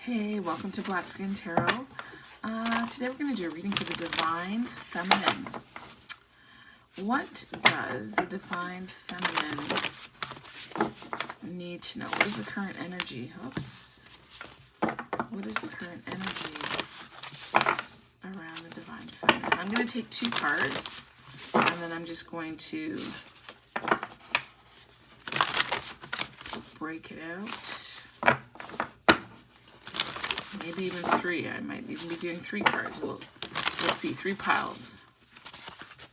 Hey, welcome to Black Skin Tarot. Today we're going to do a reading for the Divine Feminine. What does the Divine Feminine need to know? What is the current energy? Oops. What is the current energy around the Divine Feminine? I'm going to take two cards, and then I'm just going to break it out. Maybe even three. I might even be doing three cards. We'll see. Three piles.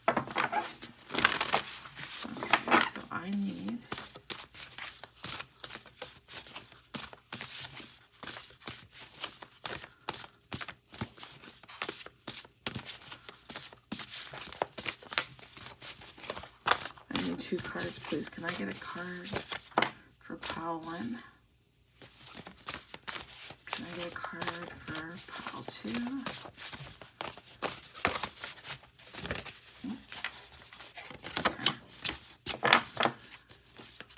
Okay, so I need two cards, please. Can I get a card for pile one? Can I get a card for pile two? Okay.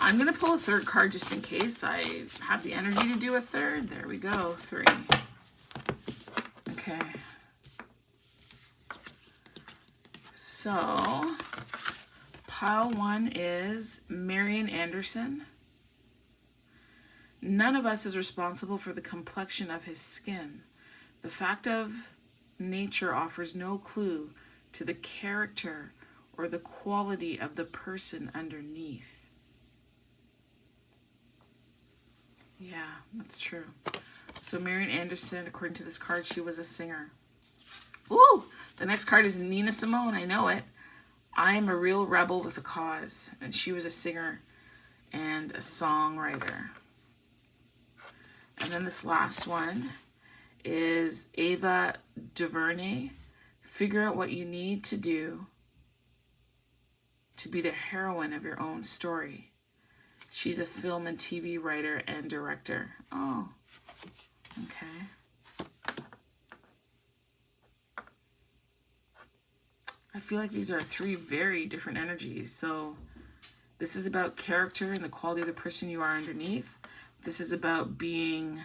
I'm going to pull a third card just in case I have the energy to do a third. There we go. Three. Okay. So, pile one is Marion Anderson. None of us is responsible for the complexion of his skin. The fact of nature offers no clue to the character or the quality of the person underneath. Yeah, that's true. So Marion Anderson, according to this card, she was a singer. Ooh, the next card is Nina Simone. I know it. I am a real rebel with a cause. And she was a singer and a songwriter. And then this last one is Ava Duvernay. Figure out what you need to do to be the heroine of your own story. She's a film and TV writer and director. Oh, okay. I feel like these are three very different energies. So this is about character and the quality of the person you are underneath. This is about being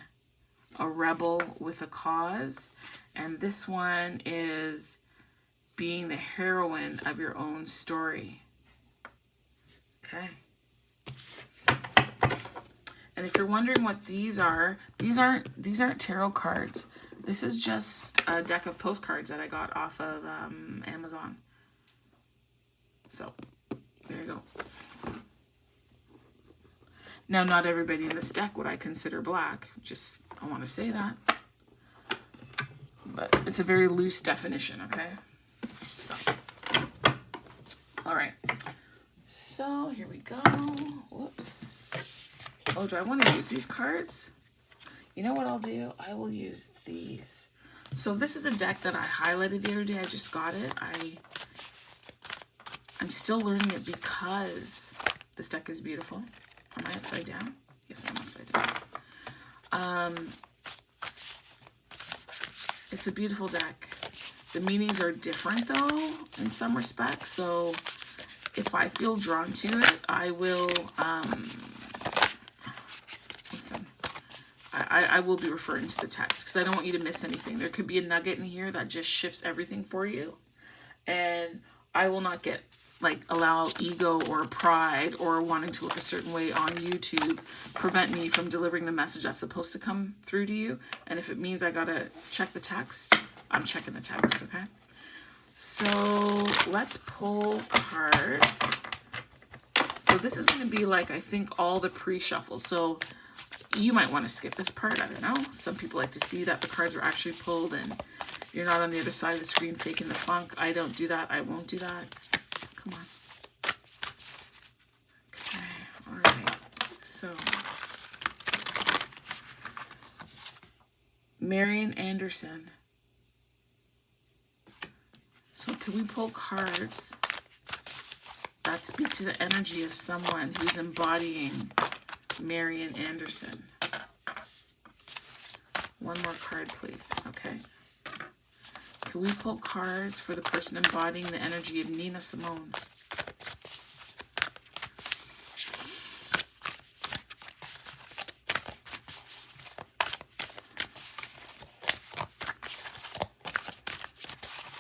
a rebel with a cause. And this one is being the heroine of your own story. Okay. And if you're wondering what these aren't tarot cards. This is just a deck of postcards that I got off of Amazon. So, there you go. Now, not everybody in this deck would I consider black. Just, I want to say that. But it's a very loose definition, okay? So, all right. So, here we go. Whoops. Oh, do I want to use these cards? You know what I'll do? I will use these. So, this is a deck that I highlighted the other day. I just got it. I'm still learning it because this deck is beautiful. Am I upside down? Yes, I'm upside down. It's a beautiful deck. The meanings are different, though, in some respects. So if I feel drawn to it, I will, listen, I will be referring to the text because I don't want you to miss anything. There could be a nugget in here that just shifts everything for you. And I will not get allow ego or pride or wanting to look a certain way on YouTube prevent me from delivering the message that's supposed to come through to you. And if it means I gotta check the text, I'm checking the text, okay? So let's pull cards. So this is gonna be I think all the pre-shuffle. So you might want to skip this part, I don't know. Some people like to see that the cards are actually pulled and you're not on the other side of the screen faking the funk. I don't do that, I won't do that. Come on. Okay, all right. So, Marion Anderson. So, can we pull cards that speak to the energy of someone who's embodying Marion Anderson? One more card, please. Okay. Can we pull cards for the person embodying the energy of Nina Simone?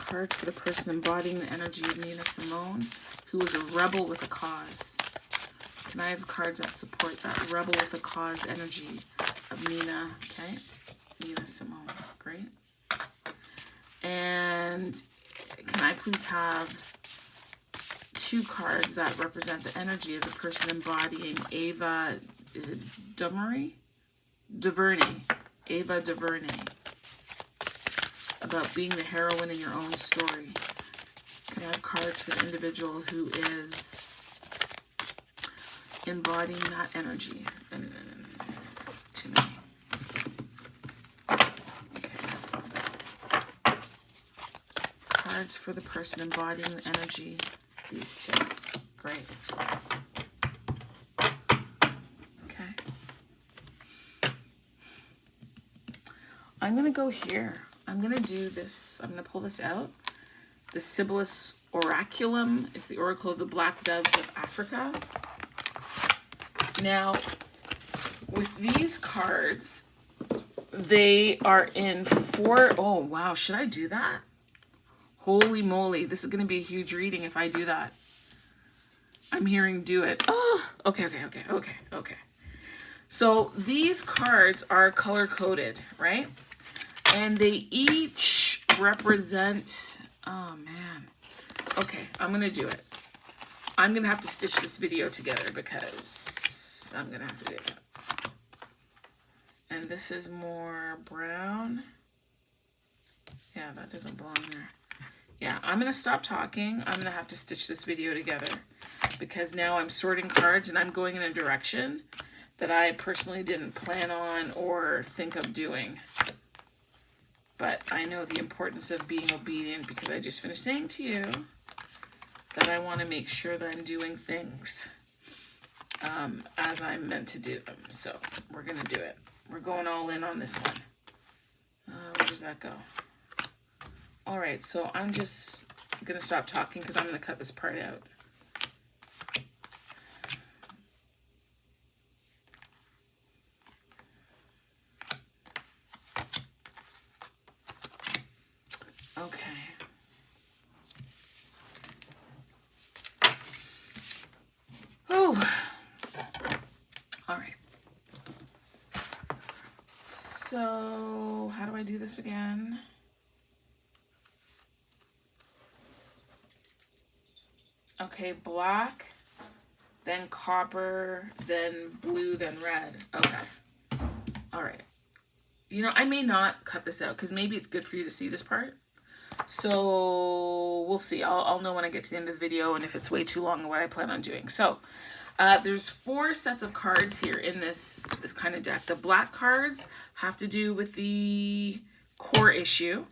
cards for the person embodying the energy of Nina Simone, who is a rebel with a cause. Can I have cards that support that rebel with a cause energy of Nina? Okay, Nina Simone, great. And can I please have 2 cards that represent the energy of the person embodying Ava, is it Duvernay? Ava Duvernay. About being the heroine in your own story. Can I have cards for the individual who is embodying that energy? Too many. Okay. Cards for the person embodying the energy. These 2. Great. Okay. I'm going to go here. I'm going to do this. I'm going to pull this out. The Sibyllus Oraculum. It's the Oracle of the Black Doves of Africa. Now, with these cards, they are in 4... Oh, wow. Should I do that? Holy moly. This is going to be a huge reading if I do that. I'm hearing do it. Oh, okay. So these cards are color-coded, right? And they each represent... Oh, man. Okay, I'm going to do it. I'm going to have to stitch this video together because I'm going to have to do it. And this is more brown. Yeah, that doesn't belong there. Yeah, I'm going to stop talking. I'm going to have to stitch this video together because now I'm sorting cards and I'm going in a direction that I personally didn't plan on or think of doing. But I know the importance of being obedient because I just finished saying to you that I want to make sure that I'm doing things as I'm meant to do them. So we're going to do it. We're going all in on this one. Where does that go? All right, so I'm just going to stop talking because I'm going to cut this part out. So, how do I do this again? Okay, black, then copper, then blue, then red. Okay. All right. You know, I may not cut this out because maybe it's good for you to see this part. So, we'll see. I'll know when I get to the end of the video and if it's way too long or what I plan on doing. So, there's 4 sets of cards here in this kind of deck. The black cards have to do with the core issue.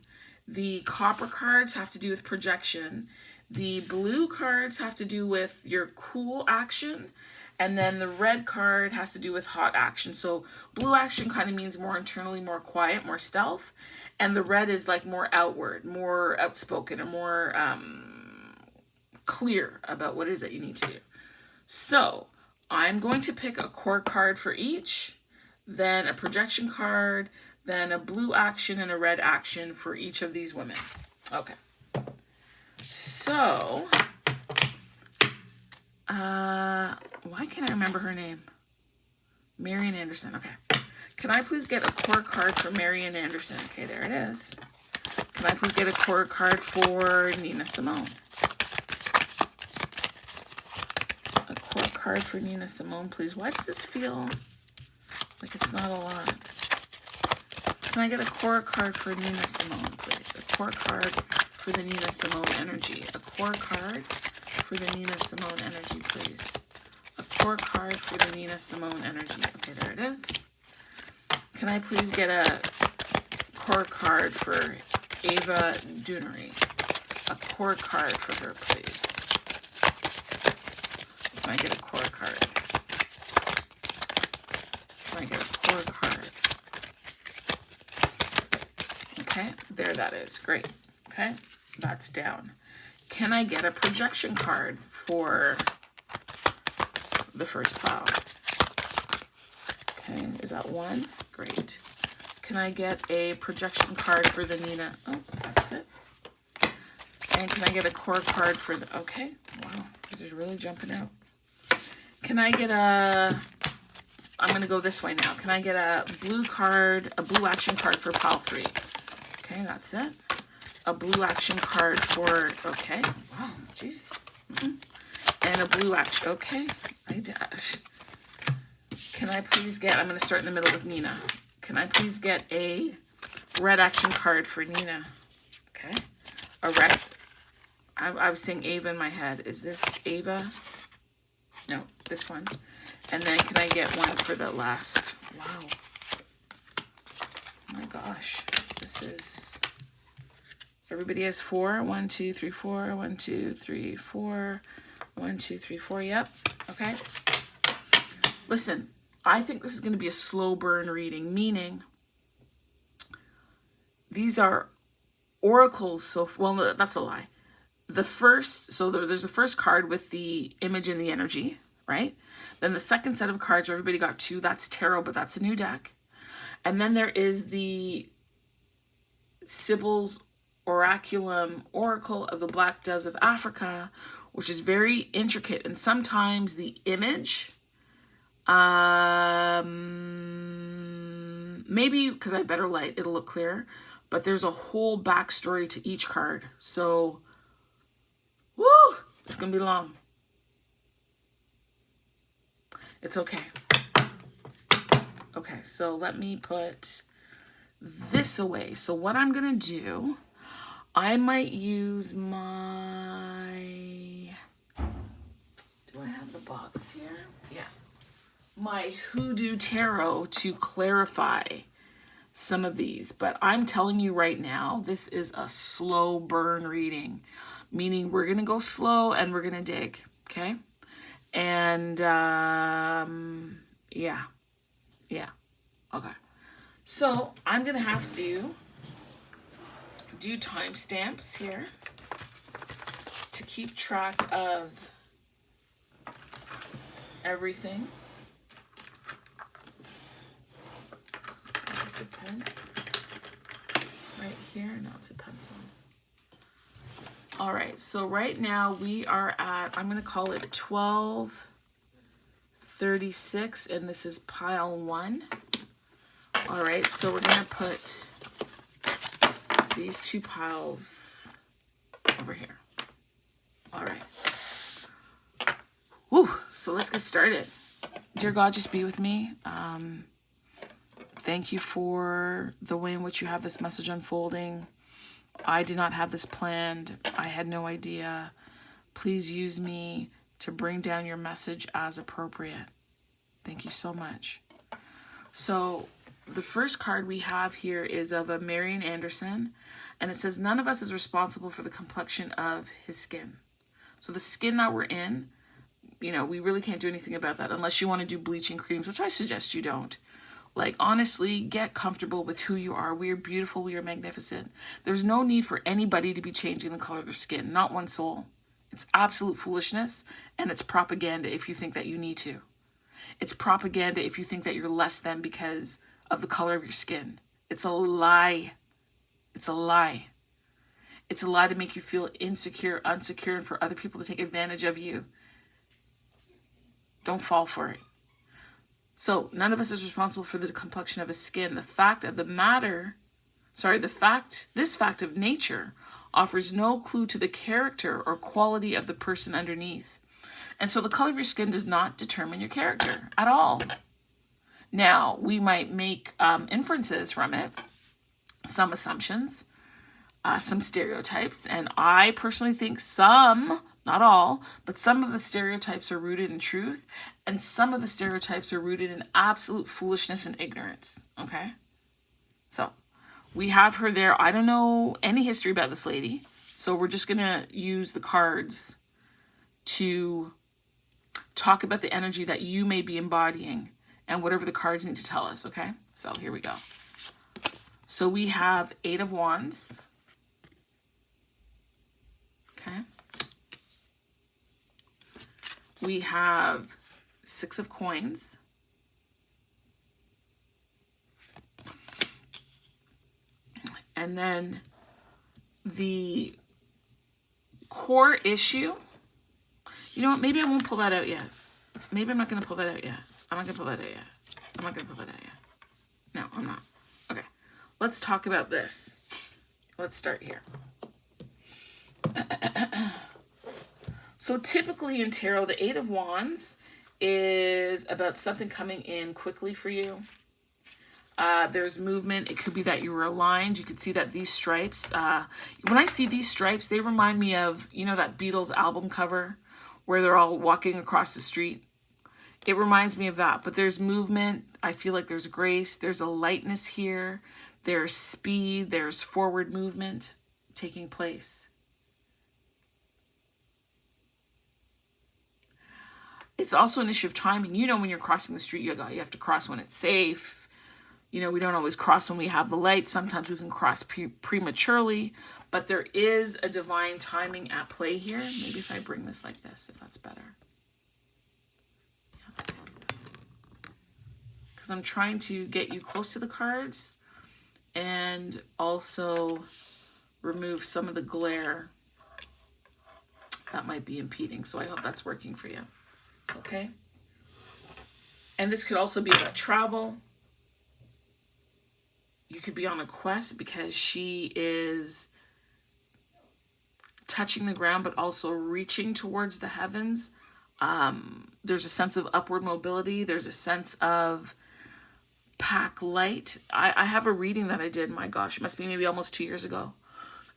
The copper cards have to do with projection. The blue cards have to do with your cool action. And then the red card has to do with hot action. So blue action kind of means more internally, more quiet, more stealth. And the red is like more outward, more outspoken, or more clear about what it is that you need to do. So I'm going to pick a core card for each, then a projection card, then a blue action and a red action for each of these women. Okay. So, why can't I remember her name? Marion Anderson. Okay. Can I please get a core card for Marion Anderson? Okay, there it is. Can I please get a core card for Nina Simone? A core card for Nina Simone, please. Why does this feel like it's not a lot? Can I get a core card for Nina Simone, please? A core card for the Nina Simone energy. A core card for the Nina Simone energy, please. A core card for the Nina Simone energy. Okay, there it is. Can I please get a core card for Ava Duvernay? A core card for her, please. Can I get a core card? Can I get a core card? Okay, there that is. Great. Okay, that's down. Can I get a projection card for the first pile? Okay, is that one? Great. Can I get a projection card for the Nina? Oh, that's it. And can I get a core card for the... Okay. Wow. This is really jumping out. Can I get a... I'm going to go this way now. Can I get a blue card, a blue action card for pile 3? Okay, that's it. A blue action card for... Okay. Wow. Jeez. And a blue action... Okay. Can I please get... I'm going to start in the middle with Nina. Can I please get a red action card for Nina? Okay. A red... I was saying Ava in my head. Is this Ava? No, this one. And then can I get one for the last? Wow. Oh my gosh. This is... Everybody has 4. 1, 2, 3, 4. 1, 2, 3, 4. 1, 2, 3, 4. Yep. Okay. Listen, I think this is going to be a slow burn reading, meaning these are oracles. So, well, no, that's a lie. The first, so there's the first card with the image and the energy, right? Then the second set of cards, where everybody got 2, that's tarot, but that's a new deck. And then there is the Sibyl's Oraculum, Oracle of the Black Doves of Africa, which is very intricate. And sometimes the image, maybe because I have better light, it'll look clearer. But there's a whole backstory to each card. So, woo, it's going to be long. It's okay. Okay, so let me put this away. So what I'm going to do, I might use my... Do I have the box here? Yeah. My Hoodoo Tarot to clarify some of these. But I'm telling you right now, this is a slow burn reading. Meaning we're going to go slow and we're going to dig. Okay? And, yeah. Okay. So I'm going to have to do timestamps here to keep track of everything. Is this a pen? Right here? No, it's a pencil. All right, so right now we are at, I'm going to call it 12:36, and this is pile 1. All right, so we're going to put these 2 piles over here. All right. Woo, so let's get started. Dear God, just be with me. Thank you for the way in which you have this message unfolding. I did not have this planned. I had no idea. Please use me to bring down your message as appropriate. Thank you so much. So the first card we have here is of a Marion Anderson, and it says, none of us is responsible for the complexion of his skin. So the skin that we're in, you know, we really can't do anything about that unless you want to do bleaching creams, which I suggest you don't. Like, honestly, get comfortable with who you are. We are beautiful. We are magnificent. There's no need for anybody to be changing the color of their skin. Not one soul. It's absolute foolishness, and it's propaganda if you think that you need to. It's propaganda if you think that you're less than because of the color of your skin. It's a lie. It's a lie. It's a lie to make you feel insecure, unsecure, and for other people to take advantage of you. Don't fall for it. So none of us is responsible for the complexion of his skin. The fact of the matter, this fact of nature offers no clue to the character or quality of the person underneath. And so the color of your skin does not determine your character at all. Now, we might make inferences from it, some assumptions, some stereotypes, and I personally think some, not all, but some of the stereotypes are rooted in truth, and some of the stereotypes are rooted in absolute foolishness and ignorance, okay? So, we have her there. I don't know any history about this lady, so we're just going to use the cards to talk about the energy that you may be embodying and whatever the cards need to tell us, okay? So, here we go. So, we have 8 of Wands, okay? We have 6 of Coins. And then the core issue, you know what, maybe I won't pull that out yet. Maybe I'm not going to pull that out yet. I'm not going to pull that out yet. I'm not going to pull that out yet. No, I'm not. Okay, let's talk about this. Let's start here. So typically in tarot, the Eight of Wands is about something coming in quickly for you. There's movement. It could be that you were aligned. You could see that these stripes, when I see these stripes, they remind me of, you know, that Beatles album cover where they're all walking across the street. It reminds me of that, but there's movement. I feel like there's grace. There's a lightness here. There's speed. There's forward movement taking place. It's also an issue of timing. You know, when you're crossing the street, you have to cross when it's safe. You know, we don't always cross when we have the light. Sometimes we can cross prematurely, but there is a divine timing at play here. Maybe if I bring this like this, if that's better. Because I'm trying to get you close to the cards and also remove some of the glare that might be impeding. So I hope that's working for you. Okay. And this could also be about travel. You could be on a quest because she is touching the ground, but also reaching towards the heavens. There's a sense of upward mobility. There's a sense of pack light. I have a reading that I did. My gosh, it must be maybe almost 2 years ago.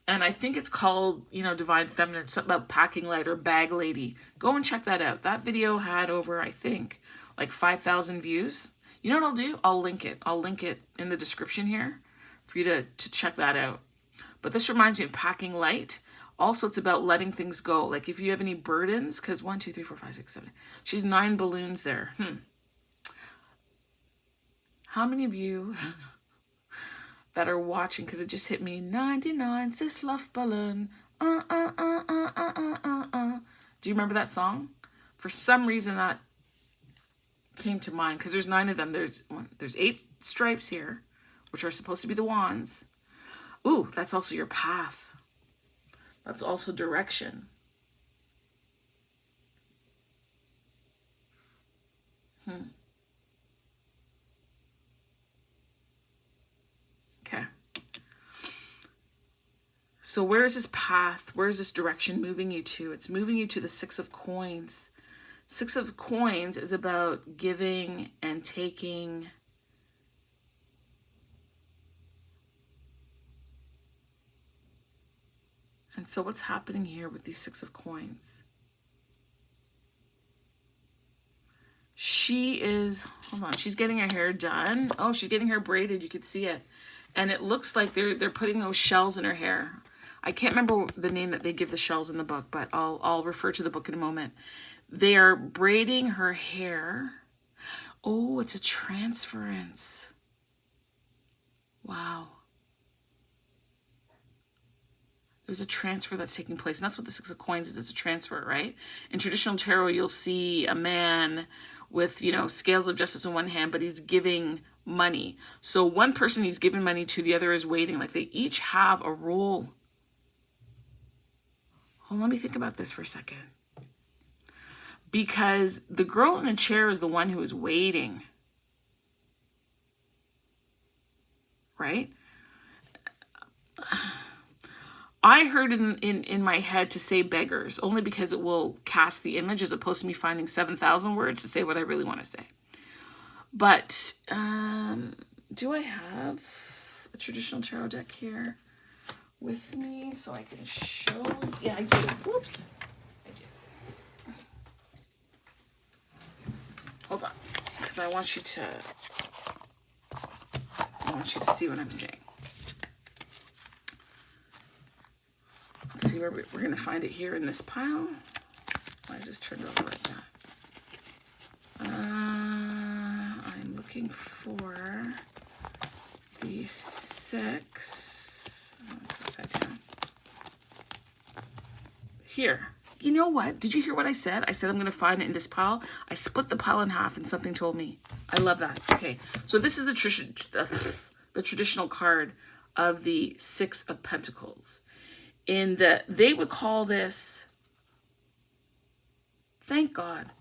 And I think it's called, you know, Divine Feminine, something about packing light or bag lady. Go and check that out. That video had over, I think, like 5,000 views. You know what I'll do? I'll link it. I'll link it in the description here for you to check that out. But this reminds me of packing light. Also, it's about letting things go. Like if you have any burdens, because 1, 2, 3, 4, 5, 6, 7. She's 9 balloons there. How many of you that are watching, because it just hit me, 99 sis Luftballon. Do you remember that song? For some reason that came to mind, because there's 9 of them. There's 8 stripes here, which are supposed to be the wands. Ooh, that's also your path. That's also direction. Okay. So where is this path? Where is this direction moving you to? It's moving you to the 6 of Coins. 6 of Coins is about giving and taking. And so what's happening here with these 6 of Coins? She is, hold on, she's getting her hair done. Oh, she's getting her braided. You could see it. And it looks like they're putting those shells in her hair. I can't remember the name that they give the shells in the book, but I'll refer to the book in a moment. They are braiding her hair. Oh, it's a transference. Wow. There's a transfer that's taking place. And that's what the 6 of Coins is. It's a transfer, right? In traditional tarot, you'll see a man with, you know, scales of justice in one hand, but he's giving money. So one person he's giving money to, the other is waiting. Like they each have a role. Well, let me think about this for a second. Because the girl in the chair is the one who is waiting. Right? I heard in my head to say beggars, only because it will cast the image as opposed to me finding 7,000 words to say what I really want to say. But do I have a traditional tarot deck here with me so I can show? Yeah, I do. Whoops. I do. Hold on, because I want you to see what I'm saying. Let's see where we're going to find it here in this pile. Why is this turned over like that? I'm looking for the 6. Oh, it's upside down. Here. You know what? Did you hear what I said? I said I'm going to find it in this pile. I split the pile in half and something told me. I love that. Okay. So this is the traditional card of the 6 of Pentacles. They would call this Thank God.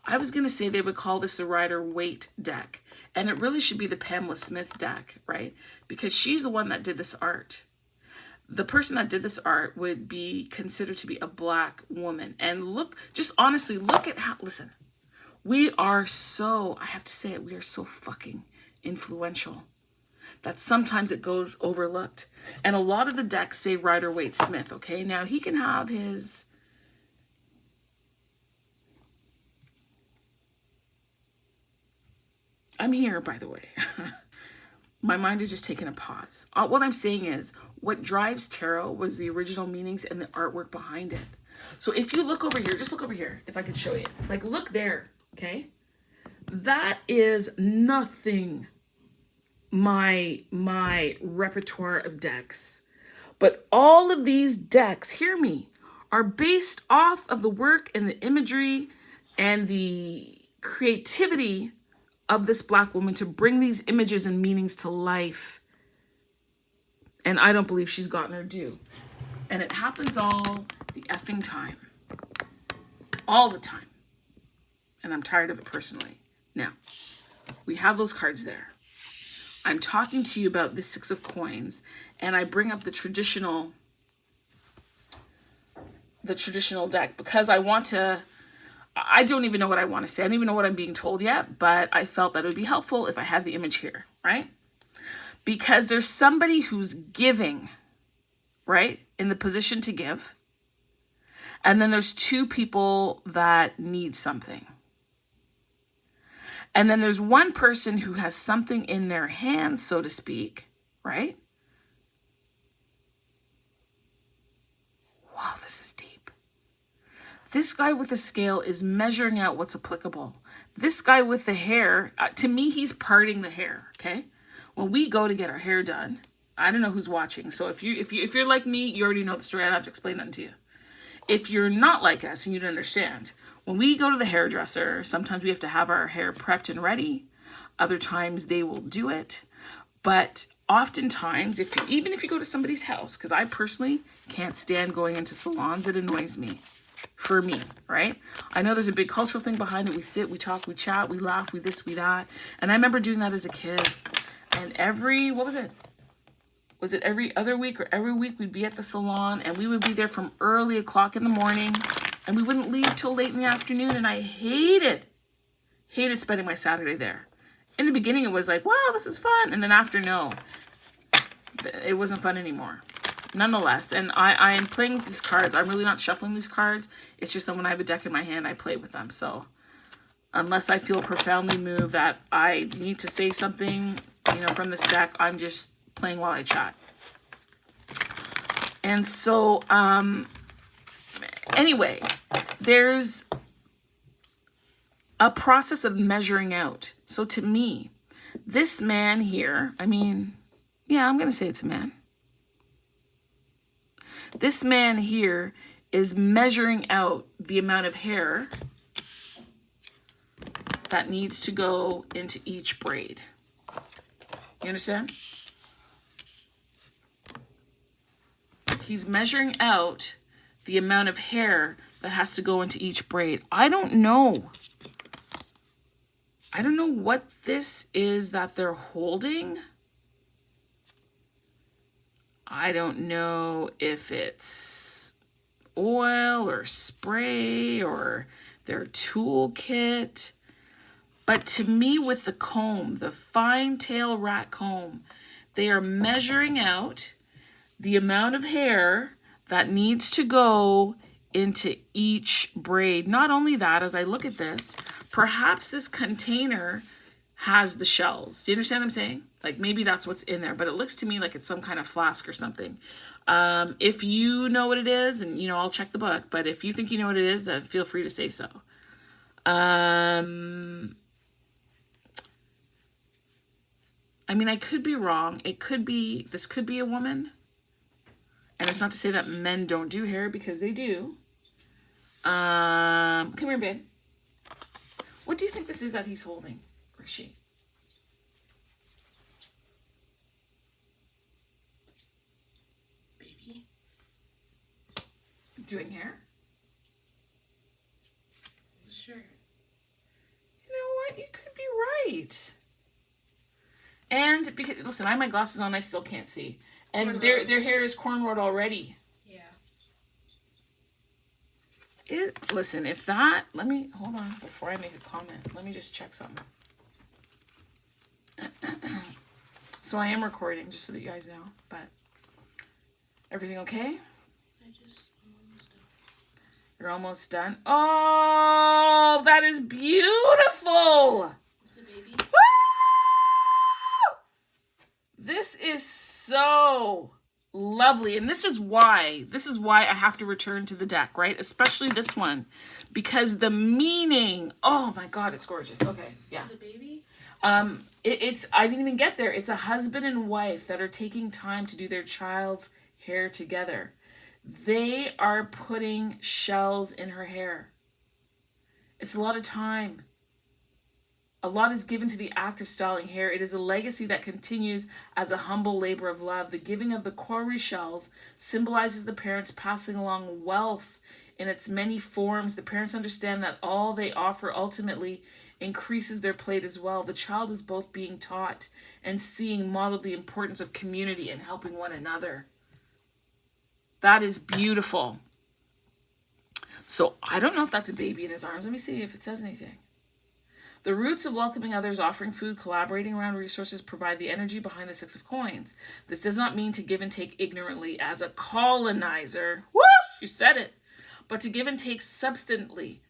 I was going to say they would call this the Rider-Waite deck. And it really should be the Pamela Smith deck, right? Because she's the one that did this art. The person that did this art would be considered to be a black woman. And look, just honestly, look at how, listen, we are so, I have to say it, we are so fucking influential that sometimes it goes overlooked. And a lot of the decks say Rider-Waite Smith, okay? Now, he can have his... I'm here, by the way. My mind is just taking a pause. What I'm saying is, what drives tarot was the original meanings and the artwork behind it. So if you look over here, just look over here, if I could show you. Like, look there, okay? That is nothing my repertoire of decks. But all of these decks, hear me, are based off of the work and the imagery and the creativity of this black woman to bring these images and meanings to life. And I don't believe she's gotten her due. And it happens all the effing time. All the time. And I'm tired of it personally. Now, we have those cards there. I'm talking to you about the Six of Coins, and I bring up the traditional deck because I want to... I don't even know what I want to say. I don't even know what I'm being told yet, but I felt that it would be helpful if I had the image here, right? Because there's somebody who's giving, right? In the position to give. And then there's two people that need something. And then there's one person who has something in their hands, so to speak, right? Wow, this is deep. This guy with the scale is measuring out what's applicable. This guy with the hair, to me, he's parting the hair, okay? When we go to get our hair done, I don't know who's watching. So if you're like me, you already know the story. I don't have to explain nothing to you. If you're not like us and you don't understand, when we go to the hairdresser, sometimes we have to have our hair prepped and ready. Other times they will do it. But oftentimes, even if you go to somebody's house, because I personally can't stand going into salons, it annoys me. For me, right? I know there's a big cultural thing behind it. We sit, we talk, we chat, we laugh, we this, we that. And I remember doing that as a kid. And what was it? Was it every other week or every week we'd be at the salon and we would be there from early o'clock in the morning and we wouldn't leave till late in the afternoon. And I hated spending my Saturday there. In the beginning, it was like, wow, this is fun. And then after, no, it wasn't fun anymore. Nonetheless, and I am playing with these cards. I'm really not shuffling these cards. It's just that when I have a deck in my hand, I play with them. So unless I feel profoundly moved that I need to say something, from this deck, I'm just playing while I chat. And so, anyway, there's a process of measuring out. So to me, this man here, I'm going to say it's a man. This man here is measuring out the amount of hair that needs to go into each braid. You understand? He's measuring out the amount of hair that has to go into each braid. I don't know what this is that they're holding. I don't know if it's oil or spray or their toolkit. But to me, with the comb, the fine tail rat comb, they are measuring out the amount of hair that needs to go into each braid. Not only that, as I look at this, perhaps this container has the shells. Do you understand what I'm saying? Like maybe that's what's in there, but it looks to me like it's some kind of flask or something. If you know what it is, and I'll check the book, but if you think you know what it is, then feel free to say so. I could be wrong. This could be a woman. And it's not to say that men don't do hair, because they do. Come here, babe. What do you think this is that he's holding? Or she? Baby? Doing hair? right. And because, listen, I have my glasses on, I still can't see. And their hair is cornrowed already. Yeah. Listen, if that, let me, hold on, before I make a comment, let me just check something. So I am recording, just so that you guys know, but everything okay? I'm almost done. You're almost done? Oh, that is beautiful! It's a baby. Woo! This is so lovely, and this is why I have to return to the deck, right? Especially this one, because the meaning, oh my God, it's gorgeous. Okay, yeah. The baby? It's I didn't even get there. It's a husband and wife that are taking time to do their child's hair together. They are putting shells in her hair. It's a lot of time. A lot is given to the act of styling hair. It is a legacy that continues as a humble labor of love. The giving of the cowrie shells symbolizes the parents passing along wealth in its many forms. The parents understand that all they offer ultimately increases their plate as well. The child is both being taught and seeing modeled the importance of community and helping one another. That is beautiful. So I don't know if that's a baby in his arms. Let me see if it says anything. The roots of welcoming others, offering food, collaborating around resources provide the energy behind the Six of Coins. This does not mean to give and take ignorantly as a colonizer. Woo! You said it. But to give and take sustainably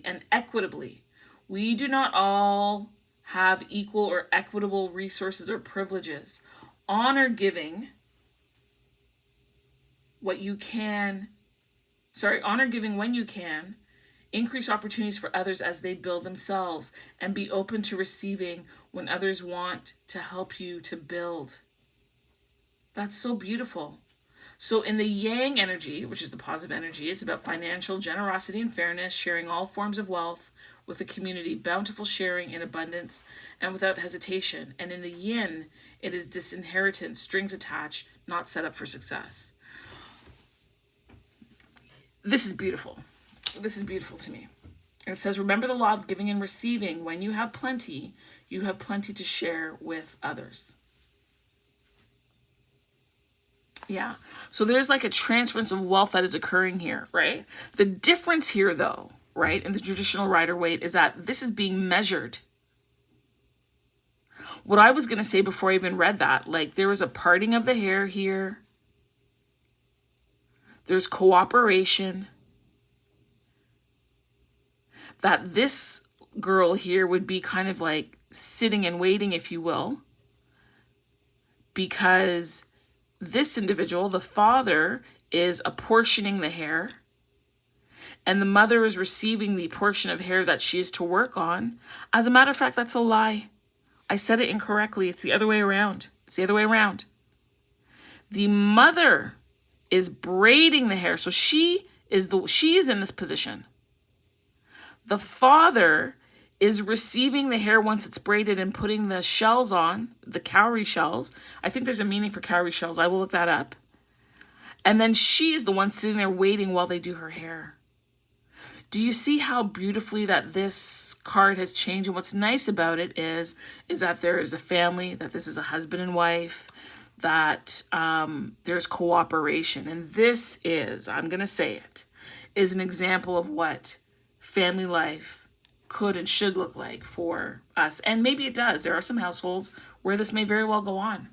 and equitably. We do not all have equal or equitable resources or privileges. Honor giving when you can. Increase opportunities for others as they build themselves, and be open to receiving when others want to help you to build. That's so beautiful. So in the yang energy, which is the positive energy, it's about financial generosity and fairness, sharing all forms of wealth with the community, bountiful sharing in abundance and without hesitation. And in the yin, it is disinheritance, strings attached, not set up for success. This is beautiful. This is beautiful to me. It says, remember the law of giving and receiving. When you have plenty to share with others. Yeah. So there's like a transference of wealth that is occurring here, right? The difference here, though, right, in the traditional Rider-Waite is that this is being measured. What I was going to say before I even read that, like there was a parting of the hair here. There's cooperation. That this girl here would be kind of like sitting and waiting, if you will, because this individual, the father, is apportioning the hair, and the mother is receiving the portion of hair that she is to work on. As a matter of fact, that's a lie. I said it incorrectly. It's the other way around. The mother is braiding the hair, so she is in this position. The father is receiving the hair once it's braided and putting the shells on, the cowrie shells. I think there's a meaning for cowrie shells. I will look that up. And then she is the one sitting there waiting while they do her hair. Do you see how beautifully that this card has changed? And what's nice about it is that there is a family, that this is a husband and wife, that there's cooperation. And this is, I'm going to say it, is an example of what family life could and should look like for us. And maybe it does. There are some households where this may very well go on.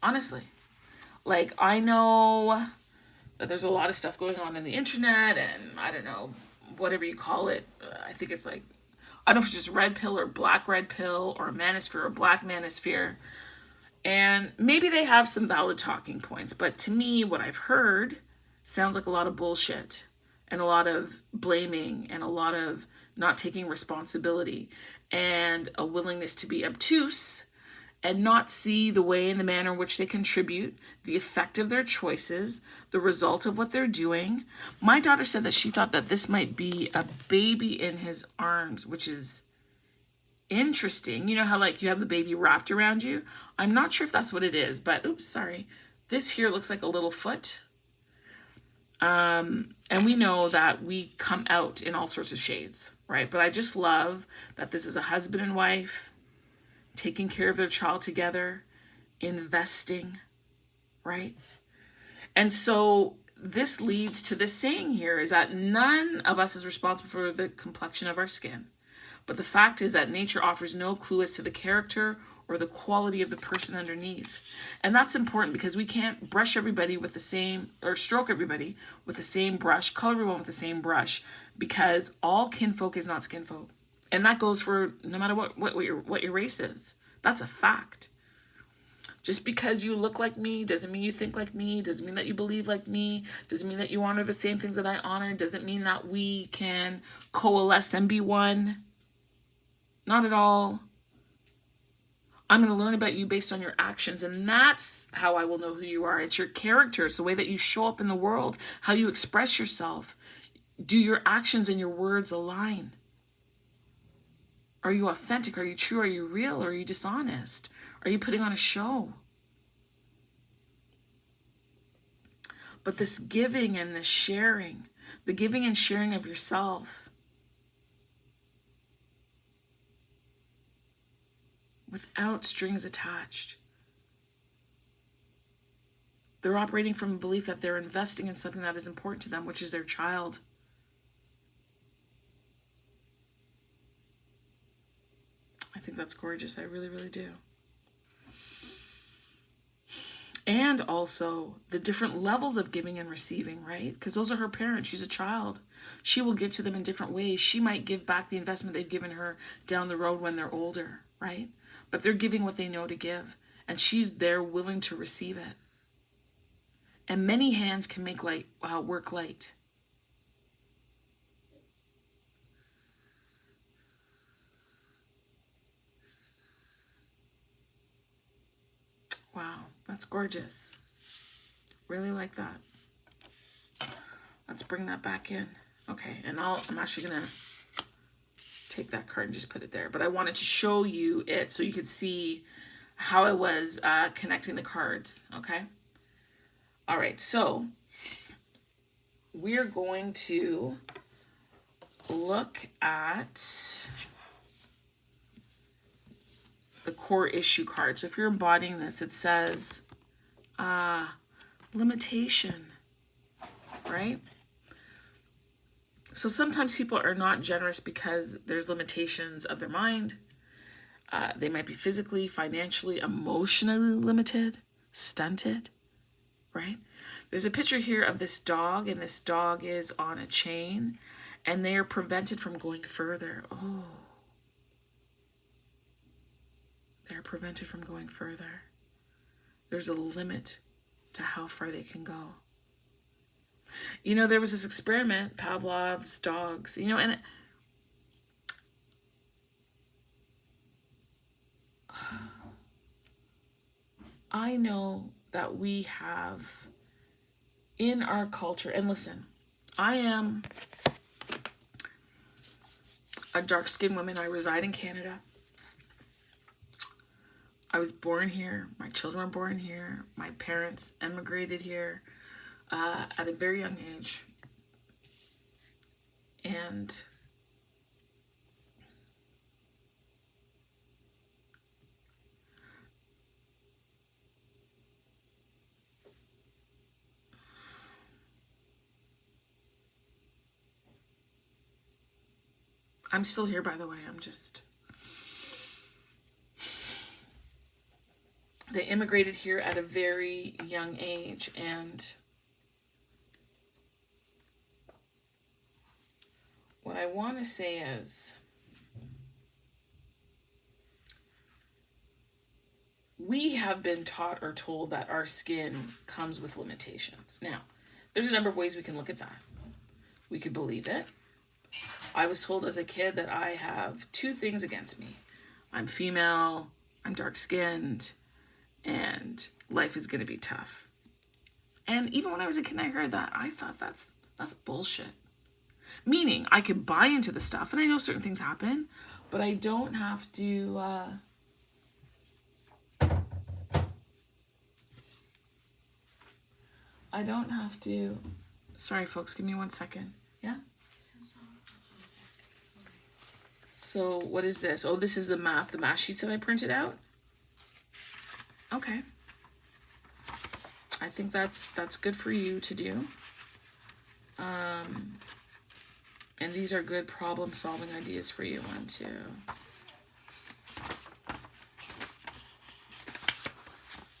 Honestly. Like, I know that there's a lot of stuff going on in the internet and I don't know, whatever you call it. I think it's like, I don't know if it's just red pill or black red pill or manosphere or black manosphere. And maybe they have some valid talking points. But to me, what I've heard sounds like a lot of bullshit. And a lot of blaming and a lot of not taking responsibility and a willingness to be obtuse and not see the way and the manner in which they contribute, the effect of their choices, the result of what they're doing. My daughter said that she thought that this might be a baby in his arms, which is interesting. You know how like you have the baby wrapped around you? I'm not sure if that's what it is, but oops, sorry. This here looks like a little foot. And we know that we come out in all sorts of shades, right? But I just love that this is a husband and wife taking care of their child together, investing, right? And so this leads to this saying here is that none of us is responsible for the complexion of our skin. But the fact is that nature offers no clue as to the character or the quality of the person underneath. And that's important because we can't brush everybody with the same, or stroke everybody with the same brush, color everyone with the same brush, because all kinfolk is not skinfolk. And that goes for no matter what your race is. That's a fact. Just because you look like me doesn't mean you think like me, doesn't mean that you believe like me, doesn't mean that you honor the same things that I honor, doesn't mean that we can coalesce and be one. Not at all. I'm going to learn about you based on your actions, and that's how I will know who you are. It's your character. It's the way that you show up in the world, how you express yourself. Do your actions and your words align? Are you authentic? Are you true? Are you real? Or are you dishonest? Are you putting on a show? But this giving and this sharing, the giving and sharing of yourself, without strings attached. They're operating from a belief that they're investing in something that is important to them, which is their child. I think that's gorgeous. I really, really do. And also the different levels of giving and receiving, right? Because those are her parents. She's a child. She will give to them in different ways. She might give back the investment they've given her down the road when they're older, right? But they're giving what they know to give. And she's there willing to receive it. And many hands can make work light. Wow, that's gorgeous. Really like that. Let's bring that back in. Okay, and I'm actually going to take that card and just put it there. But I wanted to show you it so you could see how I was connecting the cards, okay? All right, so we're going to look at the core issue card. So if you're embodying this, it says limitation, right? So sometimes people are not generous because there's limitations of their mind. They might be physically, financially, emotionally limited, stunted, right? There's a picture here of this dog, and this dog is on a chain, and they are prevented from going further. Oh. They're prevented from going further. There's a limit to how far they can go. You know, there was this experiment, Pavlov's dogs, you know, and I know that we have in our culture, and listen, I am a dark-skinned woman. I reside in Canada. I was born here. My children were born here. My parents emigrated here at a very young age. And I'm still here, by the way. They immigrated here at a very young age, and what I want to say is we have been taught or told that our skin comes with limitations. Now, there's a number of ways we can look at that. We could believe it. I was told as a kid that I have two things against me. I'm female, I'm dark-skinned, and life is going to be tough. And even when I was a kid and I heard that, I thought that's bullshit. Meaning, I could buy into the stuff, and I know certain things happen, but I don't have to... Sorry, folks. Give me 1 second. Yeah? So what is this? Oh, this is the math sheets that I printed out. Okay. I think that's good for you to do. And these are good problem solving ideas for you. 1, 2.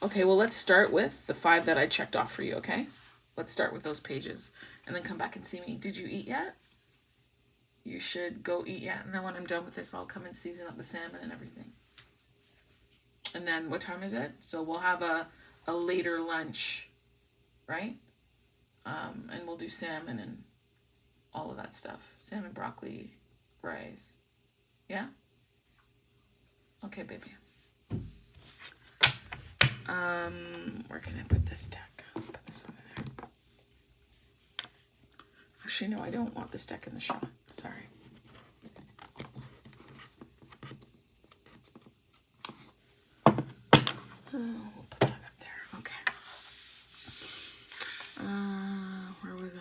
Okay, well, let's start with the 5 that I checked off for you, okay? Let's start with those pages and then come back and see me. Did you eat yet? You should go eat yet. And then when I'm done with this, I'll come and season up the salmon and everything. And then what time is it? So we'll have a later lunch, right? And we'll do salmon and all of that stuff. Salmon, broccoli, rice. Yeah? Okay, baby. Where can I put this deck? I'll put this over there. Actually, no, I don't want this deck in the shot. Sorry. We'll put that up there. Okay. Where was I?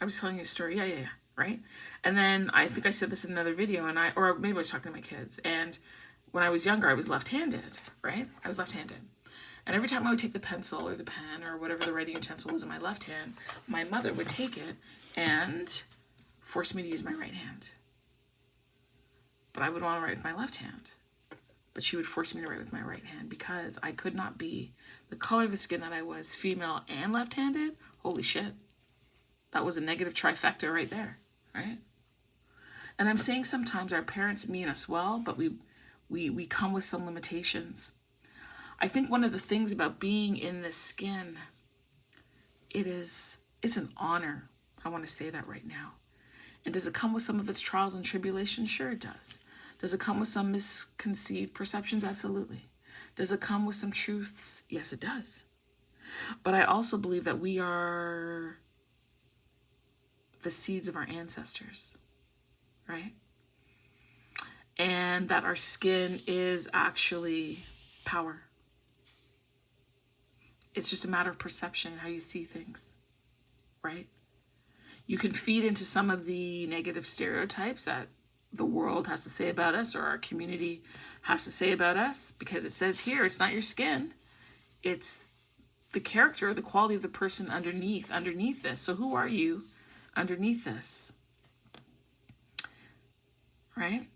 I was telling you a story. Yeah. Right? And then I think I said this in another video, or maybe I was talking to my kids. And when I was younger, I was left-handed, right? I was left-handed. And every time I would take the pencil or the pen or whatever the writing utensil was in my left hand, my mother would take it and force me to use my right hand. But I would want to write with my left hand. But she would force me to write with my right hand because I could not be the color of the skin that I was, female and left-handed. Holy shit. That was a negative trifecta right there, right? And I'm saying sometimes our parents mean us well, but we come with some limitations. I think one of the things about being in this skin, it's an honor. I want to say that right now. And does it come with some of its trials and tribulations? Sure it does. Does it come with some misconceived perceptions? Absolutely. Does it come with some truths? Yes, it does. But I also believe that we are the seeds of our ancestors, right? And that our skin is actually power. It's just a matter of perception and how you see things, right? You can feed into some of the negative stereotypes that the world has to say about us or our community has to say about us, because it says here, it's not your skin. It's the character, the quality of the person underneath this. So who are you underneath this? Right?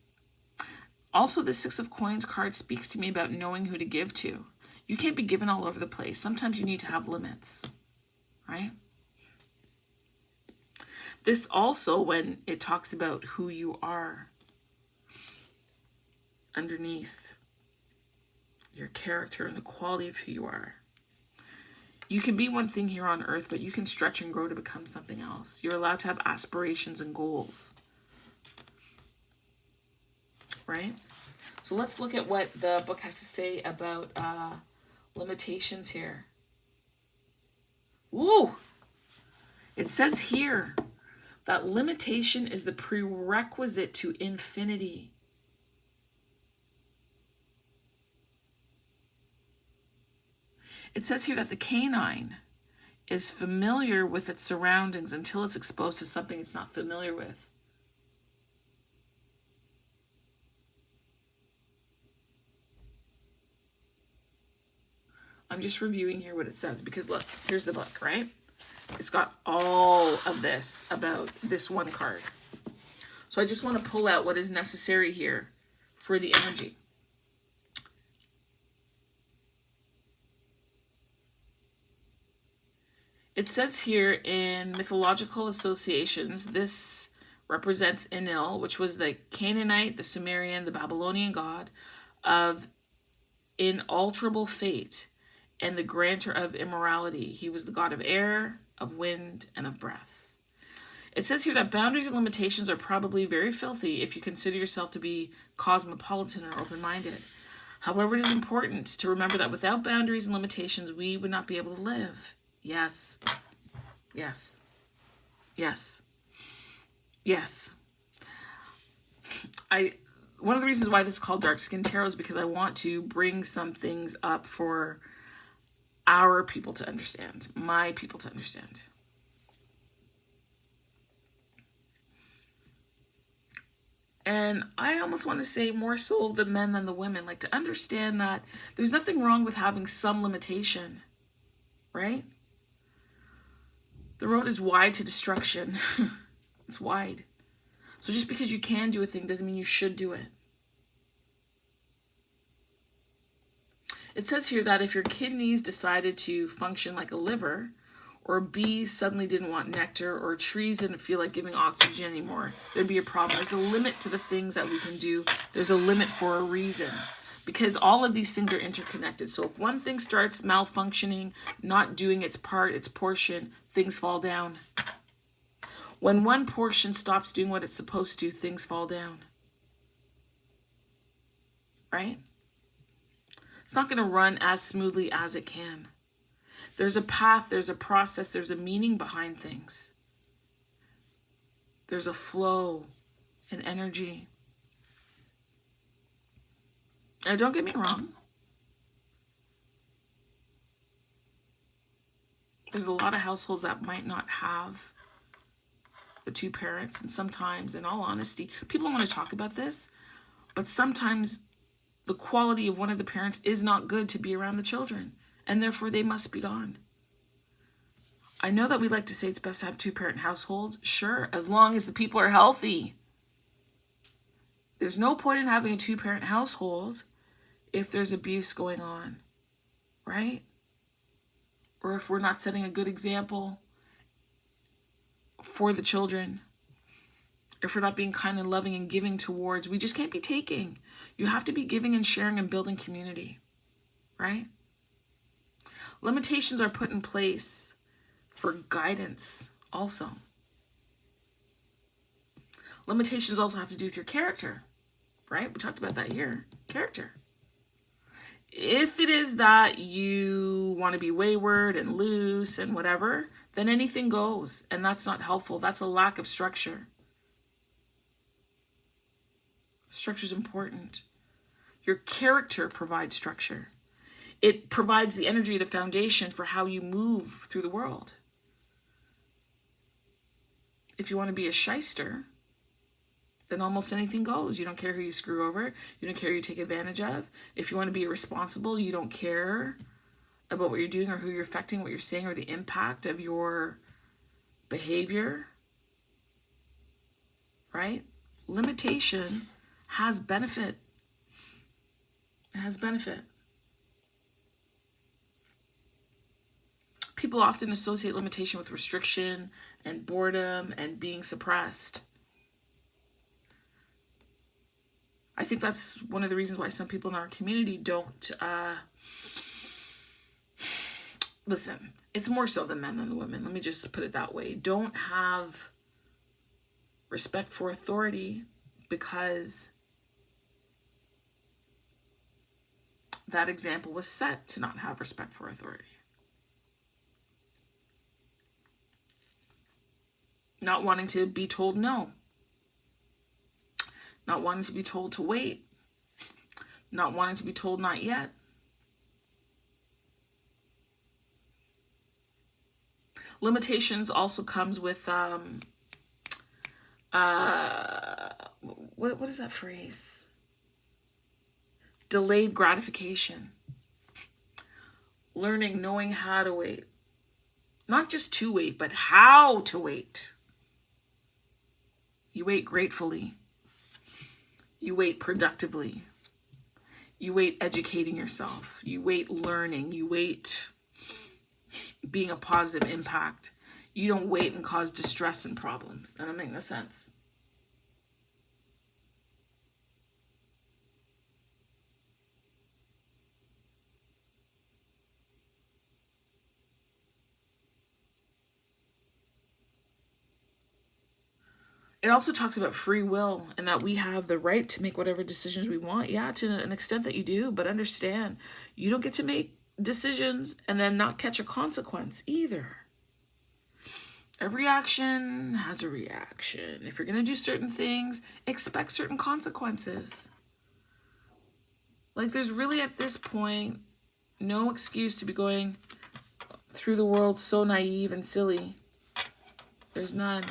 Also, the 6 of Coins card speaks to me about knowing who to give to. You can't be given all over the place. Sometimes you need to have limits, right? This also, when it talks about who you are underneath your character and the quality of who you are. You can be one thing here on earth, but you can stretch and grow to become something else. You're allowed to have aspirations and goals, right? So let's look at what the book has to say about limitations here. Woo! It says here that limitation is the prerequisite to infinity. It says here that the canine is familiar with its surroundings until it's exposed to something it's not familiar with. I'm just reviewing here what it says because look, here's the book, right? It's got all of this about this one card. So I just want to pull out what is necessary here for the energy. It says here in mythological associations, this represents Enlil, which was the Canaanite, the Sumerian, the Babylonian god of inalterable fate and the granter of immorality. He was the god of air, of wind, and of breath. It says here that boundaries and limitations are probably very filthy if you consider yourself to be cosmopolitan or open-minded. However, it is important to remember that without boundaries and limitations, we would not be able to live. Yes. Yes. Yes. Yes. One of the reasons why this is called Dark Skin Tarot is because I want to bring some things up for our people to understand, my people to understand. And I almost want to say more so the men than the women, like to understand that there's nothing wrong with having some limitation, right? The road is wide to destruction. It's wide. So just because you can do a thing doesn't mean you should do it. It says here that if your kidneys decided to function like a liver, or bees suddenly didn't want nectar, or trees didn't feel like giving oxygen anymore, there'd be a problem. There's a limit to the things that we can do. There's a limit for a reason, because all of these things are interconnected. So if one thing starts malfunctioning, not doing its part, its portion, things fall down. When one portion stops doing what it's supposed to, things fall down. Right? It's not going to run as smoothly as it can. There's a path, there's a process, there's a meaning behind things. There's a flow and energy. Now, don't get me wrong. There's a lot of households that might not have the two parents, and sometimes, in all honesty, people don't want to talk about this, but sometimes the quality of one of the parents is not good to be around the children, and therefore they must be gone. I know that we like to say it's best to have two-parent households. Sure, as long as the people are healthy. There's no point in having a two-parent household if there's abuse going on, right? Or if we're not setting a good example for the children. If we're not being kind and loving and giving towards, we just can't be taking. You have to be giving and sharing and building community, right? Limitations are put in place for guidance also. Limitations also have to do with your character, right? We talked about that here. Character. If it is that you want to be wayward and loose and whatever, then anything goes, and that's not helpful. That's a lack of structure. Structure is important. Your character provides structure. It provides the energy, the foundation for how you move through the world. If you want to be a shyster, then almost anything goes. You don't care who you screw over. You don't care who you take advantage of. If you want to be irresponsible, you don't care about what you're doing or who you're affecting, what you're saying, or the impact of your behavior, right? Limitation has benefit. It has benefit. People often associate limitation with restriction and boredom and being suppressed. I think that's one of the reasons why some people in our community don't listen. It's more so the men than the women. Let me just put it that way. Don't have respect for authority because that example was set to not have respect for authority. Not wanting to be told no. Not wanting to be told to wait. Not wanting to be told not yet. Limitations also comes with what is that phrase? Delayed gratification. Learning, knowing how to wait. Not just to wait, but how to wait. You wait gratefully. You wait productively. You wait educating yourself. You wait learning. You wait being a positive impact. You don't wait and cause distress and problems. That don't make no sense. It also talks about free will and that we have the right to make whatever decisions we want. Yeah, to an extent that you do, but understand you don't get to make decisions and then not catch a consequence either. Every action has a reaction. If you're going to do certain things, expect certain consequences. Like there's really at this point No excuse to be going through the world so naive and silly. There's none.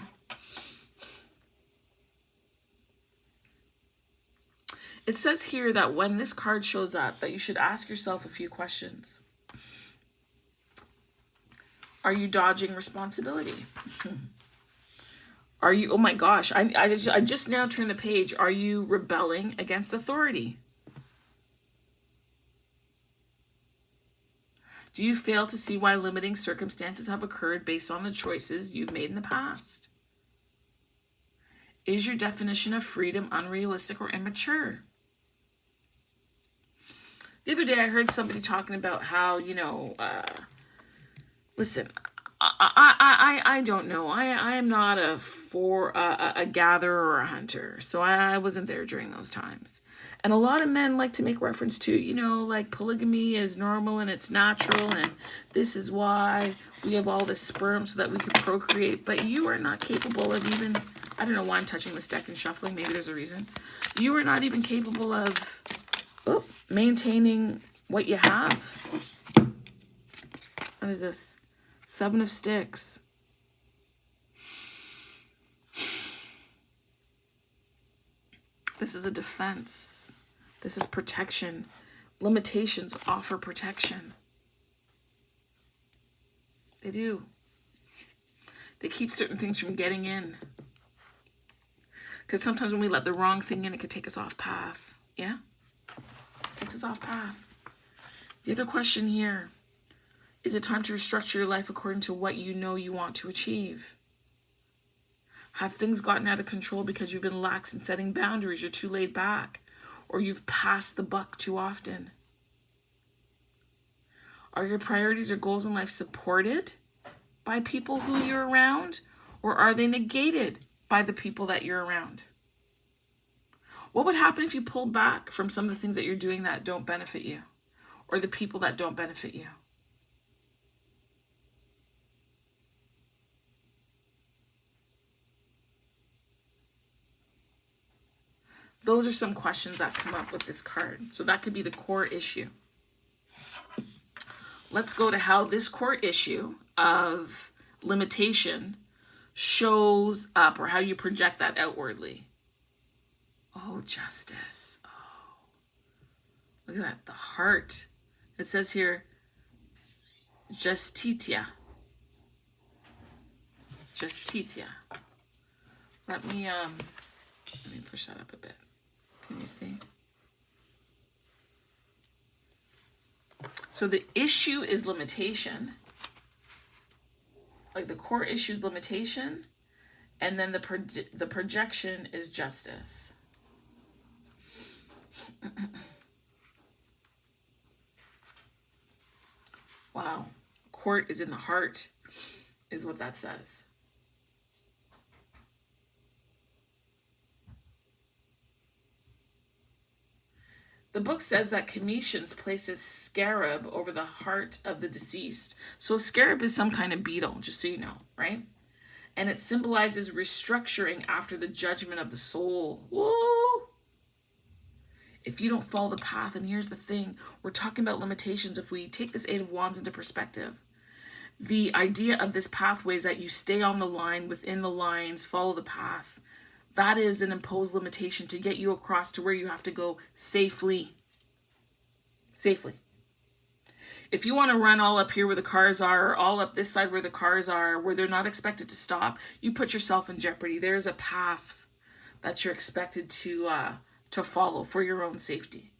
It says here that when this card shows up, that you should ask yourself a few questions. Are you dodging responsibility? Are you, oh my gosh, I just now turned the page. Are you rebelling against authority? Do you fail to see why limiting circumstances have occurred based on the choices you've made in the past? Is your definition of freedom unrealistic or immature? The other day I heard somebody talking about how, listen, I don't know. I am not a gatherer or a hunter. So I wasn't there during those times. And a lot of men like to make reference to, like polygamy is normal and it's natural. And this is why we have all this sperm so that we can procreate. But you are not capable of even, I don't know why I'm touching this deck and shuffling. Maybe there's a reason. You are not even capable of maintaining what you have. What is this? 7 of Sticks. This is a defense. This is protection. Limitations offer protection. They do. They keep certain things from getting in. Because sometimes when we let the wrong thing in, it could take us off path. Yeah? Takes us off path. The other question here, is it time to restructure your life according to what you know you want to achieve? Have things gotten out of control because you've been lax in setting boundaries, you're too laid back, or you've passed the buck too often? Are your priorities or goals in life supported by people who you're around, or are they negated by the people that you're around? What would happen if you pulled back from some of the things that you're doing that don't benefit you, or the people that don't benefit you? Those are some questions that come up with this card. So that could be the core issue. Let's go to how this core issue of limitation shows up, or how you project that outwardly. Oh, justice. Oh, look at that. The heart. It says here, justitia. Justitia. Let me push that up a bit. Can you see? So the issue is limitation. Like the core issue is limitation. And then the projection is justice. Wow. Court is in the heart, is what that says. The book says that Cometians places scarab over the heart of the deceased. So a scarab is some kind of beetle, just so you know, right? And it symbolizes restructuring after the judgment of the soul. Woo! If you don't follow the path, and here's the thing, we're talking about limitations. If we take this 8 of Wands into perspective, the idea of this pathway is that you stay on the line, within the lines, follow the path. That is an imposed limitation to get you across to where you have to go safely. Safely. If you want to run all up here where the cars are, or all up this side where the cars are, where they're not expected to stop, you put yourself in jeopardy. There's a path that you're expected to follow for your own safety.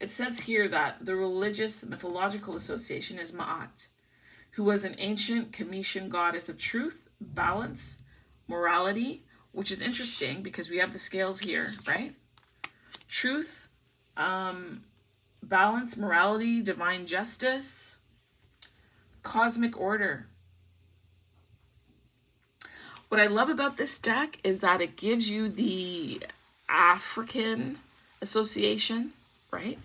It says here that the religious mythological association is Ma'at, who was an ancient Cometian goddess of truth, balance, morality, which is interesting because we have the scales here, right? Truth, balance, morality, divine justice, cosmic order. What I love about this deck is that it gives you the African association, right?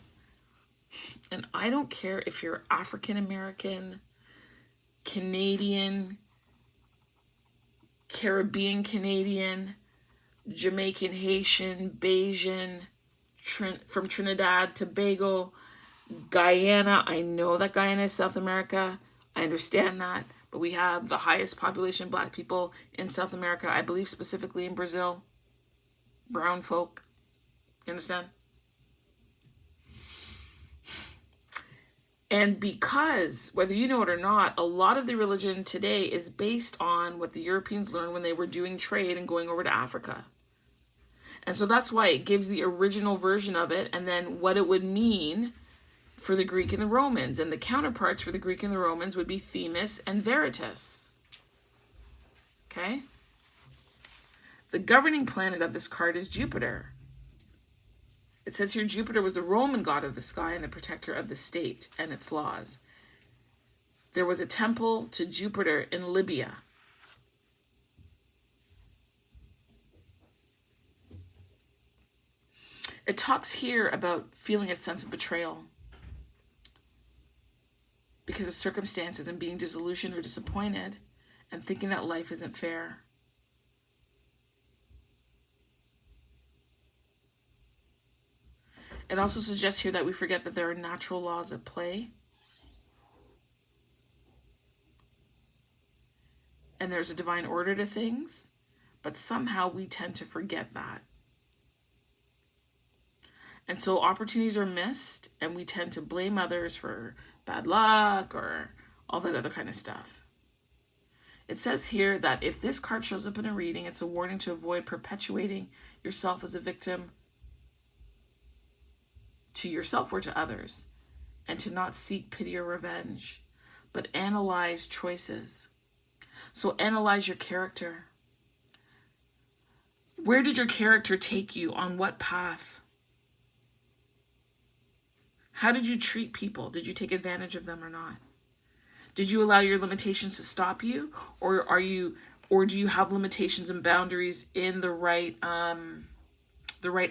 And I don't care if you're African American, Canadian, Caribbean Canadian, Jamaican, Haitian, Bayesian, from Trinidad, Tobago, Guyana. I know that Guyana is South America. I understand that. But we have the highest population Black people in South America. I believe specifically in Brazil. Brown folk. You understand? And because, whether you know it or not, a lot of the religion today is based on what the Europeans learned when they were doing trade and going over to Africa. And so that's why it gives the original version of it, and then what it would mean for the Greek and the Romans. And the counterparts for the Greek and the Romans would be Themis and Veritas. Okay? The governing planet of this card is Jupiter. It says here Jupiter was the Roman god of the sky and the protector of the state and its laws. There was a temple to Jupiter in Libya. It talks here about feeling a sense of betrayal because of circumstances and being disillusioned or disappointed and thinking that life isn't fair. It also suggests here that we forget that there are natural laws at play. And there's a divine order to things, but somehow we tend to forget that. And so opportunities are missed, and we tend to blame others for bad luck or all that other kind of stuff. It says here that if this card shows up in a reading, it's a warning to avoid perpetuating yourself as a victim to yourself or to others, and to not seek pity or revenge, but analyze choices. So analyze your character. Where did your character take you? On what path? How did you treat people? Did you take advantage of them or not? Did you allow your limitations to stop you, or do you have limitations and boundaries in the right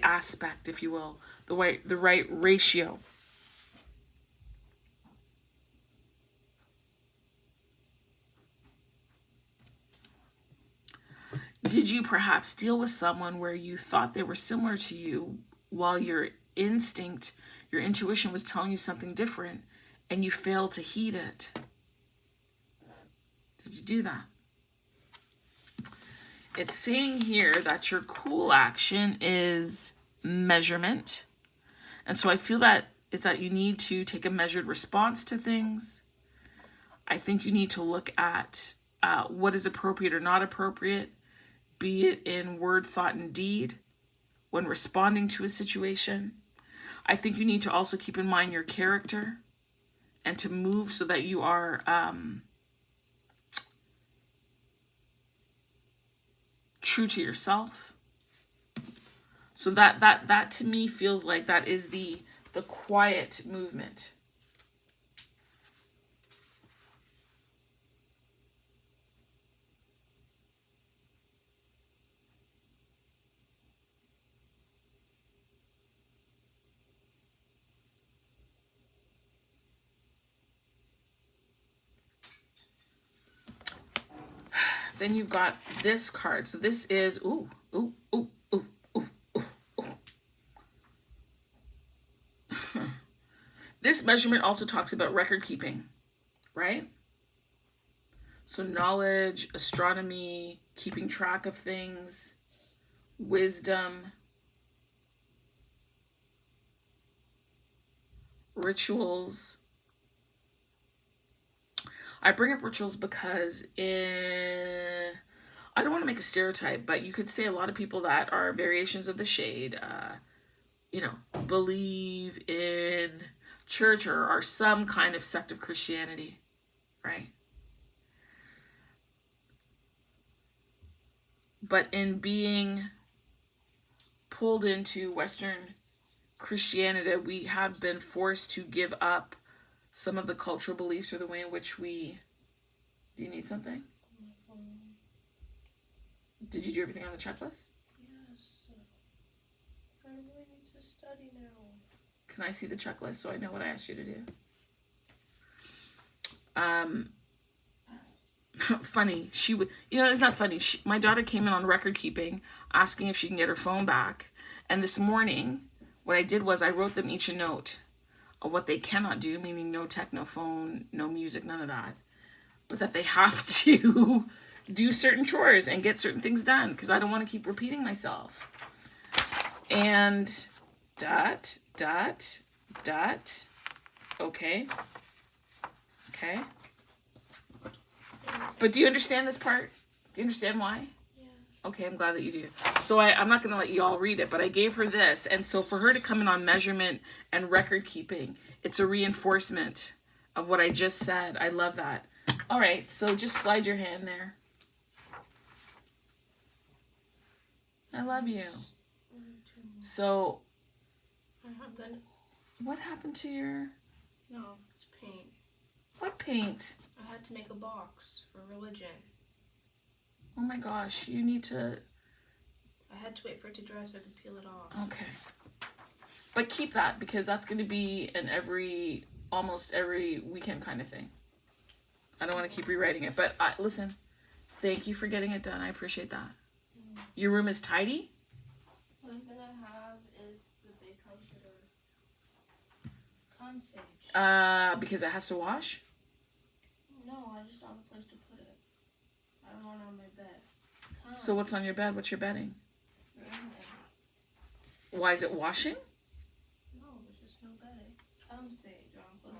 aspect, if you will, the right ratio? Did you perhaps deal with someone where you thought they were similar to you while your instinct, your intuition was telling you something different, and you failed to heed it? Did you do that? It's saying here that your cool action is measurement. And so I feel that is that you need to take a measured response to things. I think you need to look at what is appropriate or not appropriate, be it in word, thought, and deed, when responding to a situation. I think you need to also keep in mind your character and to move so that you are true to yourself. So that to me feels like that is the quiet movement. Then you've got this card. So this is, This measurement also talks about record keeping, right? So knowledge, astronomy, keeping track of things, wisdom, rituals. I bring up rituals because I don't want to make a stereotype, but you could say a lot of people that are variations of the shade, believe in church or are some kind of sect of Christianity, right? But in being pulled into Western Christianity, we have been forced to give up some of the cultural beliefs or the way in which we... Do you need something? Did you do everything on the checklist? Yes. I really need to study now. Can I see the checklist so I know what I asked you to do? Funny. She would... it's not funny. My daughter came in on record keeping, asking if she can get her phone back. And this morning, what I did was I wrote them each a note of what they cannot do, meaning no tech, no phone, no music, none of that. But that they have to do certain chores and get certain things done because I don't want to keep repeating myself. And dot, dot, dot. Okay. Okay. But do you understand this part? Do you understand why? Yeah. Okay, I'm glad that you do. So I'm not going to let you all read it, but I gave her this. And so for her to come in on measurement and record keeping, it's a reinforcement of what I just said. I love that. All right, so just slide your hand there. I love you. So, what happened to your... No, it's paint. What paint? I had to make a box for religion. Oh my gosh, you need to... I had to wait for it to dry so I could peel it off. Okay. But keep that, because that's going to be an almost every weekend kind of thing. I don't want to keep rewriting it, but listen, thank you for getting it done. I appreciate that. Your room is tidy? What I'm going to have is the big comforter. Sage. Because it has to wash? No, I just don't have a place to put it. I don't want it on my bed. So what's on your bed? What's your bedding? Why is it washing? No, there's just no bedding. Sage. I'm closing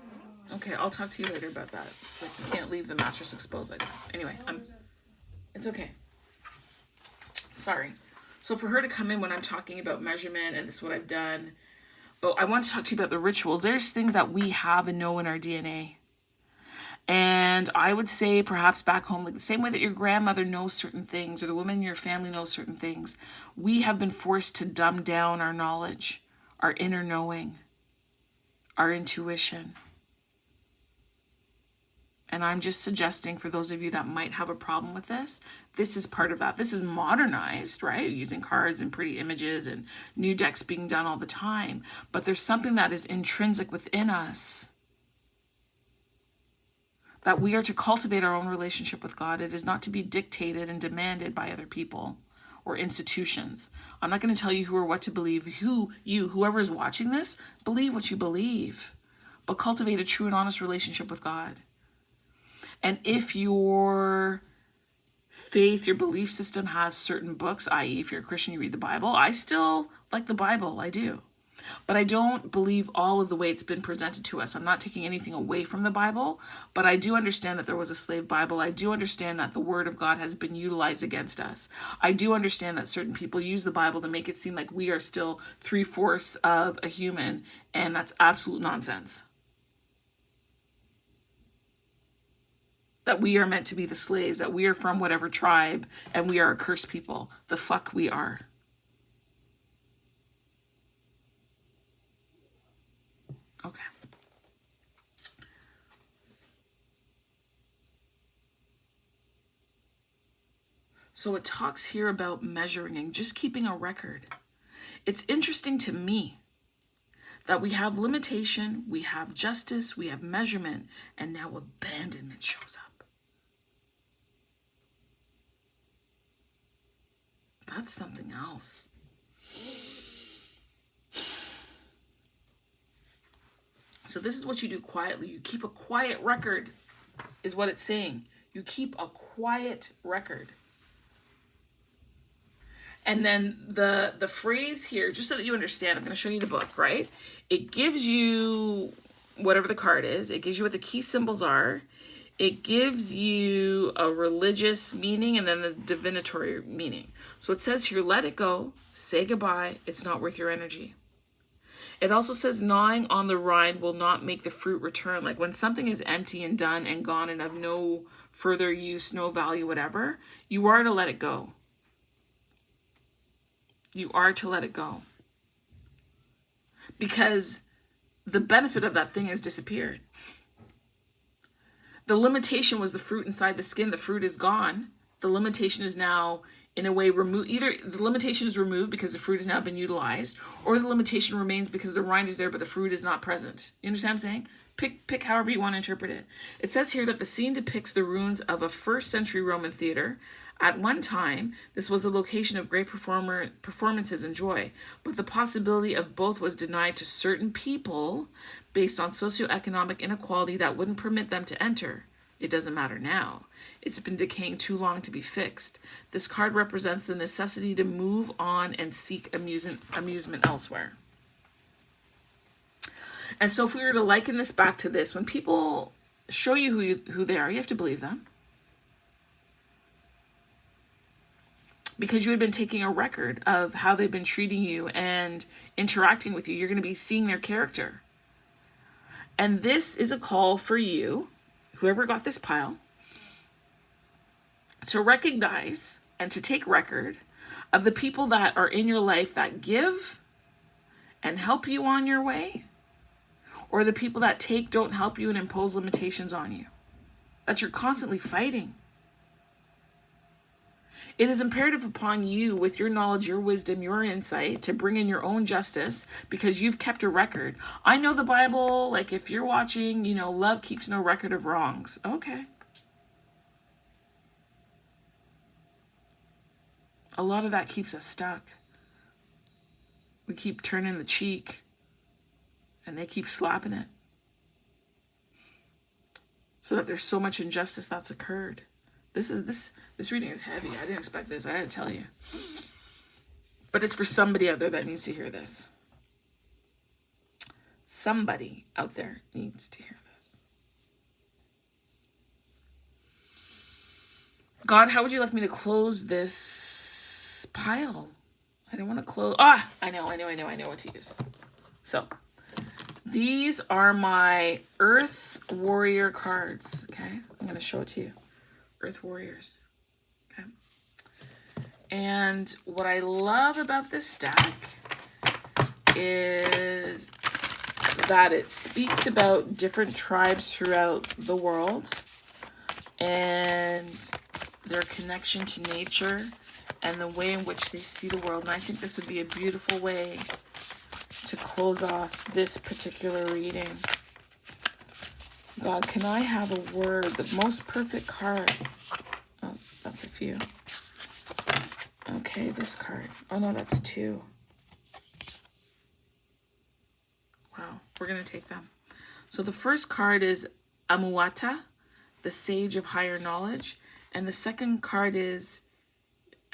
my door. Okay, I'll talk to you later about that. Like, you can't leave the mattress exposed like that. Anyway, it's okay. Sorry. So for her to come in when I'm talking about measurement and this is what I've done, but I want to talk to you about the rituals. There's things that we have and know in our DNA. And I would say perhaps back home, like the same way that your grandmother knows certain things or the woman in your family knows certain things, we have been forced to dumb down our knowledge, our inner knowing, our intuition. And I'm just suggesting for those of you that might have a problem with this, this is part of that. This is modernized, right? Using cards and pretty images and new decks being done all the time. But there's something that is intrinsic within us that we are to cultivate our own relationship with God. It is not to be dictated and demanded by other people or institutions. I'm not going to tell you who or what to believe. Whoever is watching this, believe what you believe, but cultivate a true and honest relationship with God. And if your faith, your belief system has certain books, i.e. if you're a Christian, you read the Bible, I still like the Bible, I do. But I don't believe all of the way it's been presented to us. I'm not taking anything away from the Bible, but I do understand that there was a slave Bible. I do understand that the Word of God has been utilized against us. I do understand that certain people use the Bible to make it seem like we are still 3/4 of a human, and that's absolute nonsense. That we are meant to be the slaves, that we are from whatever tribe, and we are a cursed people. The fuck we are. Okay. So it talks here about measuring and just keeping a record. It's interesting to me that we have limitation, we have justice, we have measurement, and now abandonment shows up. That's something else. So this is what you do quietly. You keep a quiet record, is what it's saying. You keep a quiet record. And then the phrase here, just so that you understand, I'm going to show you the book, right? It gives you whatever the card is. It gives you what the key symbols are. It gives you a religious meaning and then the divinatory meaning. So it says here, let it go, say goodbye, it's not worth your energy. It also says gnawing on the rind will not make the fruit return. Like when something is empty and done and gone and of no further use, no value, whatever, you are to let it go. You are to let it go. Because the benefit of that thing has disappeared. The limitation was the fruit inside the skin. The fruit is gone. The limitation is now in a way removed. Either the limitation is removed because the fruit has now been utilized, or the limitation remains because the rind is there but the fruit is not present. You understand what I'm saying? Pick however you want to interpret it. It says here that the scene depicts the ruins of a 1st century Roman theater. At one time, this was a location of great performances and joy, but the possibility of both was denied to certain people based on socioeconomic inequality that wouldn't permit them to enter. It doesn't matter now. It's been decaying too long to be fixed. This card represents the necessity to move on and seek amusement elsewhere. And so if we were to liken this back to this, when people show you who they are, you have to believe them. Because you had been taking a record of how they've been treating you and interacting with you. You're going to be seeing their character. And this is a call for you, whoever got this pile, to recognize and to take record of the people that are in your life that give and help you on your way, or the people that take, don't help you, and impose limitations on you, that you're constantly fighting. It is imperative upon you, with your knowledge, your wisdom, your insight, to bring in your own justice, because you've kept a record. I know the Bible, like if you're watching, love keeps no record of wrongs. Okay. A lot of that keeps us stuck. We keep turning the cheek, and they keep slapping it. So that there's so much injustice that's occurred. This reading is heavy. I didn't expect this. I had to tell you. But it's for somebody out there that needs to hear this. Somebody out there needs to hear this. God, how would you like me to close this pile? I don't want to close. I know what to use. So, these are my Earth Warrior cards. Okay, I'm going to show it to you. Earth Warriors. Okay. And what I love about this deck is that it speaks about different tribes throughout the world and their connection to nature and the way in which they see the world. And I think this would be a beautiful way to close off this particular reading. God, can I have a word? The most perfect card. Oh, that's a few. Okay, this card. Oh no, that's two. Wow, we're going to take them. So the first card is Amuata, the Sage of Higher Knowledge. And the second card is,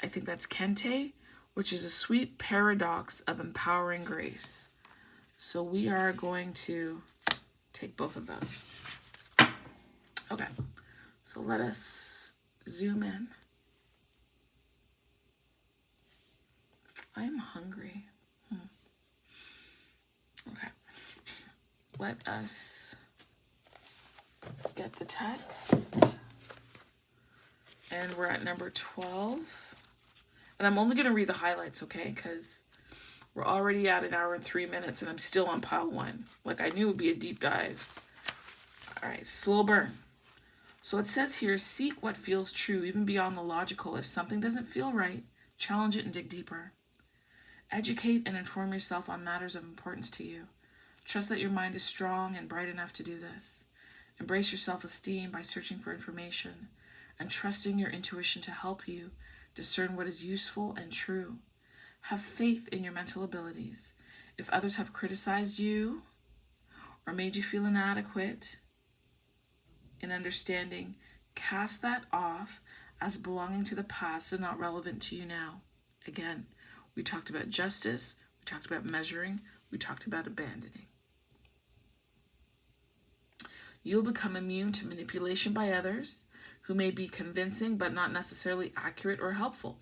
I think that's Kente, which is a sweet paradox of empowering grace. So we are going to take both of those. Okay, so let us zoom in. I'm hungry. Okay, let us get the text. And we're at number 12. And I'm only going to read the highlights, okay? Because we're already at 1 hour and 3 minutes and I'm still on pile 1. Like I knew it would be a deep dive. All right, slow burn. So it says here, seek what feels true, even beyond the logical. If something doesn't feel right, challenge it and dig deeper. Educate and inform yourself on matters of importance to you. Trust that your mind is strong and bright enough to do this. Embrace your self-esteem by searching for information and trusting your intuition to help you discern what is useful and true. Have faith in your mental abilities. If others have criticized you or made you feel inadequate in understanding, cast that off as belonging to the past and not relevant to you now. Again, we talked about justice, we talked about measuring, we talked about abandoning. You'll become immune to manipulation by others who may be convincing but not necessarily accurate or helpful.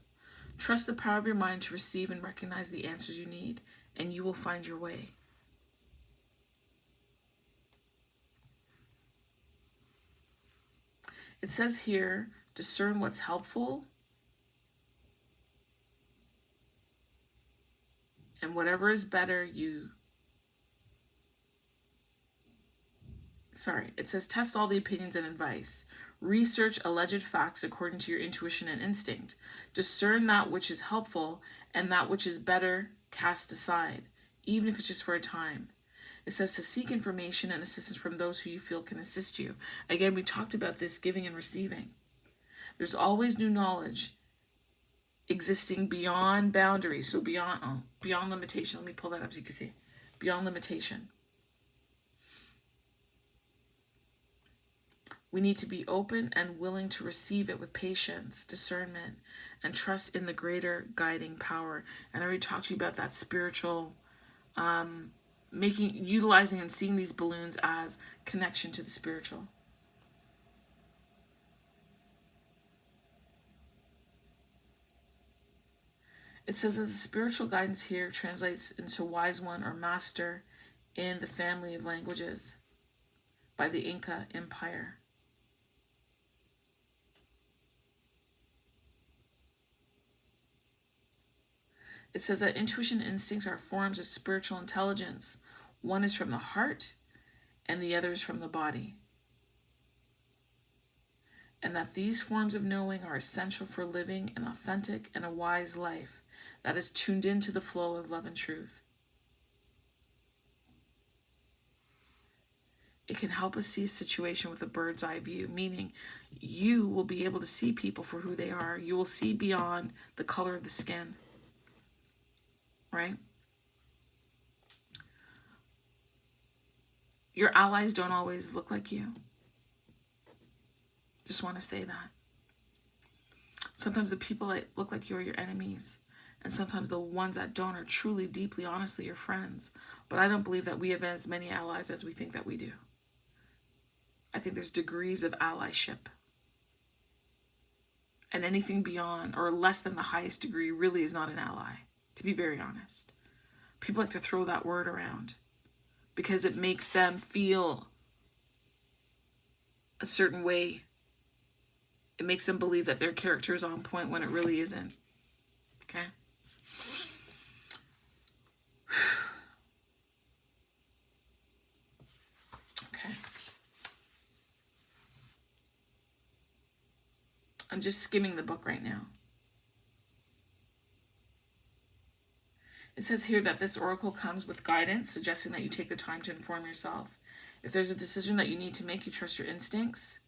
Trust the power of your mind to receive and recognize the answers you need, and you will find your way. It says here, discern what's helpful, and whatever is better, it says test all the opinions and advice. Research alleged facts according to your intuition and instinct. Discern that which is helpful, and that which is better, cast aside, even if it's just for a time. It says to seek information and assistance from those who you feel can assist you. Again, we talked about this giving and receiving. There's always new knowledge existing beyond boundaries. So beyond limitation. Let me pull that up so you can see. Beyond limitation. We need to be open and willing to receive it with patience, discernment, and trust in the greater guiding power. And I already talked to you about that spiritual, utilizing and seeing these balloons as connection to the spiritual. It says that the spiritual guidance here translates into wise one or master in the family of languages by the Inca Empire. It says that intuition and instincts are forms of spiritual intelligence. One is from the heart and the other is from the body. And that these forms of knowing are essential for living an authentic and a wise life that is tuned into the flow of love and truth. It can help us see a situation with a bird's eye view, meaning you will be able to see people for who they are. You will see beyond the color of the skin. Right? Your allies don't always look like you. Just want to say that. Sometimes the people that look like you are your enemies. And sometimes the ones that don't are truly, deeply, honestly your friends. But I don't believe that we have as many allies as we think that we do. I think there's degrees of allyship. And anything beyond or less than the highest degree really is not an ally. To be very honest. People like to throw that word around because it makes them feel a certain way. It makes them believe that their character is on point when it really isn't. Okay? Okay. I'm just skimming the book right now. It says here that this oracle comes with guidance, suggesting that you take the time to inform yourself. If there's a decision that you need to make, you trust your instincts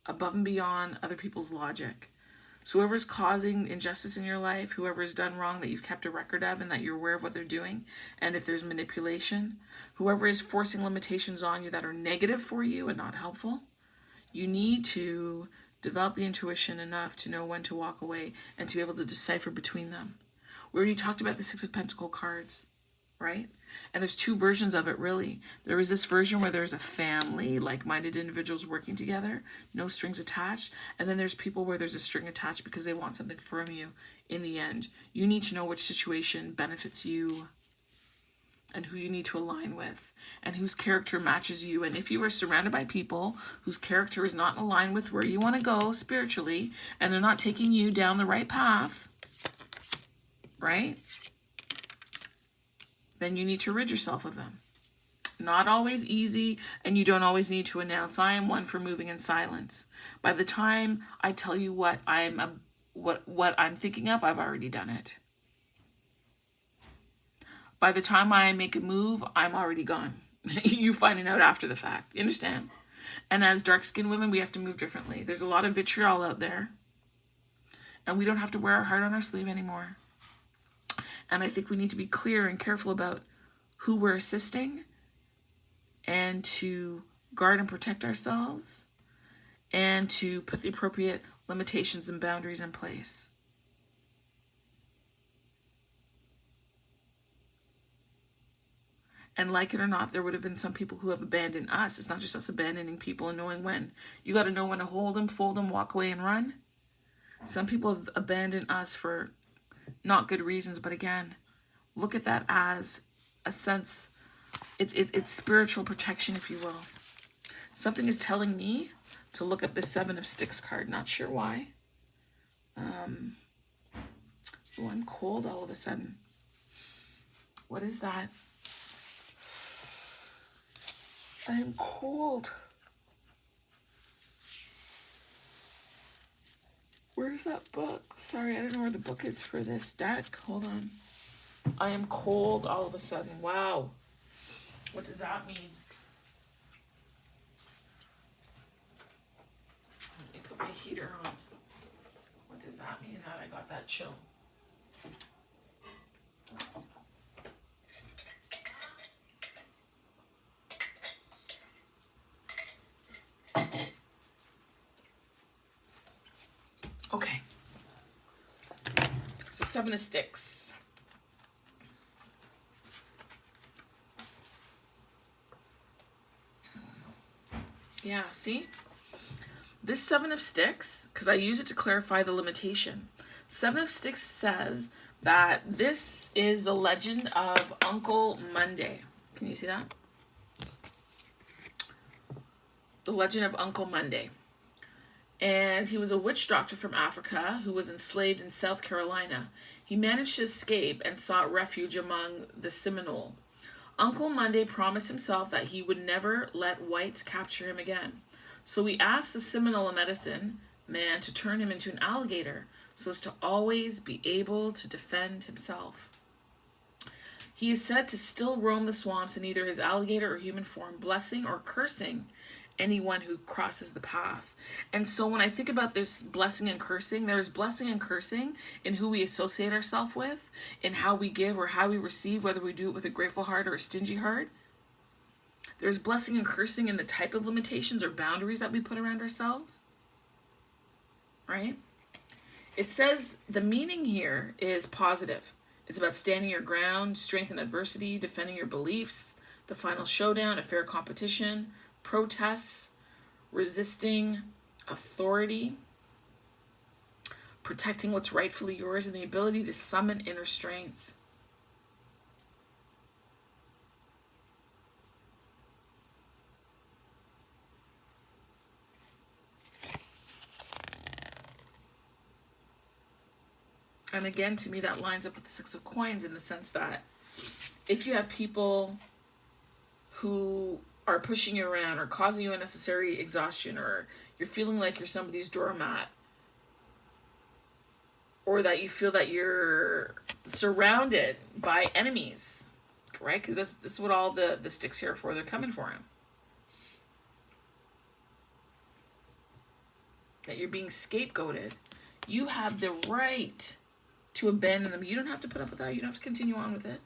above and beyond other people's logic. So whoever's causing injustice in your life, whoever's done wrong that you've kept a record of and that you're aware of what they're doing, and if there's manipulation, whoever is forcing limitations on you that are negative for you and not helpful, you need to develop the intuition enough to know when to walk away and to be able to decipher between them. We already talked about the Six of Pentacles cards, right? And there's two versions of it, really. There is this version where there's a family, like-minded individuals working together, no strings attached. And then there's people where there's a string attached because they want something from you in the end. You need to know which situation benefits you and who you need to align with and whose character matches you. And if you are surrounded by people whose character is not in line with where you want to go spiritually and they're not taking you down the right path, right? Then you need to rid yourself of them. Not always easy, and you don't always need to announce. I am one for moving in silence. By the time I tell you what I'm thinking of, I've already done it. By the time I make a move, I'm already gone. You finding out after the fact. You understand? And as dark-skinned women, we have to move differently. There's a lot of vitriol out there, and we don't have to wear our heart on our sleeve anymore. And I think we need to be clear and careful about who we're assisting and to guard and protect ourselves and to put the appropriate limitations and boundaries in place. And like it or not, there would have been some people who have abandoned us. It's not just us abandoning people and knowing when. You got to know when to hold them, fold them, walk away, and run. Some people have abandoned us for not good reasons, but again, look at that as a sense, it's spiritual protection, if you will. Something is telling me to look up the Seven of Sticks card, not sure why. I'm cold all of a sudden. What is that? I am cold. Where's that book? Sorry, I don't know where the book is for this deck. Hold on. I am cold all of a sudden. Wow. What does that mean? Let me put heater on. What does that mean that I got that chill? Okay. So 7 of Sticks. Yeah, see? This 7 of Sticks, because I use it to clarify the limitation. 7 of Sticks says that this is the legend of Uncle Monday. Can you see that? The legend of Uncle Monday. And he was a witch doctor from Africa who was enslaved in South Carolina. He managed to escape and sought refuge among the Seminole. Uncle Monday promised himself that he would never let whites capture him again. So he asked the Seminole medicine man to turn him into an alligator so as to always be able to defend himself. He is said to still roam the swamps in either his alligator or human form, blessing or cursing anyone who crosses the path. And so when I think about this blessing and cursing, there's blessing and cursing in who we associate ourselves with, in how we give or how we receive, whether we do it with a grateful heart or a stingy heart. There's blessing and cursing in the type of limitations or boundaries that we put around ourselves. Right? It says the meaning here is positive. It's about standing your ground, strength in adversity, defending your beliefs, the final showdown, a fair competition, protests, resisting authority, protecting what's rightfully yours, and the ability to summon inner strength. And again, to me, that lines up with the 6 of Coins in the sense that if you have people who are pushing you around or causing you unnecessary exhaustion, or you're feeling like you're somebody's doormat, or that you feel that you're surrounded by enemies, right? Because that's what all the sticks here are for. They're coming for him. That you're being scapegoated. You have the right to abandon them. You don't have to put up with that. You don't have to continue on with it.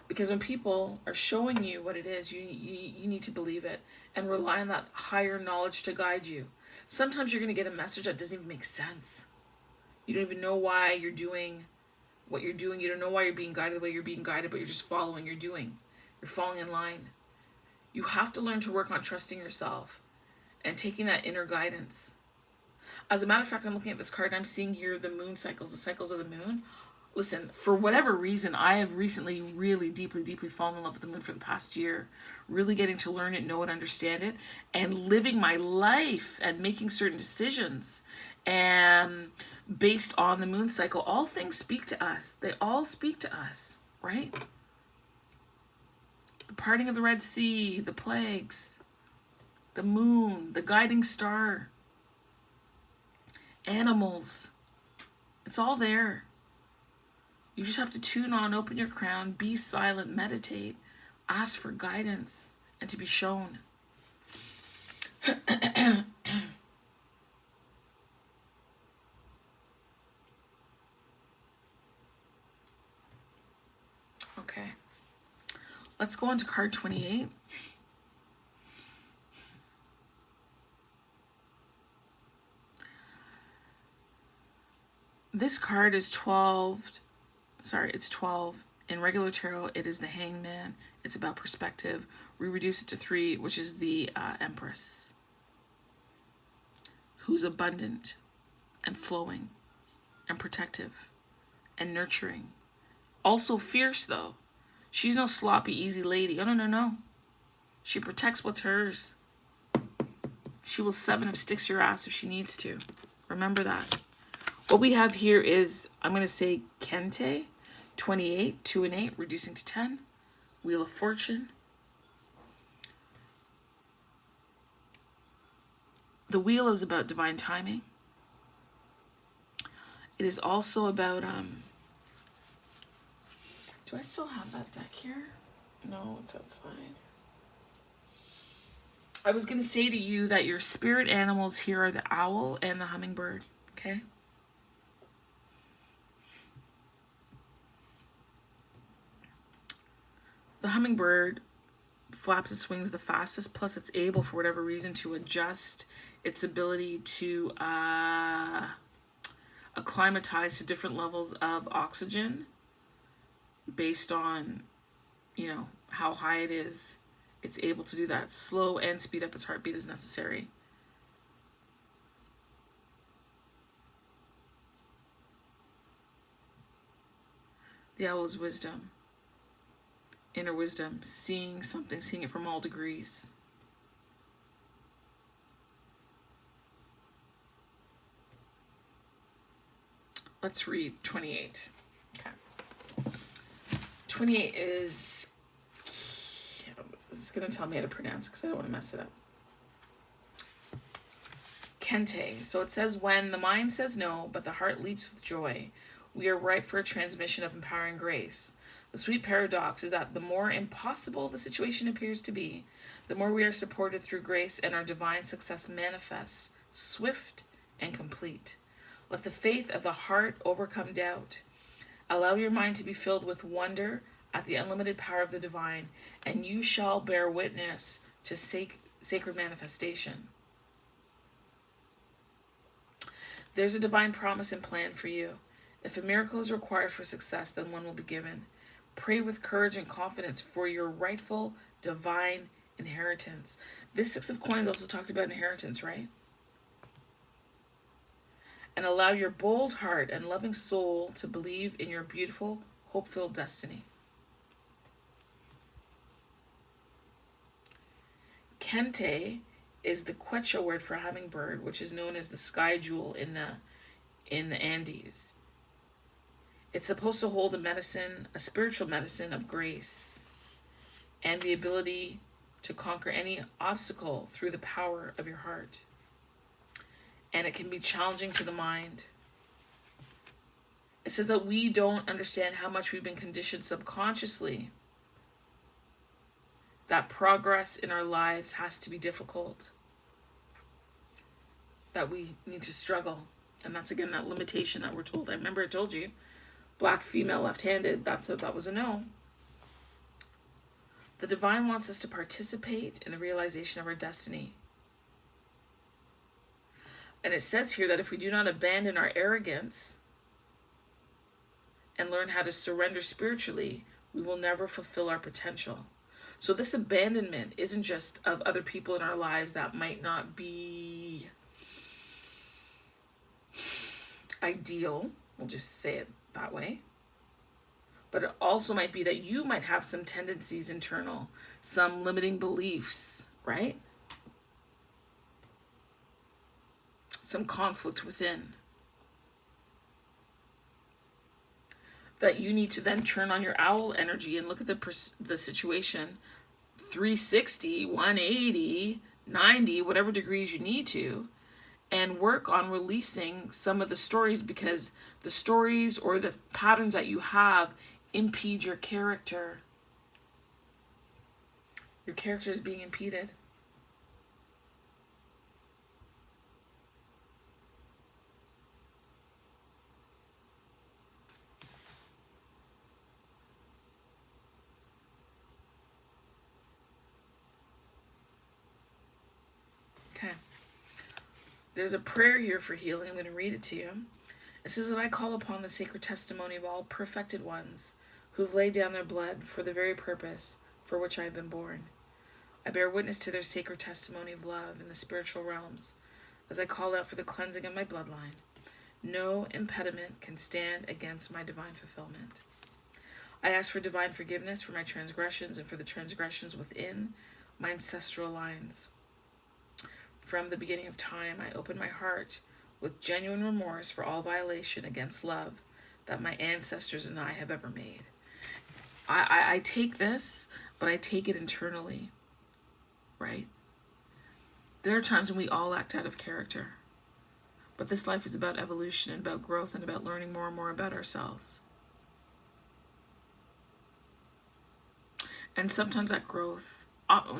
Because when people are showing you what it is, you need to believe it and rely on that higher knowledge to guide you. Sometimes you're going to get a message that doesn't even make sense. You don't even know why you're doing what you're doing. You don't know why you're being guided the way you're being guided, but you're just following your doing. You're falling in line. You have to learn to work on trusting yourself and taking that inner guidance. As a matter of fact, I'm looking at this card and I'm seeing here the moon cycles, the cycles of the moon. Listen, for whatever reason, I have recently really deeply fallen in love with the moon for the past year. Really getting to learn it, know it, understand it, and living my life and making certain decisions and based on the moon cycle. All things speak to us. They all speak to us, right? The parting of the Red Sea, the plagues, the moon, the guiding star, animals. It's all there. You just have to tune on, open your crown, be silent, meditate, ask for guidance, and to be shown. Okay. Let's go on to card 28. This card is 12. It's 12. In regular tarot, it is the Hangman. It's about perspective. We reduce it to 3, which is the Empress, who's abundant and flowing and protective and nurturing. Also fierce, though. She's no sloppy, easy lady. Oh, no. She protects what's hers. She will 7 of Sticks your ass if she needs to. Remember that. What we have here is, I'm going to say Kente. 28, 2 and 8, reducing to 10. Wheel of Fortune. The wheel is about divine timing. It is also about, do I still have that deck here? No, it's outside. I was going to say to you that your spirit animals here are the owl and the hummingbird, okay? The hummingbird flaps its wings the fastest, plus it's able, for whatever reason, to adjust its ability to acclimatize to different levels of oxygen based on, you know, how high it is. It's able to do that. Slow and speed up its heartbeat as necessary. The owl is wisdom. Inner wisdom, seeing something, seeing it from all degrees. Let's read 28. Okay. 28 is, it's going to tell me how to pronounce it because I don't want to mess it up. Kente. So it says, when the mind says no, but the heart leaps with joy, we are ripe for a transmission of empowering grace. The sweet paradox is that the more impossible the situation appears to be, the more we are supported through grace and our divine success manifests, swift and complete. Let the faith of the heart overcome doubt. Allow your mind to be filled with wonder at the unlimited power of the divine, and you shall bear witness to sacred manifestation. There's a divine promise and plan for you. If a miracle is required for success, then one will be given. Pray with courage and confidence for your rightful divine inheritance. This Six of Coins also talked about inheritance, right? And allow your bold heart and loving soul to believe in your beautiful, hope-filled destiny. Kente is the Quechua word for hummingbird, which is known as the sky jewel in the Andes. It's supposed to hold a spiritual medicine of grace and the ability to conquer any obstacle through the power of your heart. And it can be challenging to the mind. It says that we don't understand how much we've been conditioned subconsciously, that progress in our lives has to be difficult, that we need to struggle. And that's, again, that limitation that we're told. I remember I told you, black female left-handed, that was a no. The divine wants us to participate in the realization of our destiny. And it says here that if we do not abandon our arrogance and learn how to surrender spiritually, we will never fulfill our potential. So this abandonment isn't just of other people in our lives that might not be ideal, we'll just say it that way. But it also might be that you might have some tendencies internal, some limiting beliefs, right? Some conflict within. That you need to then turn on your owl energy and look at the situation 360, 180, 90, whatever degrees you need to, and work on releasing some of the stories, because the stories or the patterns that you have impede your character. Your character is being impeded. Okay. There's a prayer here for healing. I'm going to read it to you. It says that I call upon the sacred testimony of all perfected ones who have laid down their blood for the very purpose for which I have been born. I bear witness to their sacred testimony of love in the spiritual realms as I call out for the cleansing of my bloodline. No impediment can stand against my divine fulfillment. I ask for divine forgiveness for my transgressions and for the transgressions within my ancestral lines. From the beginning of time, I open my heart with genuine remorse for all violation against love that my ancestors and I have ever made. I take this, but I take it internally, right? There are times when we all act out of character, but this life is about evolution and about growth and about learning more and more about ourselves. And sometimes that growth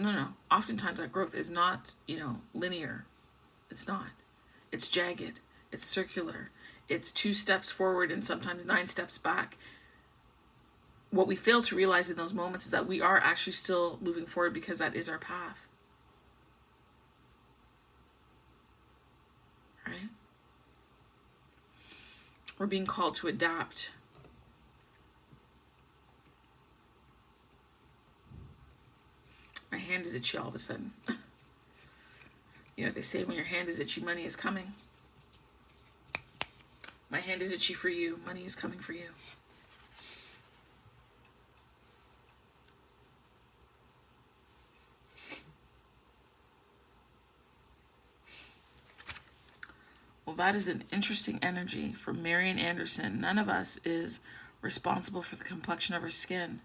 no. Oftentimes that growth is not, linear. It's not. It's jagged. It's circular. It's 2 steps forward and sometimes 9 steps back. What we fail to realize in those moments is that we are actually still moving forward because that is our path. Right? We're being called to adapt. My hand is itchy all of a sudden. They say when your hand is itchy, money is coming. My hand is itchy for you. Money is coming for you. Well, that is an interesting energy from Marion Anderson. None of us is responsible for the complexion of our skin.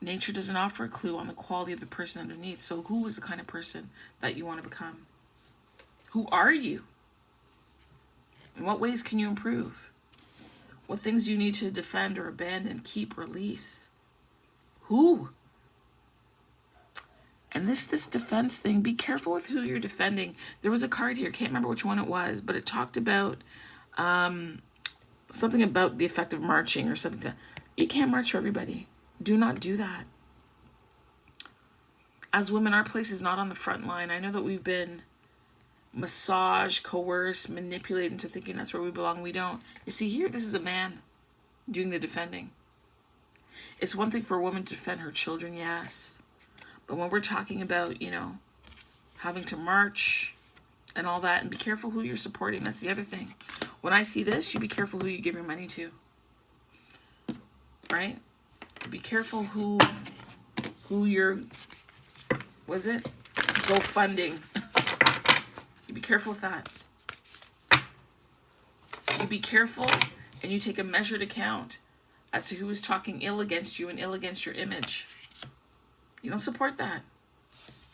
Nature doesn't offer a clue on the quality of the person underneath. So who is the kind of person that you want to become? Who are you? In what ways can you improve? What things do you need to defend or abandon, keep, release? Who? And this defense thing, be careful with who you're defending. There was a card here, can't remember which one it was, but it talked about something about the effect of marching or something. You can't march for everybody. Do not do that. As women, our place is not on the front line. I know that we've been massaged, coerced, manipulated into thinking that's where we belong. We don't. You see here, this is a man doing the defending. It's one thing for a woman to defend her children, yes. But when we're talking about, having to march and all that, and be careful who you're supporting, that's the other thing. When I see this, you be careful who you give your money to. Right? Be careful who you're, GoFunding. You be careful with that. You be careful and you take a measured account as to who is talking ill against you and ill against your image. You don't support that.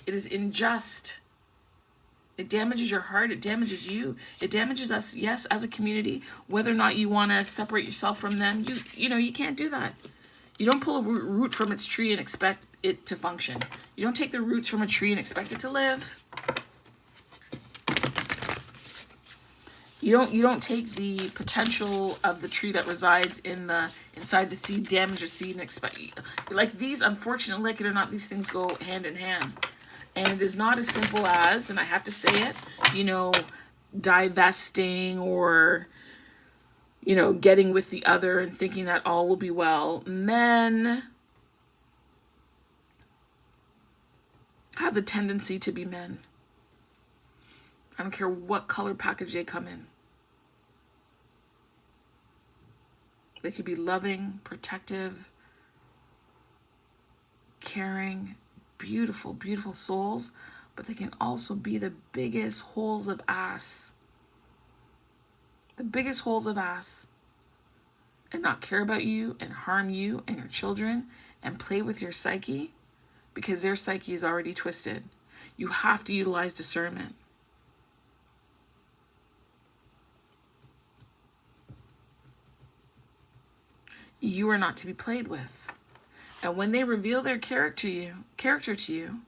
It is unjust. It damages your heart. It damages you. It damages us, yes, as a community. Whether or not you want to separate yourself from them, you can't do that. You don't pull a root from its tree and expect it to function. You don't take the roots from a tree and expect it to live. You don't take the potential of the tree that resides inside the seed, damage the seed, and expect, like these, unfortunately, like it or not, these things go hand in hand. And it is not as simple as, and I have to say it, divesting or, getting with the other and thinking that all will be well. Men have the tendency to be men. I don't care what color package they come in. They could be loving, protective, caring, beautiful, beautiful souls, but they can also be the biggest holes of ass. The biggest holes of ass. And not care about you and harm you and your children and play with your psyche because their psyche is already twisted. You have to utilize discernment. You are not to be played with. And when they reveal their character to you,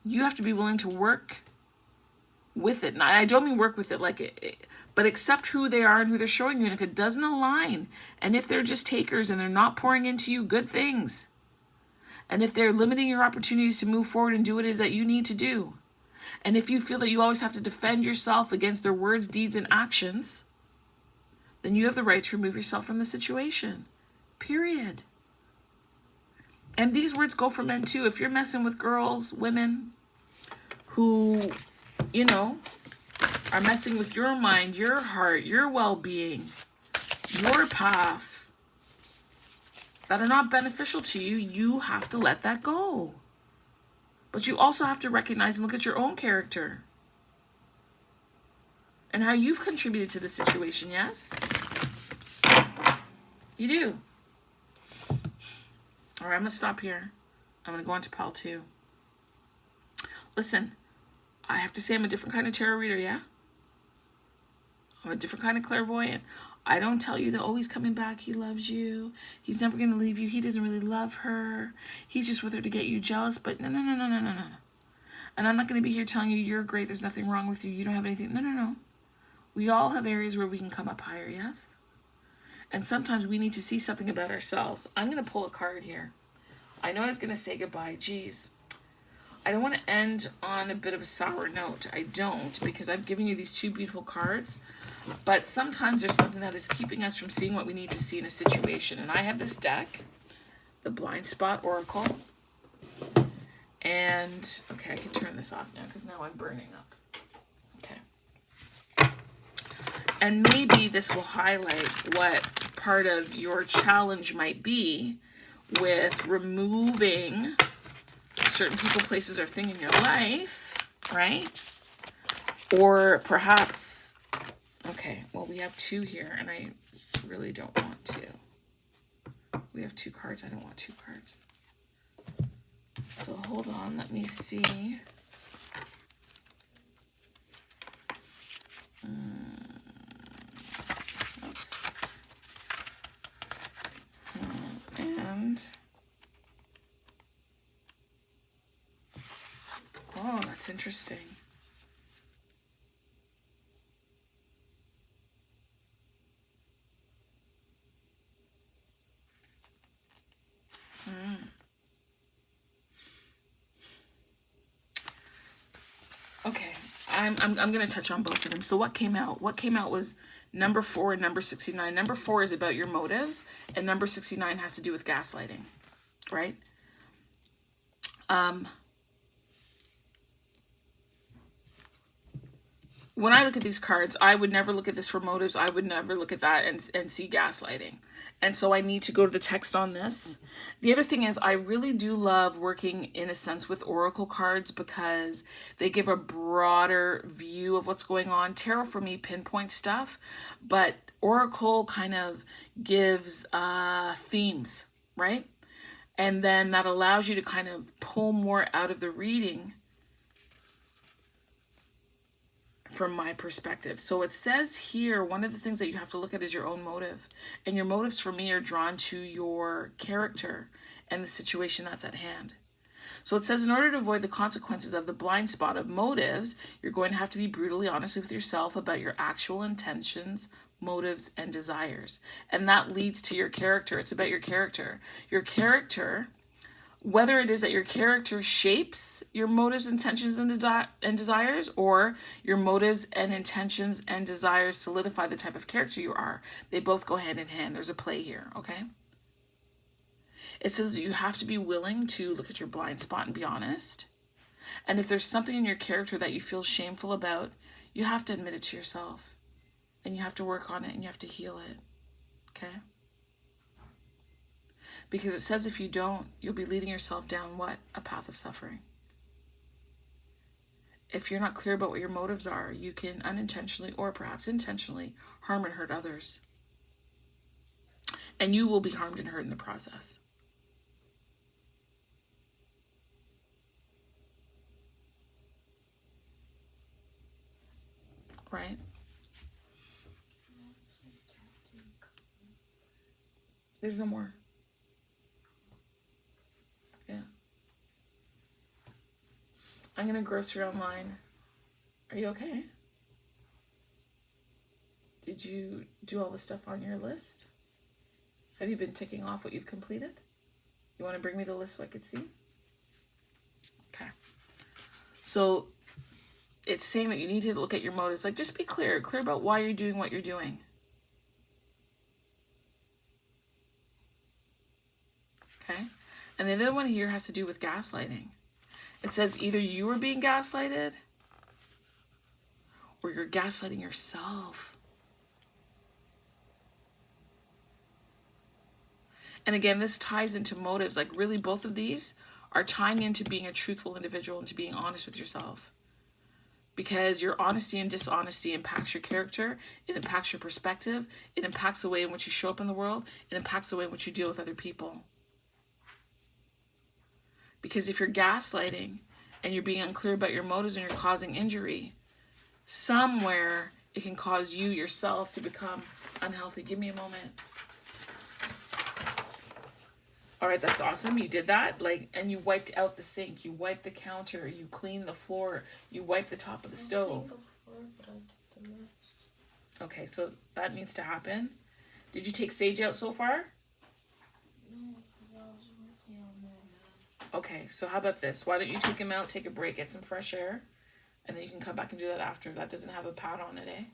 you have to be willing to work with it. And I don't mean work with it like it, but accept who they are and who they're showing you. And if it doesn't align, and if they're just takers and they're not pouring into you good things, and if they're limiting your opportunities to move forward and do what it is that you need to do, and if you feel that you always have to defend yourself against their words, deeds, and actions, then you have the right to remove yourself from the situation. Period. And these words go for men too. If you're messing with girls, women who, are messing with your mind, your heart, your well-being, your path, that are not beneficial to you, you have to let that go. But you also have to recognize and look at your own character and how you've contributed to the situation, yes? You do. All right, I'm going to stop here. I'm going to go on to pile 2. Listen, I have to say I'm a different kind of tarot reader, yeah? I'm a different kind of clairvoyant. I don't tell you that, oh, he's coming back, he loves you, he's never going to leave you, he doesn't really love her, he's just with her to get you jealous. But no, no, no, no, no, no, no. And I'm not going to be here telling you you're great, there's nothing wrong with you, you don't have anything. No, no, no. We all have areas where we can come up higher, yes? And sometimes we need to see something about ourselves. I'm going to pull a card here. I know I was going to say goodbye. Geez. I don't want to end on a bit of a sour note. I don't, because I've given you these two beautiful cards. But sometimes there's something that is keeping us from seeing what we need to see in a situation. And I have this deck, the Blind Spot Oracle. And, okay, I can turn this off now because now I'm burning up. Okay. And maybe this will highlight what part of your challenge might be with removing certain people, places, or thing in your life, right? Or perhaps, okay, well, we have two here, and I really don't want to. We have two cards. I don't want two cards. So hold on. Let me see. Oops. And... oh, that's interesting. Okay, I'm going to touch on both of them. So what came out? What came out was number 4 and number 69. Number 4 is about your motives, and number 69 has to do with gaslighting, right? When I look at these cards, I would never look at this for motives. I would never look at that and see gaslighting. And so I need to go to the text on this. The other thing is I really do love working in a sense with oracle cards because they give a broader view of what's going on. Tarot for me pinpoints stuff, but oracle kind of gives themes, right? And then that allows you to kind of pull more out of the reading from my perspective. So it says here, one of the things that you have to look at is your own motive. And your motives for me are drawn to your character and the situation that's at hand. So it says in order to avoid the consequences of the blind spot of motives, you're going to have to be brutally honest with yourself about your actual intentions, motives, and desires. And that leads to your character. It's about your character. Your character, whether it is that your character shapes your motives, intentions, and desires, or your motives and intentions and desires solidify the type of character you are, they both go hand in hand. There's a play here, okay? It says that you have to be willing to look at your blind spot and be honest. And if there's something in your character that you feel shameful about, you have to admit it to yourself. And you have to work on it and you have to heal it, okay? Because it says if you don't, you'll be leading yourself down what? A path of suffering. If you're not clear about what your motives are, you can unintentionally or perhaps intentionally harm and hurt others. And you will be harmed and hurt in the process. Right? There's no more. Yeah. I'm going to grocery online. Are you okay? Did you do all the stuff on your list? Have you been ticking off what you've completed? You want to bring me the list so I could see? Okay. So it's saying that you need to look at your motives. Like, just be clear about why you're doing what you're doing. Okay. And the other one here has to do with gaslighting. It says either you are being gaslighted or you're gaslighting yourself. And again, this ties into motives. Like, really, both of these are tying into being a truthful individual and to being honest with yourself. Because your honesty and dishonesty impacts your character, it impacts your perspective, it impacts the way in which you show up in the world, it impacts the way in which you deal with other people. Because if you're gaslighting and you're being unclear about your motives and you're causing injury, somewhere it can cause you yourself to become unhealthy. Give me a moment. All right, that's awesome. You did that. Like, and you wiped out the sink. You wiped the counter. You cleaned the floor. You wiped the top of the stove. Okay, so that needs to happen. Did you take Sage out so far? No, because I was working on that. Okay, so how about this? Why don't you take him out, take a break, get some fresh air, and then you can come back and do that after. That doesn't have a pad on it, eh?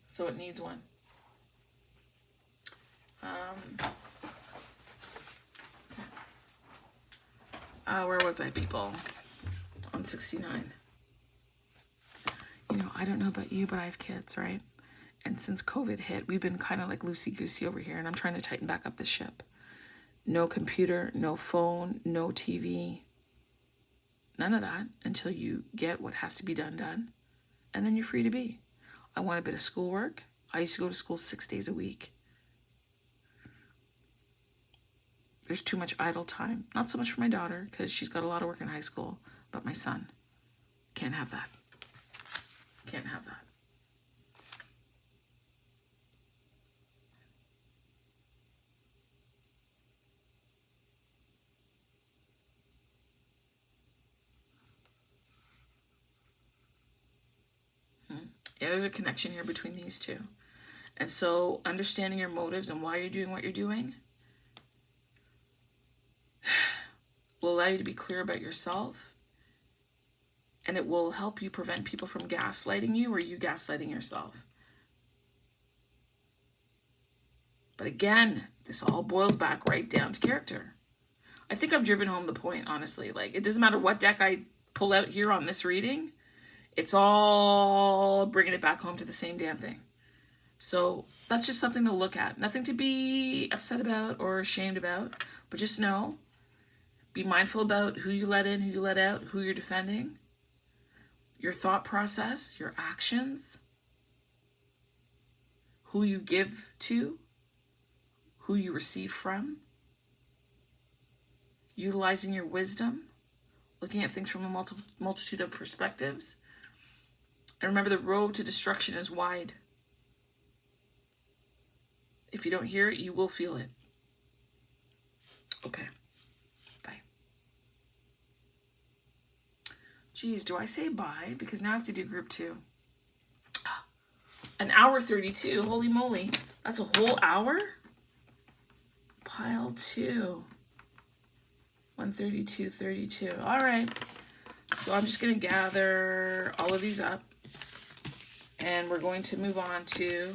So it needs one. Where was I, people? On 69. You know, I don't know about you, but I have kids, right? And since COVID hit, we've been kind of like loosey-goosey over here, and I'm trying to tighten back up the ship. No computer, no phone, no TV. None of that until you get what has to be done. And then you're free to be. I want a bit of schoolwork. I used to go to school 6 days a week. There's too much idle time. Not so much for my daughter, because she's got a lot of work in high school, but my son. Can't have that. Can't have that. Yeah, there's a connection here between these two. And so understanding your motives and why you're doing what you're doing will allow you to be clear about yourself, and it will help you prevent people from gaslighting you or you gaslighting yourself. But again, this all boils back right down to character. I think I've driven home the point, honestly. Like, it doesn't matter what deck I pull out here on this reading, it's all bringing it back home to the same damn thing. So that's just something to look at. Nothing to be upset about or ashamed about, but just know, be mindful about who you let in, who you let out, who you're defending, your thought process, your actions, who you give to, who you receive from, utilizing your wisdom, looking at things from a multitude of perspectives. And remember, the road to destruction is wide. If you don't hear it, you will feel it. Okay. Bye. Geez, do I say bye? Because now I have to do group 2. An hour 32. Holy moly. That's a whole hour? Pile 2. 132.32. All right. So I'm just going to gather all of these up. And we're going to move on to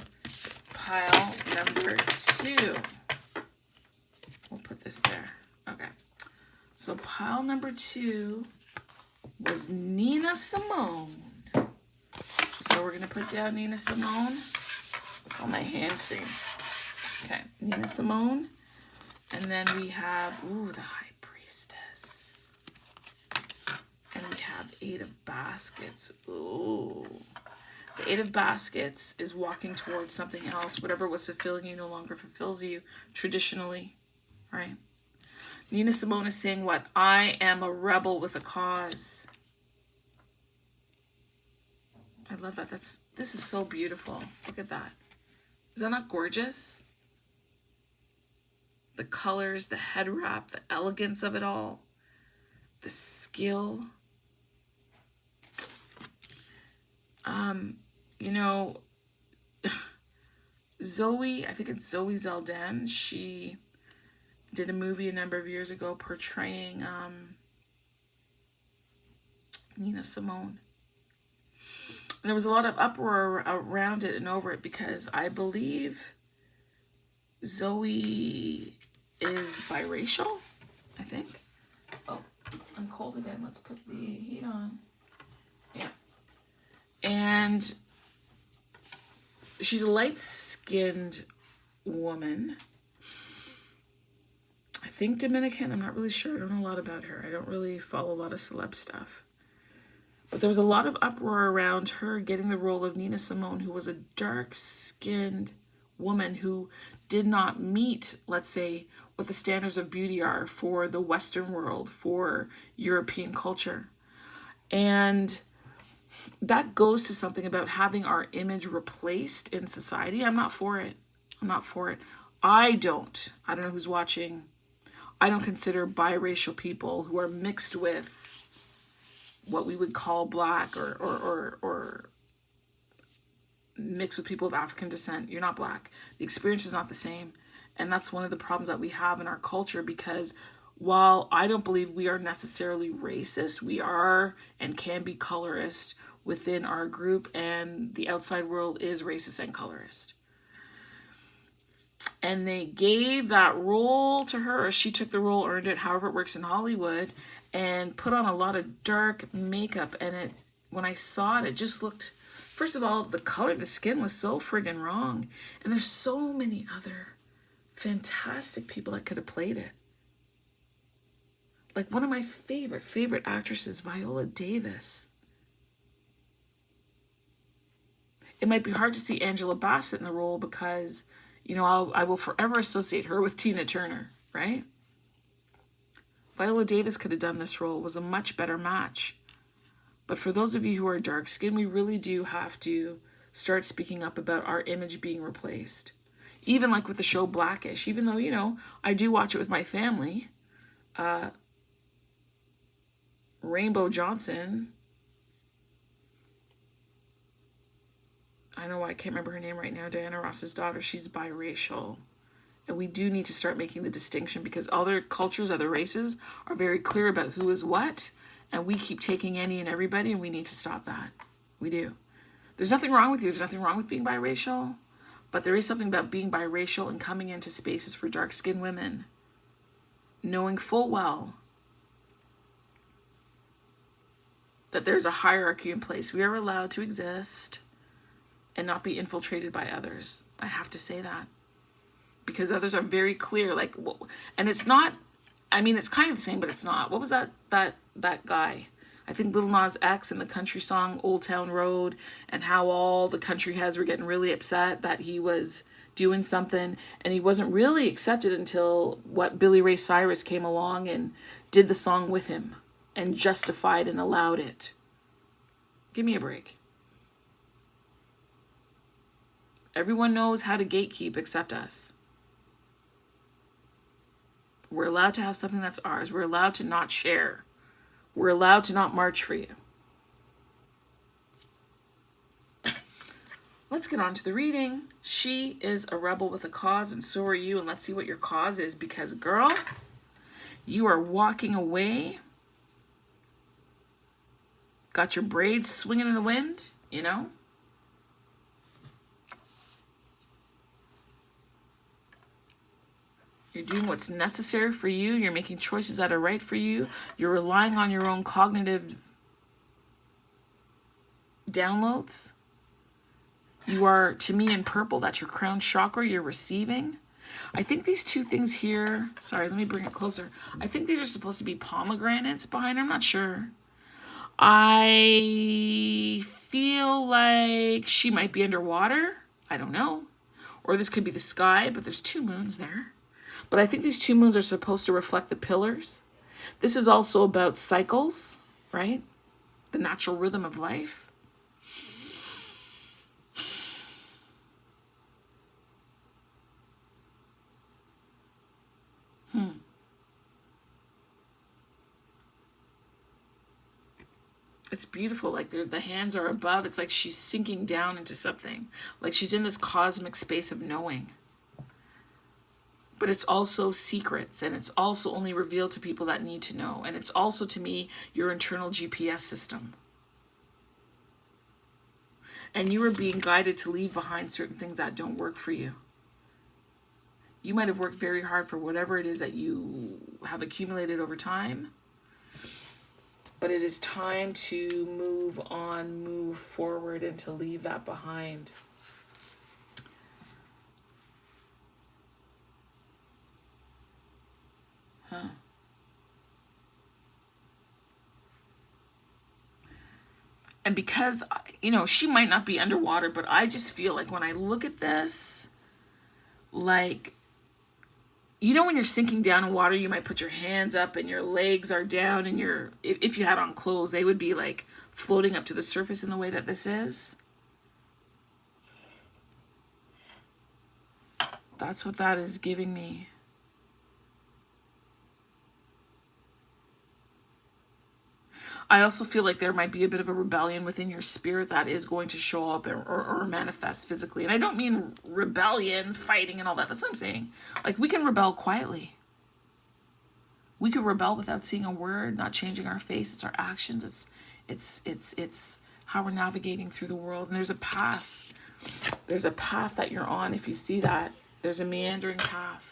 pile number 2. We'll put this there. Okay. So pile number 2 was Nina Simone. So we're going to put down Nina Simone. It's on my hand cream. Okay. Nina Simone. And then we have, the High Priestess. And we have 8 of Baskets. Ooh. The 8 of Baskets is walking towards something else. Whatever was fulfilling you no longer fulfills you traditionally, right? Nina Simone is saying what? I am a rebel with a cause. I love that. This is so beautiful. Look at that. Is that not gorgeous? The colors, the head wrap, the elegance of it all, the skill. You know, Zoe, I think it's Zoe Zelden, she did a movie a number of years ago portraying Nina Simone. And there was a lot of uproar around it and over it because I believe Zoe is biracial, I think. Oh, I'm cold again. Let's put the heat on. Yeah. And she's a light-skinned woman. I think Dominican. I'm not really sure. I don't know a lot about her. I don't really follow a lot of celeb stuff. But there was a lot of uproar around her getting the role of Nina Simone, who was a dark-skinned woman who did not meet, let's say, what the standards of beauty are for the Western world, for European culture. And that goes to something about having our image replaced in society. I'm not for it. I'm not for it. I don't know who's watching. I don't consider biracial people who are mixed with what we would call black or mixed with people of African descent. You're not black. The experience is not the same. And that's one of the problems that we have in our culture, because while I don't believe we are necessarily racist, we are and can be colorist within our group, and the outside world is racist and colorist. And they gave that role to her, or she took the role, earned it, however it works in Hollywood, and put on a lot of dark makeup. And it, when I saw it, it just looked, first of all, the color of the skin was so friggin' wrong. And there's so many other fantastic people that could have played it. Like one of my favorite actresses, Viola Davis. It might be hard to see Angela Bassett in the role because, you know, I will forever associate her with Tina Turner, right? Viola Davis could have done this role. It was a much better match. But for those of you who are dark skinned, we really do have to start speaking up about our image being replaced. Even like with the show Blackish, even though, you know, I do watch it with my family. Rainbow Johnson, I know I can't remember her name right now, Diana Ross's daughter, she's biracial. And we do need to start making the distinction, because other cultures, other races are very clear about who is what. And we keep taking any and everybody, and we need to stop that. We do. There's nothing wrong with you. There's nothing wrong with being biracial. But there is something about being biracial and coming into spaces for dark-skinned women, knowing full well that there's a hierarchy in place. We are allowed to exist and not be infiltrated by others. I have to say that. Because others are very clear. Like, and it's not, I mean, it's kind of the same, but it's not. What was that guy? I think Lil Nas X in the country song Old Town Road, and how all the country heads were getting really upset that he was doing something, and he wasn't really accepted until Billy Ray Cyrus came along and did the song with him and justified and allowed it. Give me a break. Everyone knows how to gatekeep except us. We're allowed to have something that's ours. We're allowed to not share. We're allowed to not march for you. Let's get on to the reading. She is a rebel with a cause, and so are you. And let's see what your cause is, because, girl, you are walking away. Got your braids swinging in the wind, you know? You're doing what's necessary for you. You're making choices that are right for you. You're relying on your own cognitive downloads. You are, to me, in purple. That's your crown chakra. You're receiving. I think these two things here, sorry, let me bring it closer. I think these are supposed to be pomegranates behind her. I'm not sure. I feel like she might be underwater. I don't know. Or this could be the sky, but there's two moons there. But I think these two moons are supposed to reflect the pillars. This is also about cycles, right? The natural rhythm of life. It's beautiful. Like the hands are above. It's like she's sinking down into something. Like she's in this cosmic space of knowing. But it's also secrets, and it's also only revealed to people that need to know. And it's also, to me, your internal GPS system. And you are being guided to leave behind certain things that don't work for you. You might have worked very hard for whatever it is that you have accumulated over time. But it is time to move on, move forward, and to leave that behind. And because, you know, she might not be underwater, but I just feel like when I look at this, like, You know when you're sinking down in water, you might put your hands up and your legs are down, and if you had on clothes, they would be like floating up to the surface in the way that this is. That's what that is giving me. I also feel like there might be a bit of a rebellion within your spirit that is going to show up or manifest physically. And I don't mean rebellion, fighting and all that. That's what I'm saying. Like, we can rebel quietly. We can rebel without seeing a word, not changing our face. It's our actions. It's how we're navigating through the world. And there's a path. There's a path that you're on. If you see that, there's a meandering path.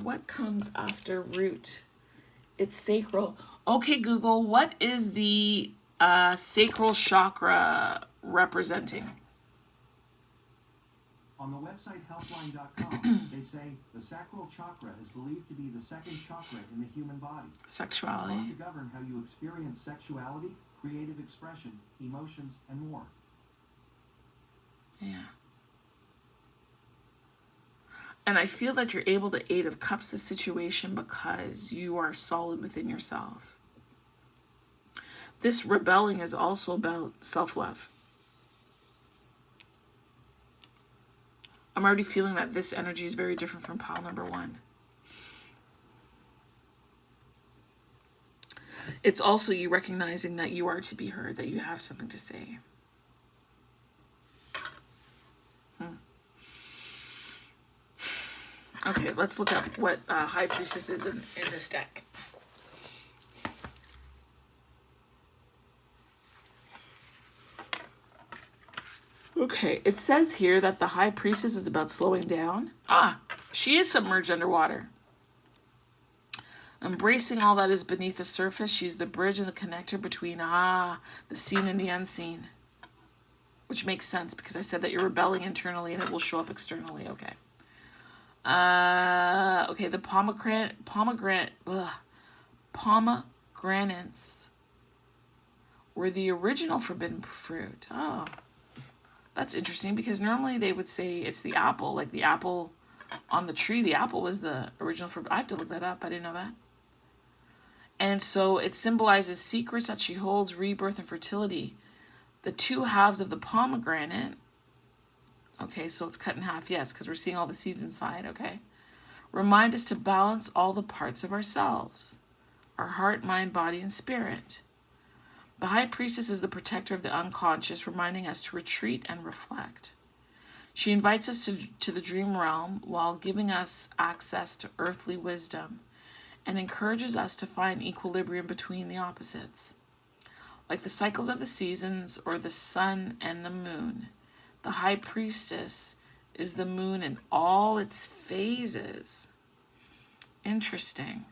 What comes after root? It's sacral. Okay, Google, what is the sacral chakra representing? On the website helpline.com, they say the sacral chakra is believed to be the second chakra in the human body. Sexuality. It's thought to govern how you experience sexuality, creative expression, emotions, and more. Yeah. And I feel that you're able to Eight of Cups the situation because you are solid within yourself. This rebelling is also about self-love. I'm already feeling that this energy is very different from pile number 1. It's also you recognizing that you are to be heard, that you have something to say. Okay, let's look up what High Priestess is in this deck. Okay, it says here that the High Priestess is about slowing down. She is submerged underwater. Embracing all that is beneath the surface, she's the bridge and the connector between the seen and the unseen. Which makes sense because I said that you're rebelling internally and it will show up externally. Okay. Okay, the pomegranates were the original forbidden fruit. Oh, that's interesting because normally they would say it's the apple, like the apple on the tree. The apple was the original forbidden. I have to look that up. I didn't know that. And so it symbolizes secrets that she holds, rebirth and fertility. The two halves of the pomegranate. Okay, so it's cut in half, yes, because we're seeing all the seeds inside, okay? Remind us to balance all the parts of ourselves, our heart, mind, body, and spirit. The High Priestess is the protector of the unconscious, reminding us to retreat and reflect. She invites us to the dream realm while giving us access to earthly wisdom and encourages us to find equilibrium between the opposites. Like the cycles of the seasons or the sun and the moon, the High Priestess is the moon in all its phases. Interesting.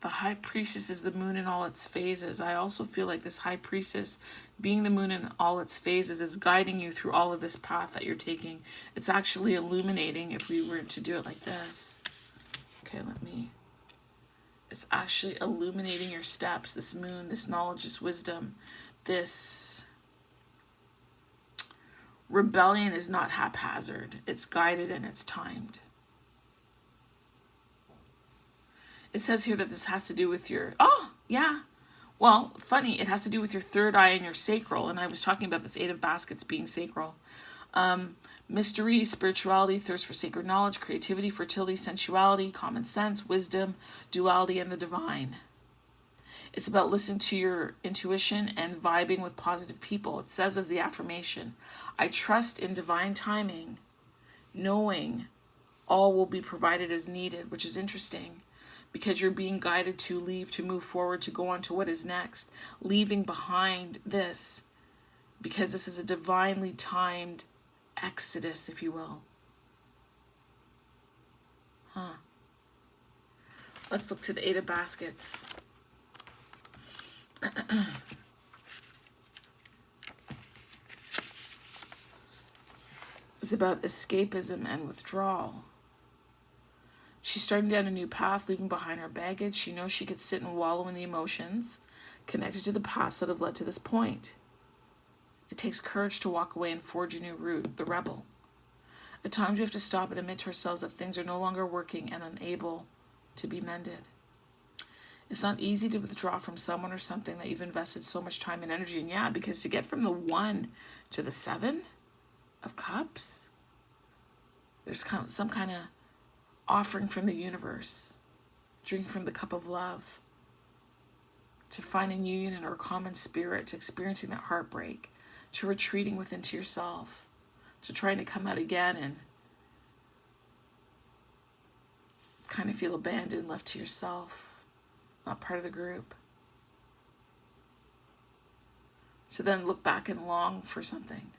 The High Priestess is the moon in all its phases. I also feel like this High Priestess, being the moon in all its phases, is guiding you through all of this path that you're taking. It's actually illuminating if we were to do it like this. Okay, it's actually illuminating your steps. This moon, this knowledge, this wisdom, this rebellion is not haphazard. It's guided and it's timed. It says here that this has to do with your... Oh, yeah. Well, funny. It has to do with your third eye and your sacral. And I was talking about this Eight of Baskets being sacral. Mystery, spirituality, thirst for sacred knowledge, creativity, fertility, sensuality, common sense, wisdom, duality, and the divine. It's about listening to your intuition and vibing with positive people. It says as the affirmation, I trust in divine timing, knowing all will be provided as needed, which is interesting because you're being guided to leave, to move forward, to go on to what is next, leaving behind this because this is a divinely timed exodus, if you will. Let's look to the Eight of Baskets. It's about escapism and withdrawal. She's starting down a new path, leaving behind her baggage. She knows she could sit and wallow in the emotions connected to the past that have led to this point. It takes courage to walk away and forge a new route, the rebel. At times we have to stop and admit to ourselves that things are no longer working and unable to be mended. It's not easy to withdraw from someone or something that you've invested so much time and energy in. Yeah, because to get from the 1 to the 7 of Cups, there's some kind of offering from the universe, drinking from the cup of love, to finding union in our common spirit, to experiencing that heartbreak, to retreating within to yourself, to trying to come out again and kind of feel abandoned, left to yourself, not part of the group. To then look back and long for something.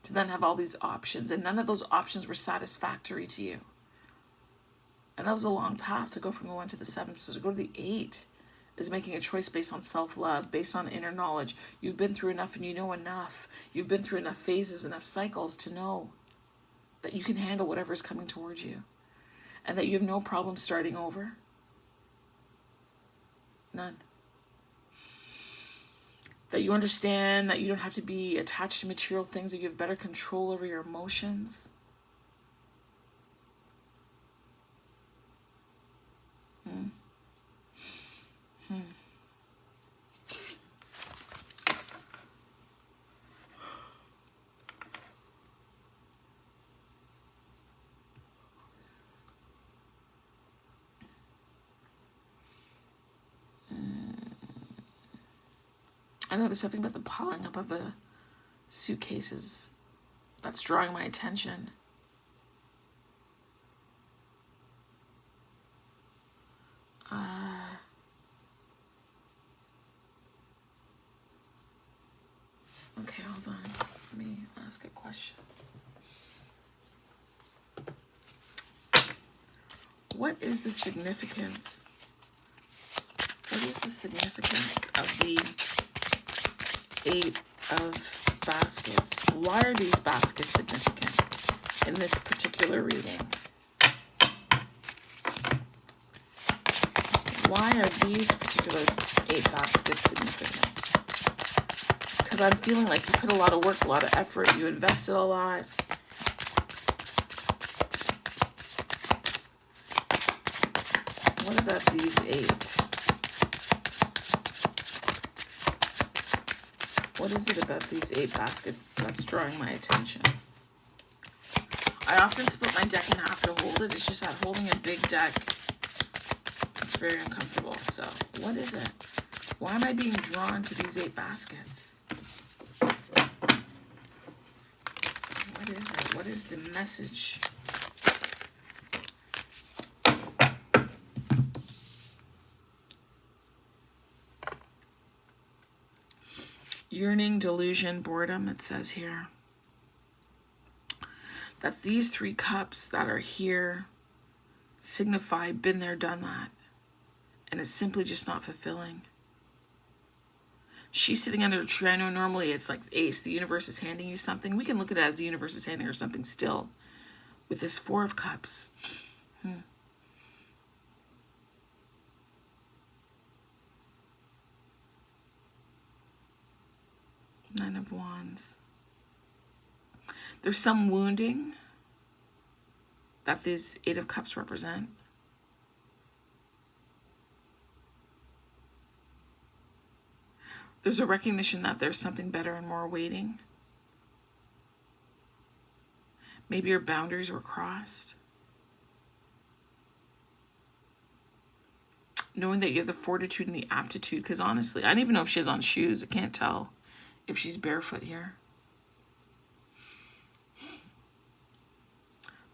To then have all these options, and none of those options were satisfactory to you. And that was a long path to go from the 1 to the 7. So to go to the 8 is making a choice based on self-love, based on inner knowledge. You've been through enough and you know enough. You've been through enough phases, enough cycles to know that you can handle whatever is coming towards you. And that you have no problem starting over. None. That you understand that you don't have to be attached to material things, that you have better control over your emotions. I know there's something about the piling up of the suitcases that's drawing my attention. Okay, hold on. Let me ask a question. What is the significance? What is the significance of the 8 of baskets? Why are these baskets significant in this particular reading? Why are these particular 8 baskets significant? Because I'm feeling like you put a lot of work, a lot of effort, you invested a lot. What about these 8? What is it about these 8 baskets that's drawing my attention? I often split my deck in half to hold it. It's just that holding a big deck, it's very uncomfortable. So, what is it? Why am I being drawn to these 8 baskets? What is it? What is the message? Yearning, delusion, boredom, it says here. That these 3 cups that are here signify been there, done that. And it's simply just not fulfilling. She's sitting under a tree. I know normally it's like Ace, the universe is handing you something. We can look at it as the universe is handing her something still. With this 4 of cups. Nine of Wands. There's some wounding that these 8 of Cups represent. There's a recognition that there's something better and more waiting. Maybe your boundaries were crossed. Knowing that you have the fortitude and the aptitude, because honestly, I don't even know if she has on shoes. I can't tell if she's barefoot here.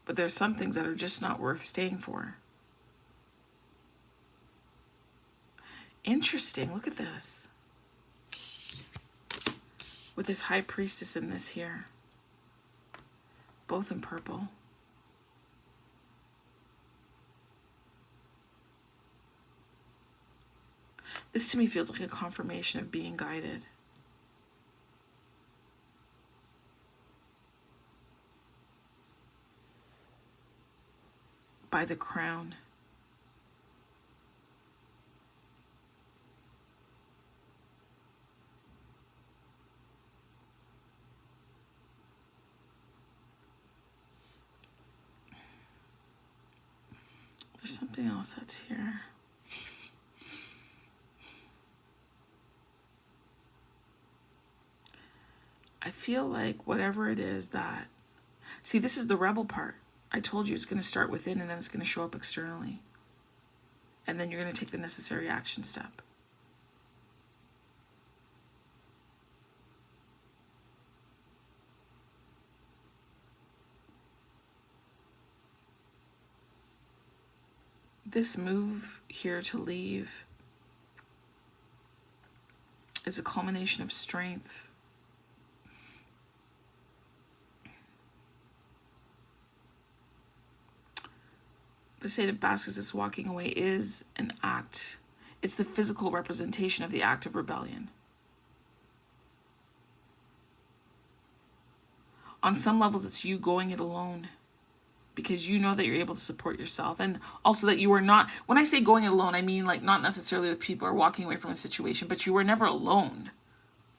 But there's some things that are just not worth staying for. Interesting, look at this. With this High Priestess and this here. Both in purple. This to me feels like a confirmation of being guided. By the crown. There's something else that's here. I feel like whatever it is that... See, this is the rebel part. I told you it's going to start within and then it's going to show up externally. And then you're going to take the necessary action step. This move here to leave is a culmination of strength. The Eight of Baskets, this walking away, is an act. It's the physical representation of the act of rebellion. On some levels, it's you going it alone because you know that you're able to support yourself, and also that you are not, when I say going it alone, I mean like not necessarily with people or walking away from a situation, but you were never alone,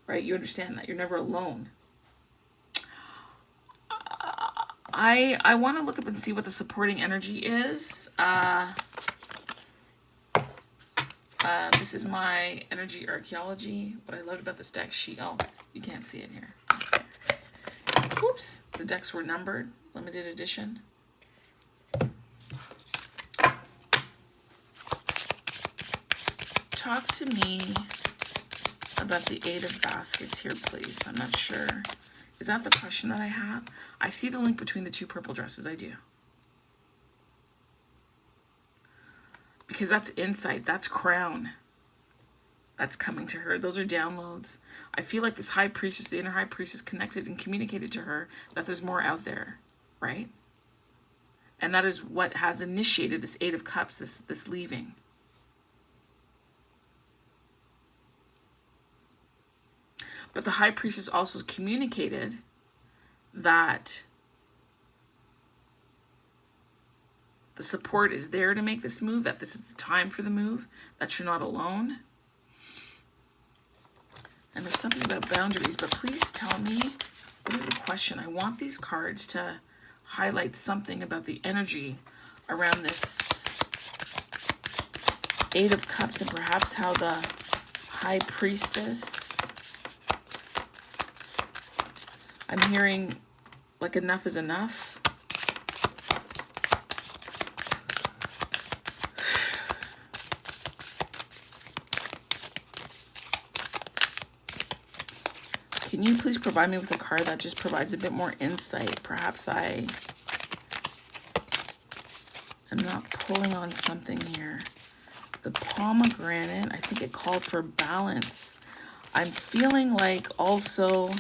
right? You understand that you're never alone. I want to look up and see what the supporting energy is. This is my energy archaeology. What I loved about this deck sheet. Oh, you can't see it here. Okay. Oops, the decks were numbered. Limited edition. Talk to me about the Eight of Baskets here, please. I'm not sure. Is that the question that I have? I see the link between the two purple dresses. I do. Because that's insight. That's crown. That's coming to her. Those are downloads. I feel like this high priestess, the inner high priestess, connected and communicated to her that there's more out there, right? And that is what has initiated this Eight of Cups, this leaving. But the high priestess also communicated that the support is there to make this move, that this is the time for the move, that you're not alone. And there's something about boundaries, but please tell me, what is the question? I want these cards to highlight something about the energy around this Eight of Cups and perhaps how the high priestess... I'm hearing like enough is enough. Can you please provide me with a card that just provides a bit more insight? Perhaps I am not pulling on something here. The pomegranate, I think it called for balance. I'm feeling like also...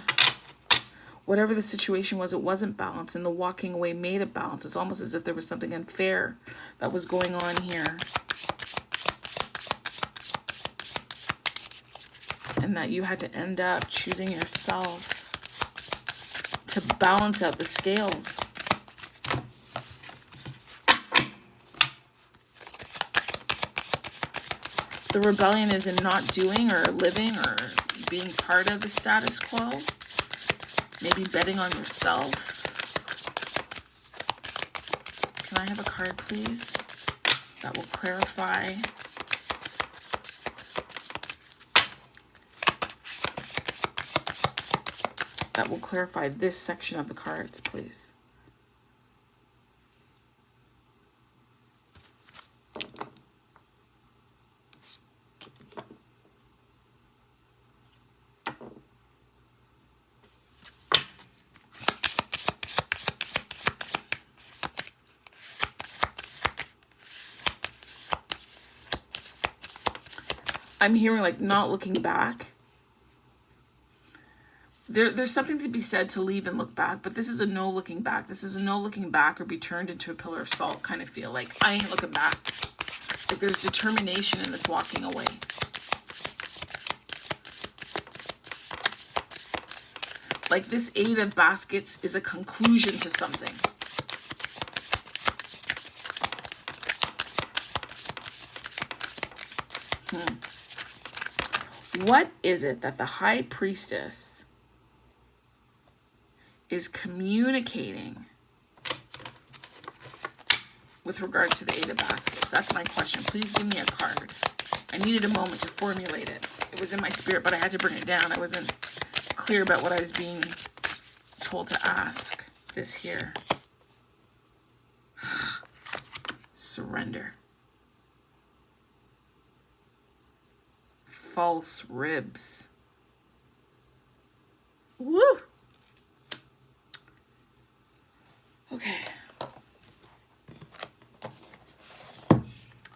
whatever the situation was, it wasn't balanced, and the walking away made it balance. It's almost as if there was something unfair that was going on here. And that you had to end up choosing yourself to balance out the scales. The rebellion is in not doing or living or being part of the status quo. Maybe betting on yourself. Can I have a card, please? That will clarify. That will clarify this section of the cards, please. I'm hearing like not looking back. There's something to be said to leave and look back, but this is a no looking back. This is a no looking back or be turned into a pillar of salt kind of feel. Like, I ain't looking back. Like, there's determination in this walking away. Like, this Eight of Baskets is a conclusion to something. What is it that the high priestess is communicating with regards to the 8 of baskets? That's my question. Please give me a card. I needed a moment to formulate it. It was in my spirit, but I had to bring it down. I wasn't clear about what I was being told to ask. This here. Surrender. False ribs. Woo! Okay.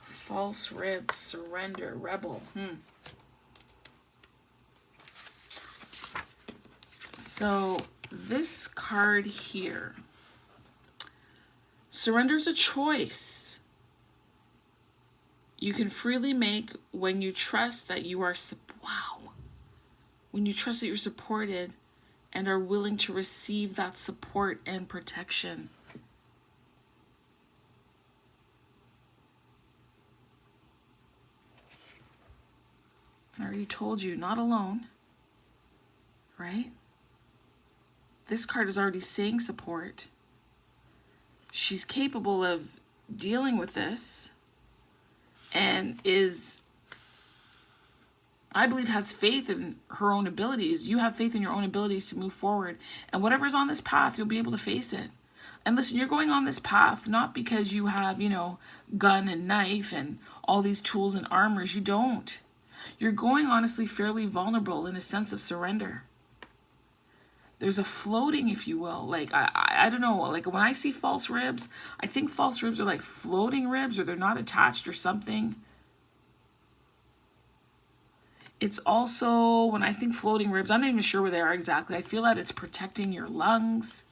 False ribs, surrender, rebel. So this card here, surrender is a choice you can freely make when you trust that you are, when you trust that you're supported and are willing to receive that support and protection. I already told you, not alone, right? This card is already saying support. She's capable of dealing with this and is, I believe, has faith in her own abilities. You have faith in your own abilities to move forward. And whatever's on this path, you'll be able to face it. And listen, you're going on this path not because you have, gun and knife and all these tools and armors. You don't. You're going, honestly, fairly vulnerable in a sense of surrender. There's a floating, if you will. Like, I don't know. Like, when I see false ribs, I think false ribs are like floating ribs, or they're not attached or something. It's also, when I think floating ribs, I'm not even sure where they are exactly. I feel that it's protecting your lungs.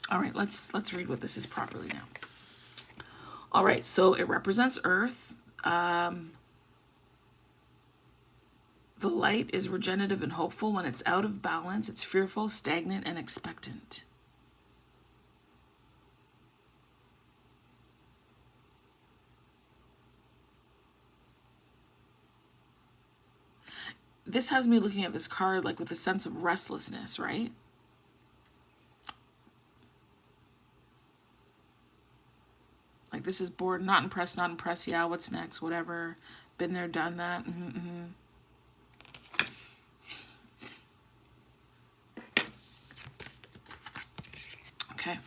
All right, let's read what this is properly now. All right, so it represents Earth. The light is regenerative and hopeful. When it's out of balance, it's fearful, stagnant, and expectant. This has me looking at this card like with a sense of restlessness, right? Like, this is bored, not impressed, yeah, what's next, whatever. Been there, done that. Okay.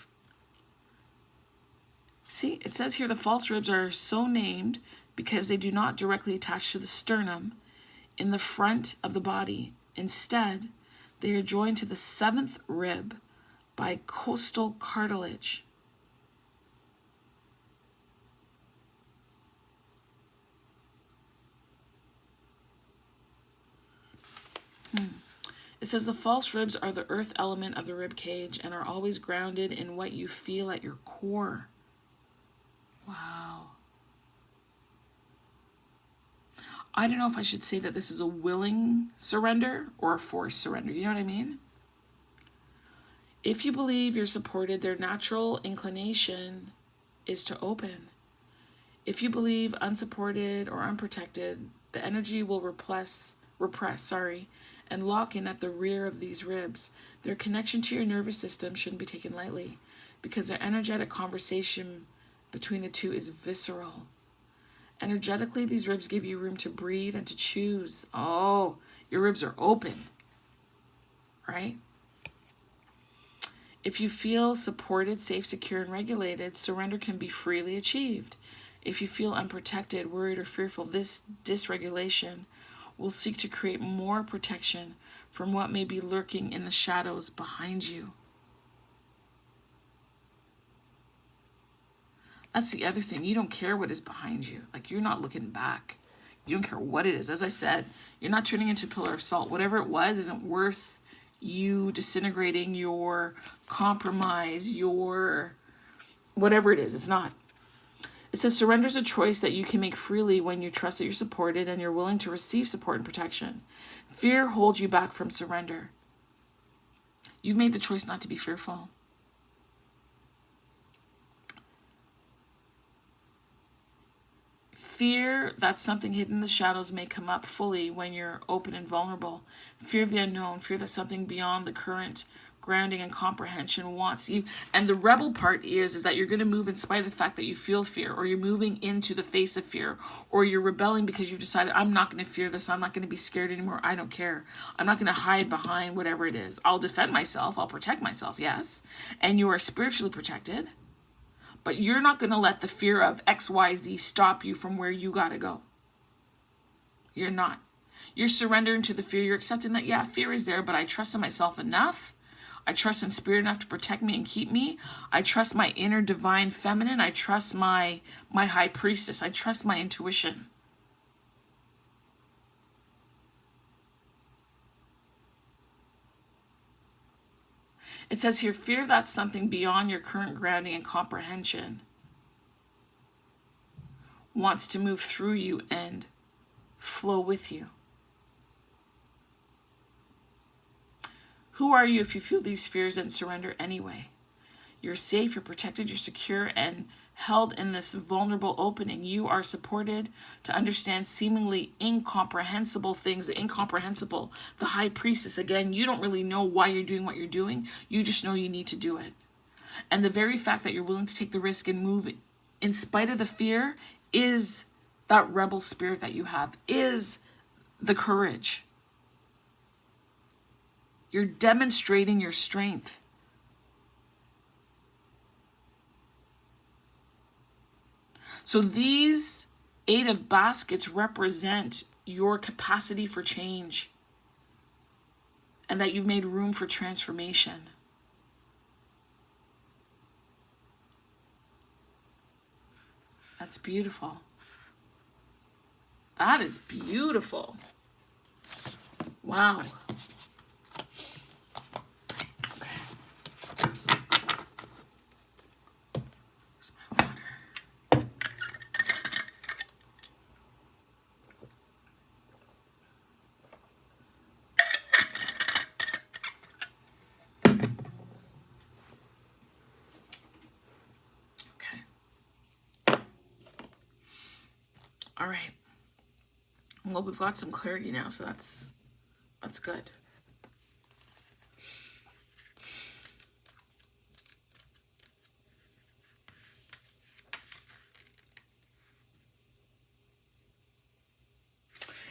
See, it says here the false ribs are so named because they do not directly attach to the sternum in the front of the body. Instead, they are joined to the 7th rib by costal cartilage. It says the false ribs are the earth element of the rib cage and are always grounded in what you feel at your core. Wow. I don't know if I should say that this is a willing surrender or a forced surrender. You know what I mean? If you believe you're supported, their natural inclination is to open. If you believe unsupported or unprotected, the energy will repress, and lock in at the rear of these ribs. Their connection to your nervous system shouldn't be taken lightly because their energetic conversation between the two is visceral. Energetically, these ribs give you room to breathe and to choose. Oh, your ribs are open, right? If you feel supported, safe, secure, and regulated, surrender can be freely achieved. If you feel unprotected, worried, or fearful, this dysregulation will seek to create more protection from what may be lurking in the shadows behind you. That's the other thing. You don't care what is behind you. Like, you're not looking back. You don't care what it is. As I said, you're not turning into a pillar of salt. Whatever it was isn't worth you disintegrating, your compromise, your whatever it is. It's not. It says surrender is a choice that you can make freely when you trust that you're supported and you're willing to receive support and protection. Fear holds you back from surrender. You've made the choice not to be fearful. Fear that something hidden in the shadows may come up fully when you're open and vulnerable. Fear of the unknown, fear that something beyond the current grounding and comprehension wants you. And the rebel part is that you're going to move in spite of the fact that you feel fear, or you're moving into the face of fear, or you're rebelling because you've decided, I'm not going to fear this. I'm not going to be scared anymore. I don't care. I'm not going to hide behind whatever it is. I'll defend myself. I'll protect myself. Yes. And you are spiritually protected, but you're not going to let the fear of XYZ stop you from where you got to go. You're not. You're surrendering to the fear. You're accepting that, yeah, fear is there, but I trust in myself enough. I trust in spirit enough to protect me and keep me. I trust my inner divine feminine. I trust my high priestess. I trust my intuition. It says here, fear that's something beyond your current grounding and comprehension wants to move through you and flow with you. Who are you if you feel these fears and surrender anyway? You're safe, you're protected, you're secure, and held in this vulnerable opening. You are supported to understand seemingly incomprehensible things, the incomprehensible, the high priestess. Again, you don't really know why you're doing what you're doing. You just know you need to do it. And the very fact that you're willing to take the risk and move in spite of the fear is that rebel spirit that you have, is the courage. You're demonstrating your strength. So these 8 of baskets represent your capacity for change, and that you've made room for transformation. That's beautiful. That is beautiful. Wow. All right. Well, we've got some clarity now, so that's good.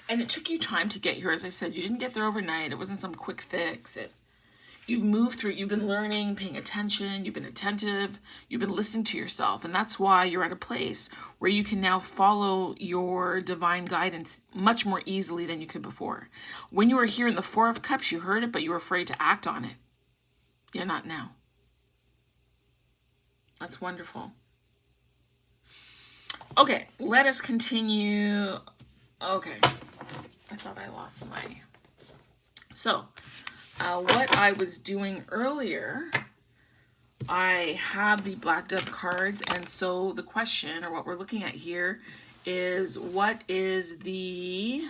And it took you time to get here. As I said, you didn't get there overnight. It wasn't some quick fix. You've moved through, you've been learning, paying attention, you've been attentive, you've been listening to yourself. And that's why you're at a place where you can now follow your divine guidance much more easily than you could before. When you were here in the 4 of Cups, you heard it, but you were afraid to act on it. You're not now. That's wonderful. Okay, let us continue. Okay, I thought I lost my... So, what I was doing earlier, I have the Black Dove cards, and so the question, or what we're looking at here, is what is the...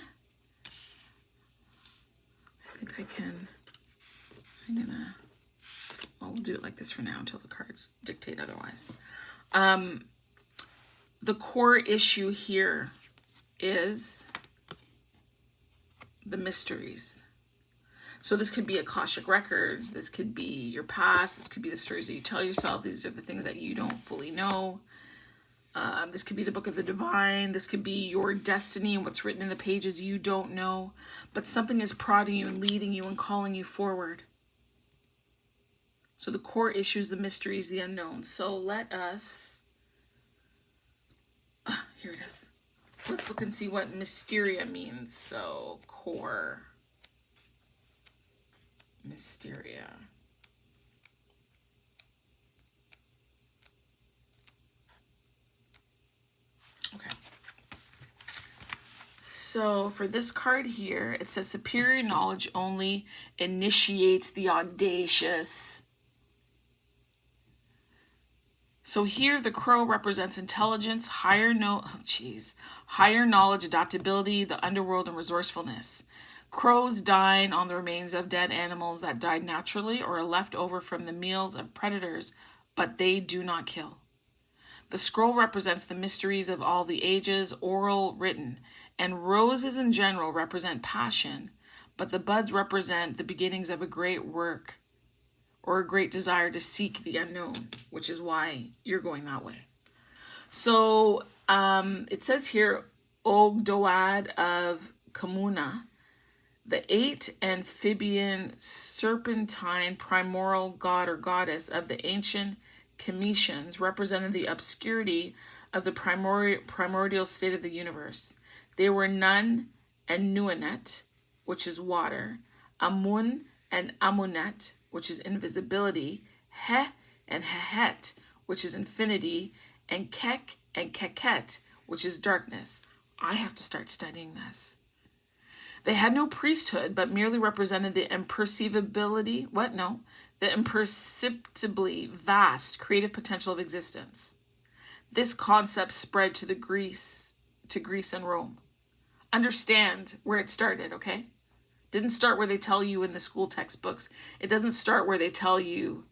I think I can... Well, we'll do it like this for now until the cards dictate otherwise. The core issue here is the mysteries. So this could be Akashic Records, this could be your past, this could be the stories that you tell yourself, these are the things that you don't fully know. This could be the Book of the Divine, this could be your destiny and what's written in the pages you don't know. But something is prodding you and leading you and calling you forward. So the core issues, the mysteries, the unknown. So let us... here it is. Let's look and see what Mysteria means. So core... Mysteria. Okay. So for this card here, it says superior knowledge only initiates the audacious. So here the crow represents intelligence, higher knowledge, adaptability, the underworld, and resourcefulness. Crows dine on the remains of dead animals that died naturally or are left over from the meals of predators, but they do not kill. The scroll represents the mysteries of all the ages, oral, written, and roses in general represent passion, but the buds represent the beginnings of a great work or a great desire to seek the unknown, which is why you're going that way. So it says here, Ogdoad of Kamuna, the 8 amphibian serpentine primordial god or goddess of the ancient Cometians, represented the obscurity of the primordial state of the universe. They were Nun and Nuanet, which is water, Amun and Amunet, which is invisibility, He and Hehet, which is infinity, and Kek and Keket, which is darkness. I have to start studying this. They had no priesthood, but merely represented the imperceptibility, the imperceptibly vast creative potential of existence. This concept spread to Greece and Rome. Understand where it started, okay? Didn't start where they tell you in the school textbooks. It doesn't start where they tell you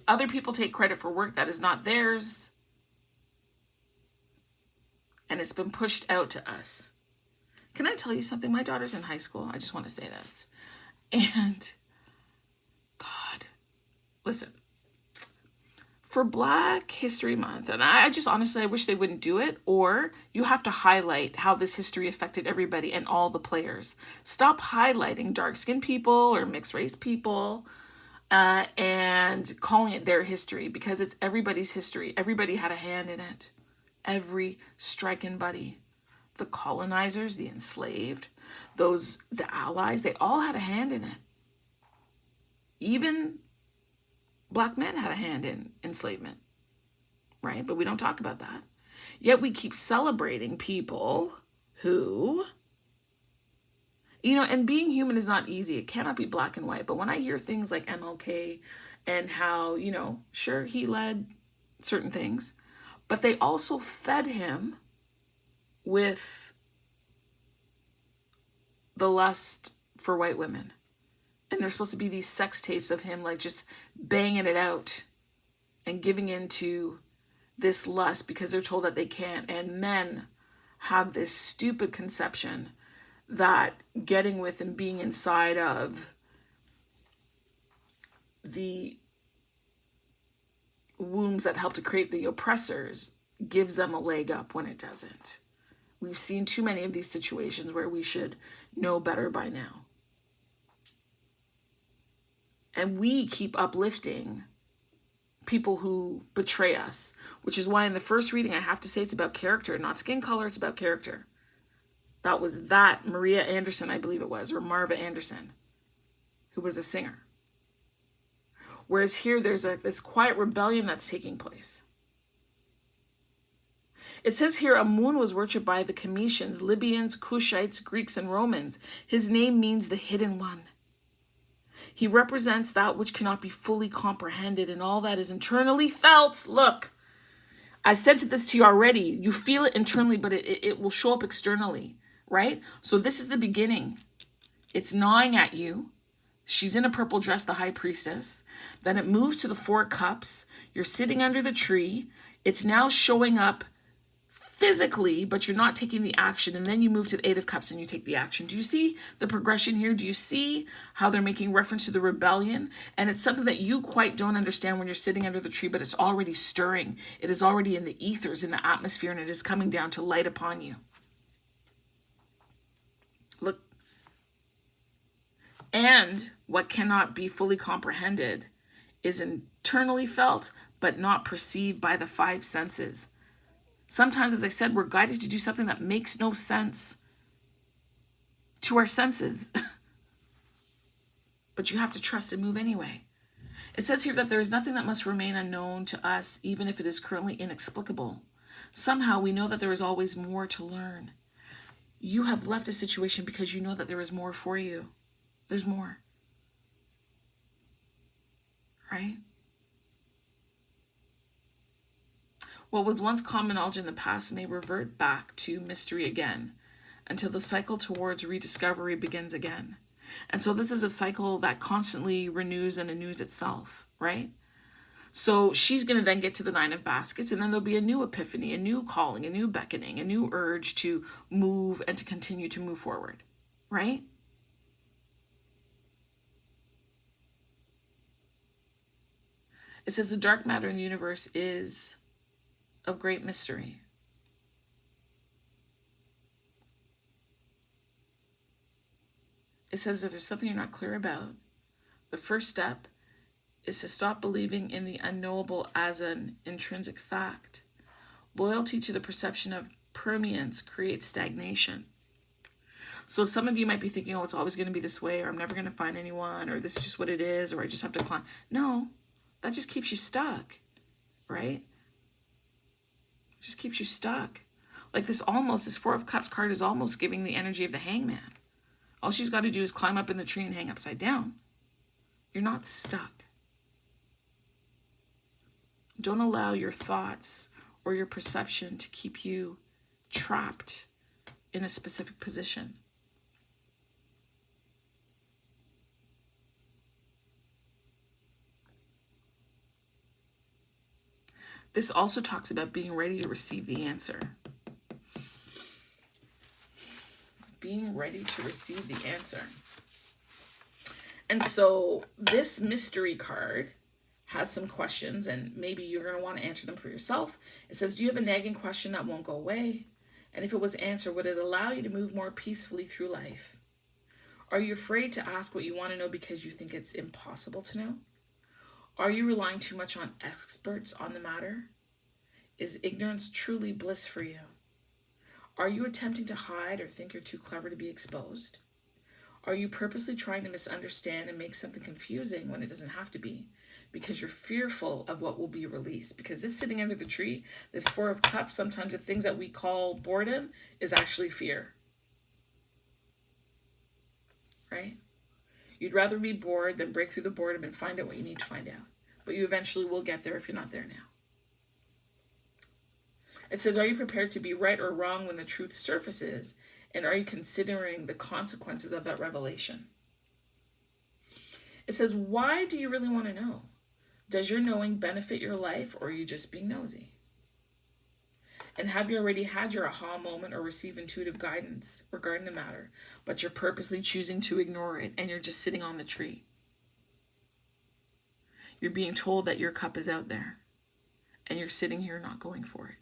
other people take credit for work that is not theirs. And it's been pushed out to us. Can I tell you something? My daughter's in high school. I just want to say this. And God, listen, for Black History Month, and I just honestly, I wish they wouldn't do it, or you have to highlight how this history affected everybody and all the players. Stop highlighting dark-skinned people or mixed-race people and calling it their history, because it's everybody's history. Everybody had a hand in it. Every striking buddy. The colonizers, the enslaved, the allies, they all had a hand in it. Even Black men had a hand in enslavement, right? But we don't talk about that. Yet we keep celebrating people who, and being human is not easy. It cannot be black and white. But when I hear things like MLK and how, sure, he led certain things, but they also fed him with the lust for white women. And there's supposed to be these sex tapes of him like just banging it out and giving into this lust because they're told that they can't. And men have this stupid conception that getting with and being inside of the wombs that help to create the oppressors gives them a leg up when it doesn't. We've seen too many of these situations where we should know better by now. And we keep uplifting people who betray us, which is why in the first reading I have to say it's about character, not skin color, it's about character. That was Maria Anderson, I believe it was, or Marva Anderson, who was a singer. Whereas here there's this quiet rebellion that's taking place. It says here Amun was worshipped by the Cometians, Libyans, Cushites, Greeks, and Romans. His name means the hidden one. He represents that which cannot be fully comprehended and all that is internally felt. Look, I said this to you already. You feel it internally, but it will show up externally, right? So this is the beginning. It's gnawing at you. She's in a purple dress, the high priestess. Then it moves to the 4 cups. You're sitting under the tree. It's now showing up physically, but you're not taking the action. And then you move to the 8 of cups and you take the action. Do you see the progression here? Do you see how they're making reference to the rebellion? And it's something that you quite don't understand when you're sitting under the tree, but it's already stirring. It is already in the ethers, in the atmosphere, and it is coming down to light upon you. Look. And what cannot be fully comprehended is internally felt, but not perceived by the 5 senses. Sometimes, as I said, we're guided to do something that makes no sense to our senses. But you have to trust and move anyway. It says here that there is nothing that must remain unknown to us, even if it is currently inexplicable. Somehow we know that there is always more to learn. You have left a situation because you know that there is more for you. There's more. Right? What was once common knowledge in the past may revert back to mystery again until the cycle towards rediscovery begins again. And so this is a cycle that constantly renews and anews itself, right? So she's going to then get to the 9 of baskets, and then there'll be a new epiphany, a new calling, a new beckoning, a new urge to move and to continue to move forward, right? It says the dark matter in the universe is of great mystery. It says if there's something you're not clear about, the first step is to stop believing in the unknowable as an intrinsic fact. Loyalty to the perception of permanence creates stagnation. So some of you might be thinking, oh, it's always going to be this way, or I'm never going to find anyone, or this is just what it is, or I just have to climb. No, that just keeps you stuck, right? It just keeps you stuck. Like this 4 of Cups card is almost giving the energy of the Hangman. All she's got to do is climb up in the tree and hang upside down. You're not stuck. Don't allow your thoughts or your perception to keep you trapped in a specific position. This also talks about being ready to receive the answer. Being ready to receive the answer. And so this mystery card has some questions, and maybe you're going to want to answer them for yourself. It says, do you have a nagging question that won't go away? And if it was answered, would it allow you to move more peacefully through life? Are you afraid to ask what you want to know because you think it's impossible to know? Are you relying too much on experts on the matter? Is ignorance truly bliss for you? Are you attempting to hide or think you're too clever to be exposed? Are you purposely trying to misunderstand and make something confusing when it doesn't have to be? Because you're fearful of what will be released. Because this sitting under the tree, this 4 of Cups, sometimes the things that we call boredom is actually fear. Right? You'd rather be bored than break through the boredom and find out what you need to find out. But you eventually will get there if you're not there now. It says, are you prepared to be right or wrong when the truth surfaces? And are you considering the consequences of that revelation? It says, why do you really want to know? Does your knowing benefit your life, or are you just being nosy? And have you already had your aha moment or received intuitive guidance regarding the matter, but you're purposely choosing to ignore it and you're just sitting on the tree? You're being told that your cup is out there and you're sitting here not going for it.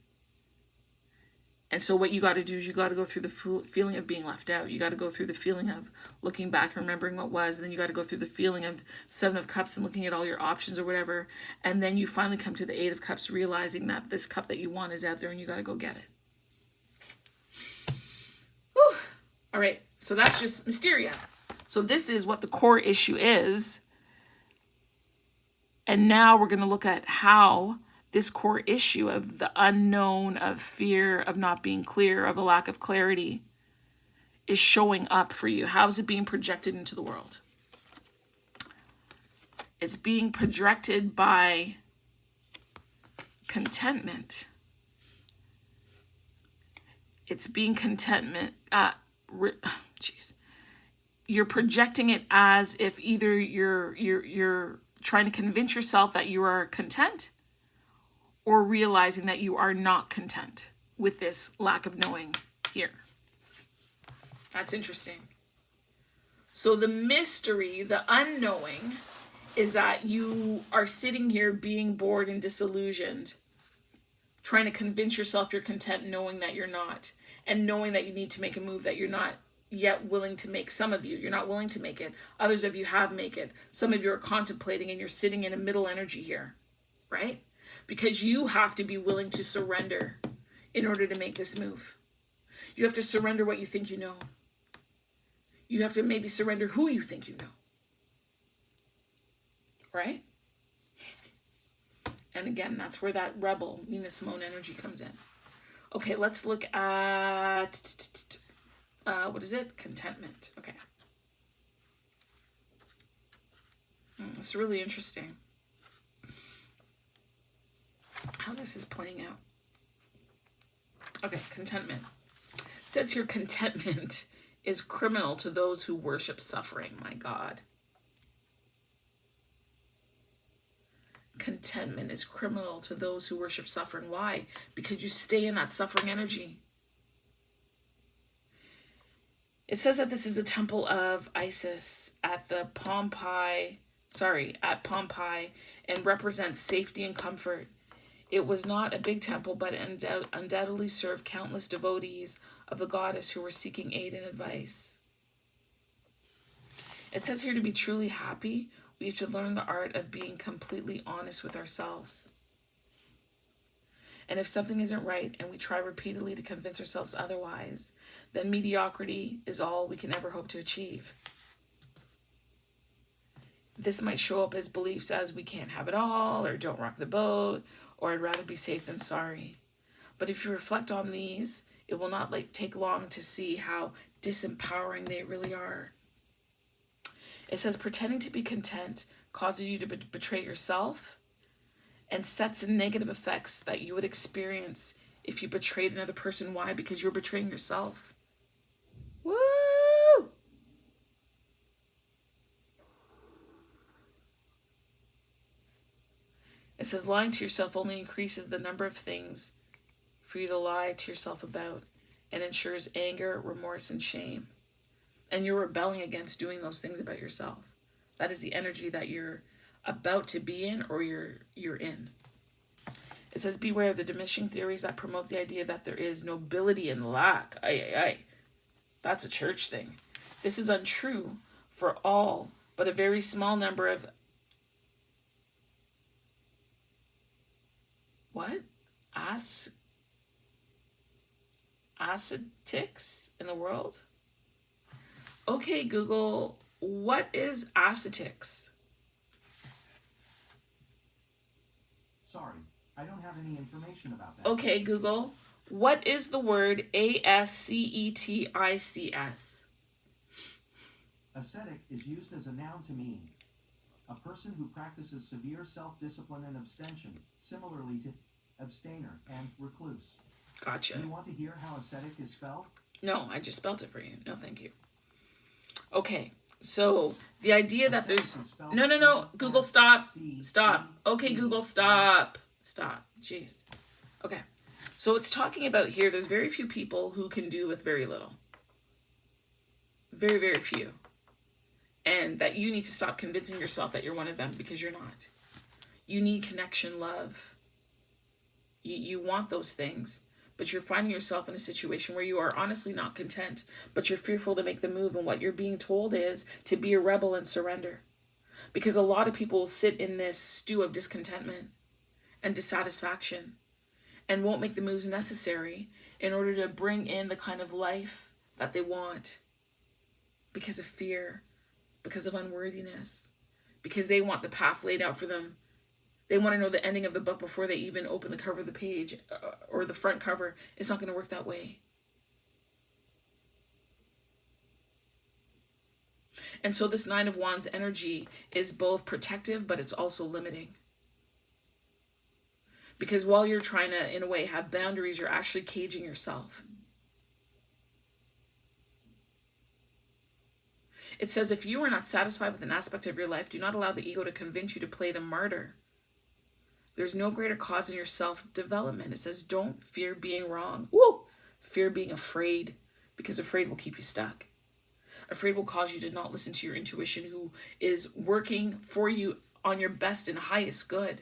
And so what you got to do is you got to go through the feeling of being left out. You got to go through the feeling of looking back, remembering what was. And then you got to go through the feeling of 7 of Cups and looking at all your options or whatever. And then you finally come to the 8 of Cups, realizing that this cup that you want is out there and you got to go get it. Whew. All right. So that's just Mysteria. So this is what the core issue is. And now we're going to look at how this core issue of the unknown, of fear, of not being clear, of a lack of clarity is showing up for you. How is it being projected into the world? It's being projected by contentment. It's being contentment. You're projecting it as if either you're trying to convince yourself that you are content, or realizing that you are not content with this lack of knowing here. That's interesting. So the mystery, the unknowing, is that you are sitting here being bored and disillusioned, trying to convince yourself you're content knowing that you're not, and knowing that you need to make a move that you're not yet willing to make. Some of you, you're not willing to make it. Others of you have made it. Some of you are contemplating and you're sitting in a middle energy here, right? Because you have to be willing to surrender in order to make this move. You have to surrender what you think you know. You have to maybe surrender who you think you know. Right? And again, that's where that rebel, Nina Simone energy comes in. Okay, let's look at, what is it? Contentment. Okay. It's really interesting how this is playing out. Okay, contentment. It says here, contentment is criminal to those who worship suffering. My God. Contentment is criminal to those who worship suffering. Why? Because you stay in that suffering energy. It says that this is a temple of Isis at Pompeii, and represents safety and comfort. It was not a big temple, but undoubtedly served countless devotees of the goddess who were seeking aid and advice. It says here to be truly happy, we have to learn the art of being completely honest with ourselves. And if something isn't right and we try repeatedly to convince ourselves otherwise, then mediocrity is all we can ever hope to achieve. This might show up as beliefs as we can't have it all, or don't rock the boat, or I'd rather be safe than sorry. But if you reflect on these, it will not take long to see how disempowering they really are. It says pretending to be content causes you to betray yourself and sets in negative effects that you would experience if you betrayed another person. Why? Because you're betraying yourself. Woo! It says lying to yourself only increases the number of things for you to lie to yourself about and ensures anger, remorse, and shame. And you're rebelling against doing those things about yourself. That is the energy that you're about to be in or you're in. It says, beware of the diminishing theories that promote the idea that there is nobility in lack. That's a church thing. This is untrue for all, but a very small number of ascetics in the world. Okay, Google, what is ascetics? Sorry, I don't have any information about that. Okay, Google, what is the word ascetics? Ascetic is used as a noun to mean a person who practices severe self-discipline and abstention, similarly to abstainer and recluse. Gotcha. Do you want to hear how ascetic is spelled? No, I just spelled it for you. No, thank you. Okay, so the idea that there's... No. Google, stop. Okay, Google, stop. Jeez. Okay, so it's talking about here, there's very few people who can do with very little. Very, very few. And that you need to stop convincing yourself that you're one of them, because you're not. You need connection, love. You want those things. But you're finding yourself in a situation where you are honestly not content, but you're fearful to make the move, and what you're being told is to be a rebel and surrender. Because a lot of people will sit in this stew of discontentment and dissatisfaction and won't make the moves necessary in order to bring in the kind of life that they want because of fear, because of unworthiness, because they want the path laid out for them. They want to know the ending of the book before they even open the cover of the page or the front cover. It's not going to work that way. And so this Nine of Wands energy is both protective, but it's also limiting. Because while you're trying to, in a way, have boundaries, you're actually caging yourself. It says, if you are not satisfied with an aspect of your life, do not allow the ego to convince you to play the martyr. There's no greater cause in your self-development. It says, don't fear being wrong. Woo! Fear being afraid, because afraid will keep you stuck. Afraid will cause you to not listen to your intuition, who is working for you on your best and highest good.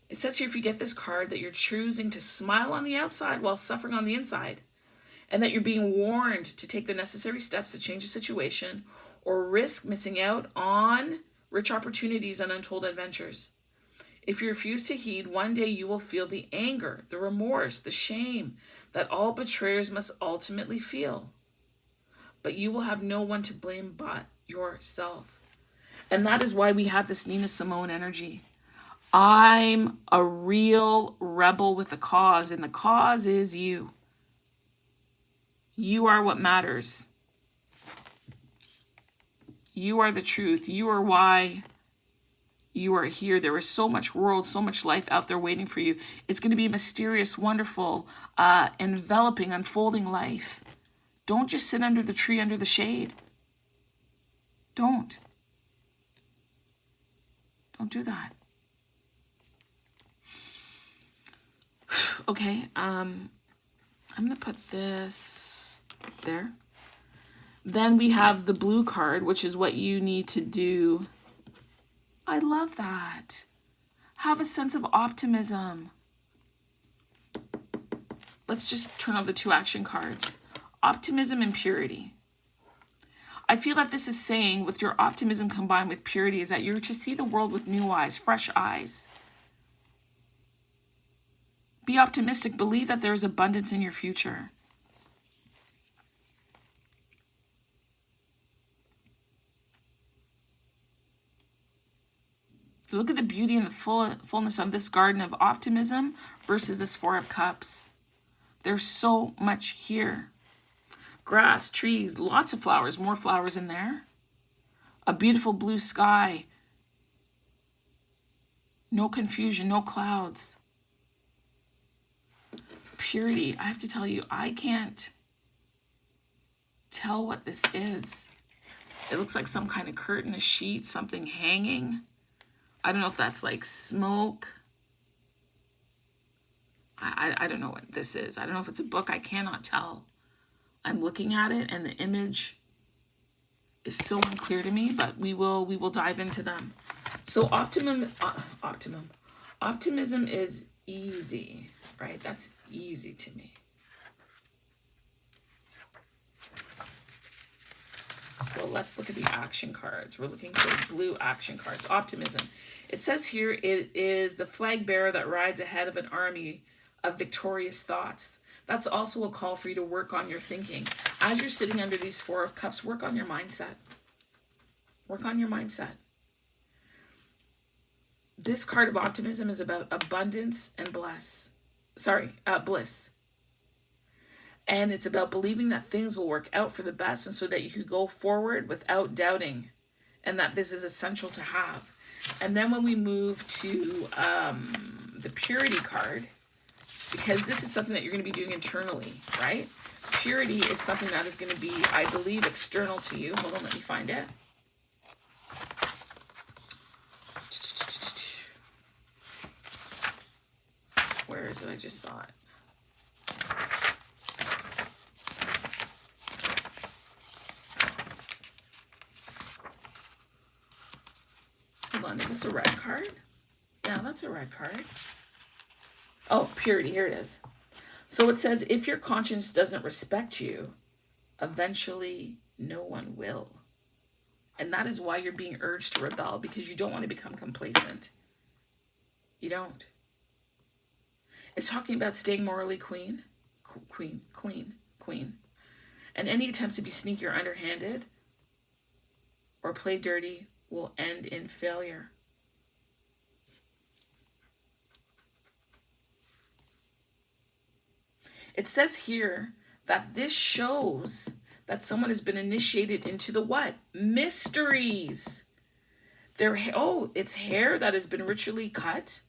It says here, if you get this card, that you're choosing to smile on the outside while suffering on the inside, and that you're being warned to take the necessary steps to change the situation or risk missing out on rich opportunities and untold adventures. If you refuse to heed, one day you will feel the anger, the remorse, the shame that all betrayers must ultimately feel. But you will have no one to blame but yourself. And that is why we have this Nina Simone energy. I'm a real rebel with a cause, and the cause is you. You are what matters. You are the truth. You are why you are here. There is so much world, so much life out there waiting for you. It's going to be a mysterious, wonderful, enveloping, unfolding life. Don't just sit under the tree, under the shade. Don't Don't do that. Okay, I'm going to put this there. Then we have the blue card, which is what you need to do. I love that. Have a sense of optimism. Let's just turn over the 2 action cards. Optimism and purity. I feel that this is saying with your optimism combined with purity is that you're to see the world with new eyes, fresh eyes. Be optimistic. Believe that there is abundance in your future. Look at the beauty and the fullness of this garden of optimism versus this 4 of Cups. There's so much here. Grass, trees, lots of flowers, more flowers in there. A beautiful blue sky. No confusion, no clouds. Purity. I have to tell you, I can't tell what this is. It looks like some kind of curtain, a sheet, something hanging. I don't know if that's like smoke. I don't know what this is. I don't know if it's a book. I cannot tell. I'm looking at it and the image is so unclear to me, but we will dive into them. So optimism is easy, right? That's easy to me. So let's look at the action cards. We're looking for blue action cards. Optimism. It says here it is the flag bearer that rides ahead of an army of victorious thoughts. That's also a call for you to work on your thinking. As you're sitting under these 4 of Cups, work on your mindset. Work on your mindset. This card of optimism is about abundance and bliss. And it's about believing that things will work out for the best and so that you can go forward without doubting, and that this is essential to have. And then when we move to the purity card, because this is something that you're going to be doing internally, right? Purity is something that is going to be, I believe, external to you. Hold on, let me find it. Where is it? I just saw it. Hold on, is this a red card? Yeah, that's a red card. Oh, purity, here it is. So it says, if your conscience doesn't respect you, eventually no one will. And that is why you're being urged to rebel, because you don't want to become complacent. You don't. It's talking about staying morally clean. And any attempts to be sneaky or underhanded or play dirty will end in failure. It says here that this shows that someone has been initiated into the what? Mysteries. It's hair that has been ritually cut.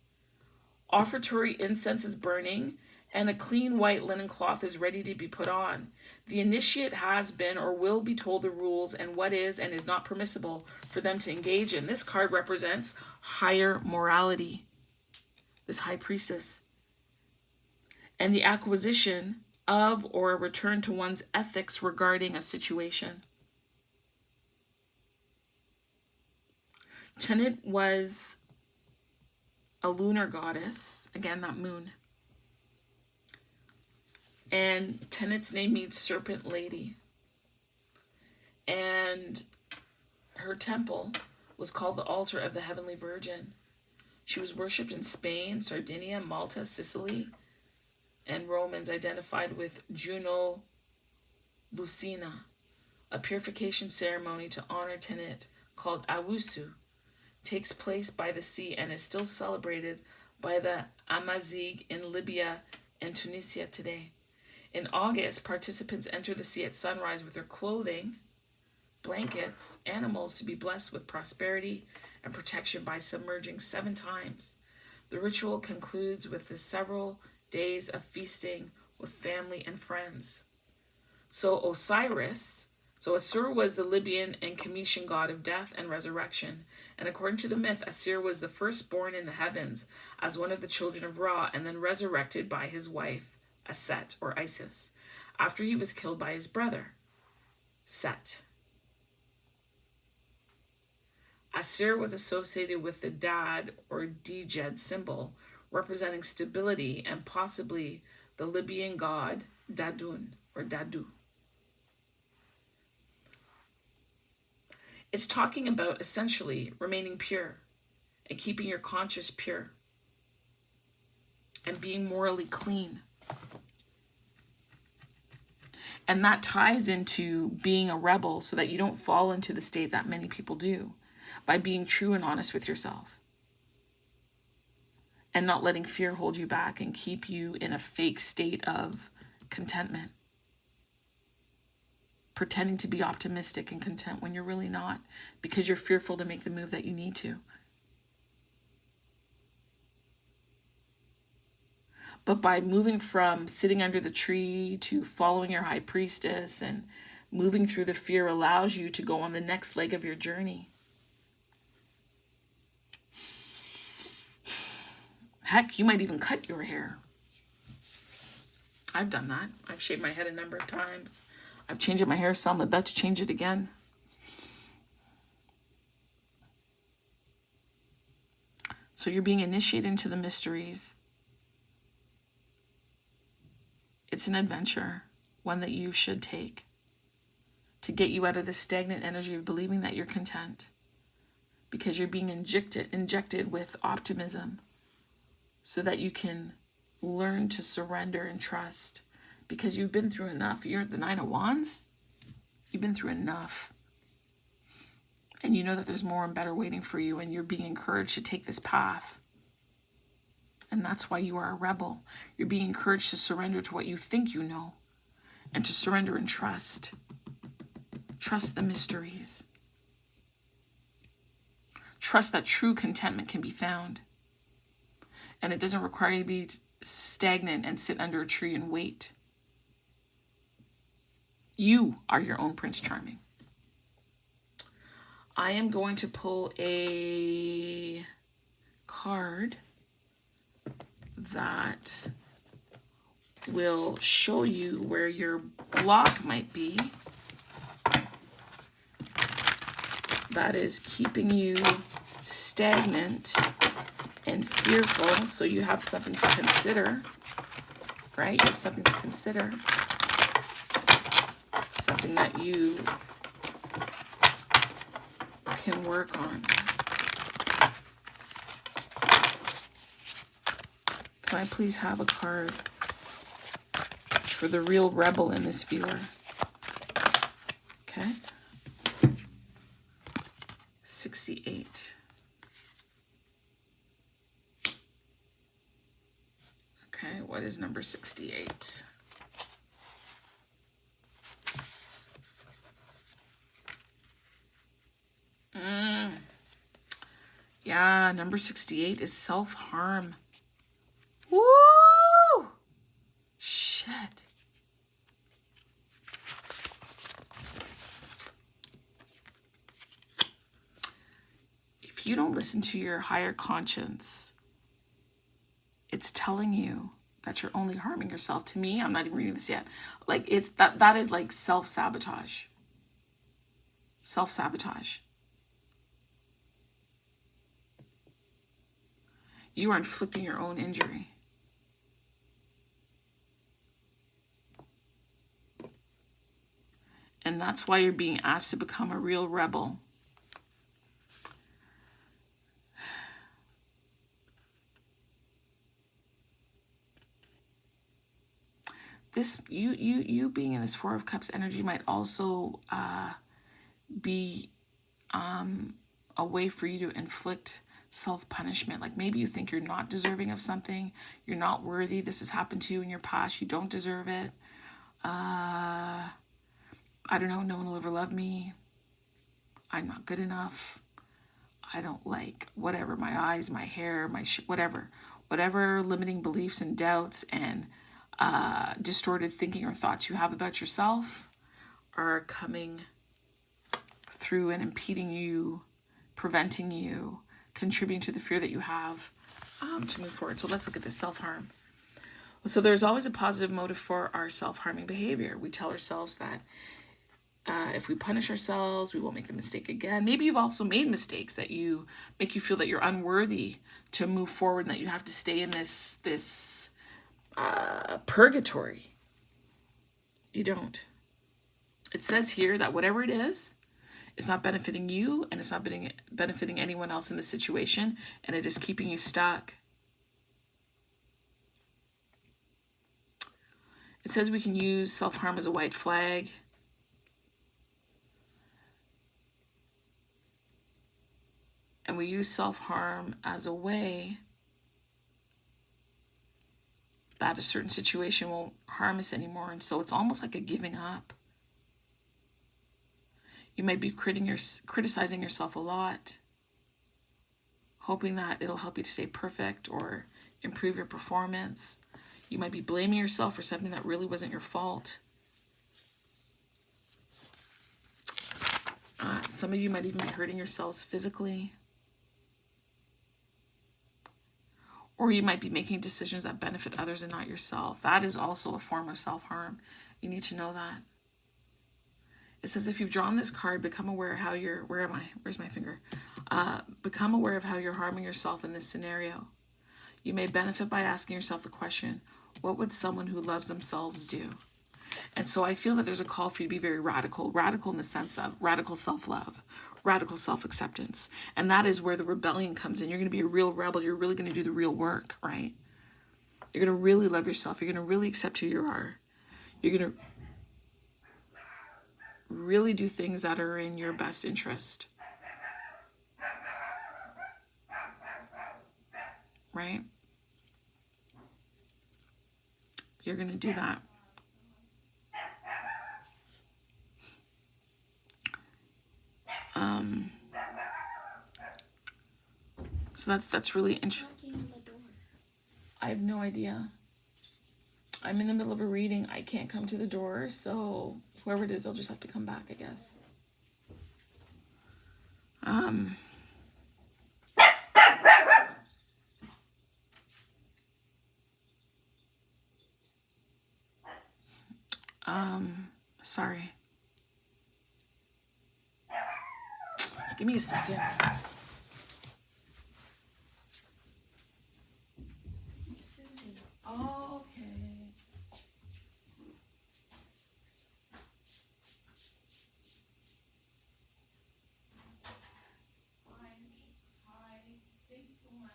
Offertory incense is burning, and a clean white linen cloth is ready to be put on. The initiate has been or will be told the rules and what is and is not permissible for them to engage in. This card represents higher morality, this high priestess, and the acquisition of or a return to one's ethics regarding a situation. Tennet was a lunar goddess, again, that moon. And Tennet's name means serpent lady. And her temple was called the altar of the Heavenly Virgin. She was worshipped in Spain, Sardinia, Malta, Sicily, and Romans identified with Juno Lucina. A purification ceremony to honor Tennet called Awusu takes place by the sea and is still celebrated by the Amazigh in Libya and Tunisia today. In August, participants enter the sea at sunrise with their clothing, blankets, animals to be blessed with prosperity and protection by submerging 7 times. The ritual concludes with the several days of feasting with family and friends. So Osiris, So Asur was the Libyan and Cometian god of death and resurrection. And according to the myth, Asur was the firstborn in the heavens as one of the children of Ra, and then resurrected by his wife, Aset or Isis, after he was killed by his brother, Set. Asur was associated with the Dad or Djed symbol, representing stability, and possibly the Libyan god Dadun or Dadu. It's talking about essentially remaining pure and keeping your conscience pure and being morally clean. And that ties into being a rebel so that you don't fall into the state that many people do, by being true and honest with yourself and not letting fear hold you back and keep you in a fake state of contentment. Pretending to be optimistic and content when you're really not, because you're fearful to make the move that you need to. But by moving from sitting under the tree to following your high priestess and moving through the fear allows you to go on the next leg of your journey. Heck, you might even cut your hair. I've done that. I've shaved my head a number of times. I've changed my hair some. I'm about to change it again. So you're being initiated into the mysteries. It's an adventure, one that you should take to get you out of the stagnant energy of believing that you're content, because you're being injected with optimism so that you can learn to surrender and trust, because you've been through enough. You're at the Nine of Wands. You've been through enough. And you know that there's more and better waiting for you, and you're being encouraged to take this path. And that's why you are a rebel. You're being encouraged to surrender to what you think you know, and to surrender and trust. Trust the mysteries. Trust that true contentment can be found. And it doesn't require you to be stagnant and sit under a tree and wait. You are your own Prince Charming. I am going to pull a card that will show you where your block might be that is keeping you stagnant and fearful, so you have something to consider, right? You have something to consider. Something that you can work on. Can I please have a card for the real rebel in this viewer? Okay. 68. Okay, what is number 68? Yeah, number 68 is self-harm. Woo! Shit. If you don't listen to your higher conscience, it's telling you that you're only harming yourself. To me, I'm not even reading this yet. Like, it's that is like self-sabotage. Self-sabotage. You are inflicting your own injury. And that's why you're being asked to become a real rebel. This you being in this Four of Cups energy might also be a way for you to inflict self-punishment. Like maybe you think you're not deserving of something, you're not worthy, this has happened to you in your past, you don't deserve it. I don't know, no one will ever love me, I'm not good enough, I don't like whatever, my eyes, my hair, my whatever limiting beliefs and doubts and distorted thinking or thoughts you have about yourself are coming through and impeding you, preventing you, contributing to the fear that you have to move forward. So let's look at this self-harm. So there's always a positive motive for our self-harming behavior. We tell ourselves that if we punish ourselves, we won't make the mistake again. Maybe you've also made mistakes that you make you feel that you're unworthy to move forward and that you have to stay in this purgatory. You don't. It says here that whatever it is, it's not benefiting you and it's not benefiting anyone else in the situation, and it is keeping you stuck. It says we can use self-harm as a white flag. And we use self-harm as a way that a certain situation won't harm us anymore. And so it's almost like a giving up. You might be criticizing yourself a lot, hoping that it'll help you to stay perfect or improve your performance. You might be blaming yourself for something that really wasn't your fault. Some of you might even be hurting yourselves physically. Or you might be making decisions that benefit others and not yourself. That is also a form of self-harm. You need to know that. It says if you've drawn this card, become aware how you're, where am I? Where's my finger? Become aware of how you're harming yourself in this scenario. You may benefit by asking yourself the question, what would someone who loves themselves do? And so I feel that there's a call for you to be very radical in the sense of radical self-love, radical self-acceptance. And that is where the rebellion comes in. You're going to be a real rebel. You're really going to do the real work, right? You're going to really love yourself. You're going to really accept who you are. You're going to really do things that are in your best interest. Right? You're going to do that. So that's really interesting. I have no idea. I'm in the middle of a reading. I can't come to the door, so whoever it is, they'll just have to come back, I guess. Sorry. Give me a second. Susie. Oh, okay. Hi. Thank you so much.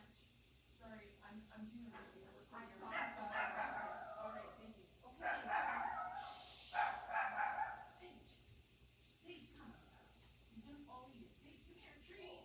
Sorry, I'm doing a video. All right, thank you. Okay. Sage, come. I'm gonna follow you. Sage, come here, tree.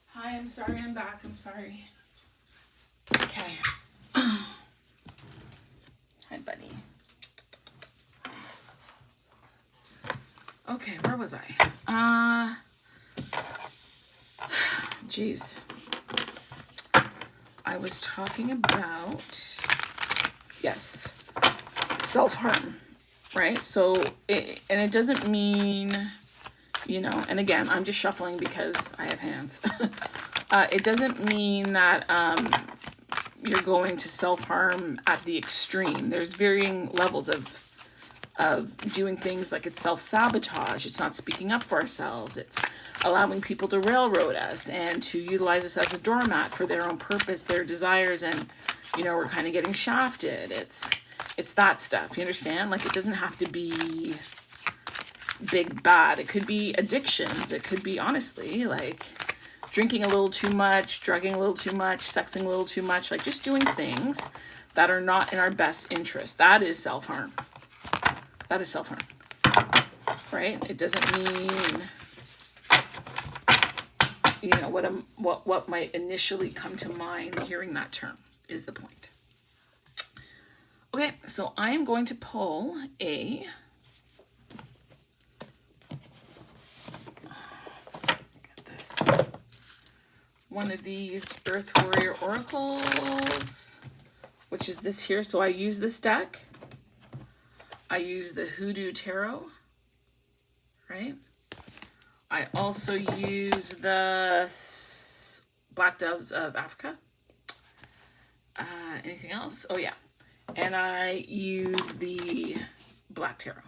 Hi, I'm sorry, I'm back. I'm sorry. Okay. Hi, buddy. Okay, where was I? Geez. I was talking about, yes, self-harm, right? So, it doesn't mean, you know, and again, I'm just shuffling because I have hands. It doesn't mean that you're going to self-harm at the extreme. There's varying levels of doing things. Like, it's self-sabotage. It's not speaking up for ourselves. It's allowing people to railroad us and to utilize us as a doormat for their own purpose, their desires, and, you know, we're kind of getting shafted. It's that stuff. You understand? Like, it doesn't have to be big bad. It could be addictions. It could be, honestly, like drinking a little too much, drugging a little too much, sexing a little too much, like just doing things that are not in our best interest. That is self-harm. That is self-harm, right? It doesn't mean, you know, what might initially come to mind hearing that term is the point. Okay, so I am going to pull a, get this, one of these Earth Warrior Oracles, which is this here. So I use this deck. I use the Hoodoo Tarot, right? I also use the Black Doves of Africa. Anything else? Oh, yeah. And I use the Black Tarot.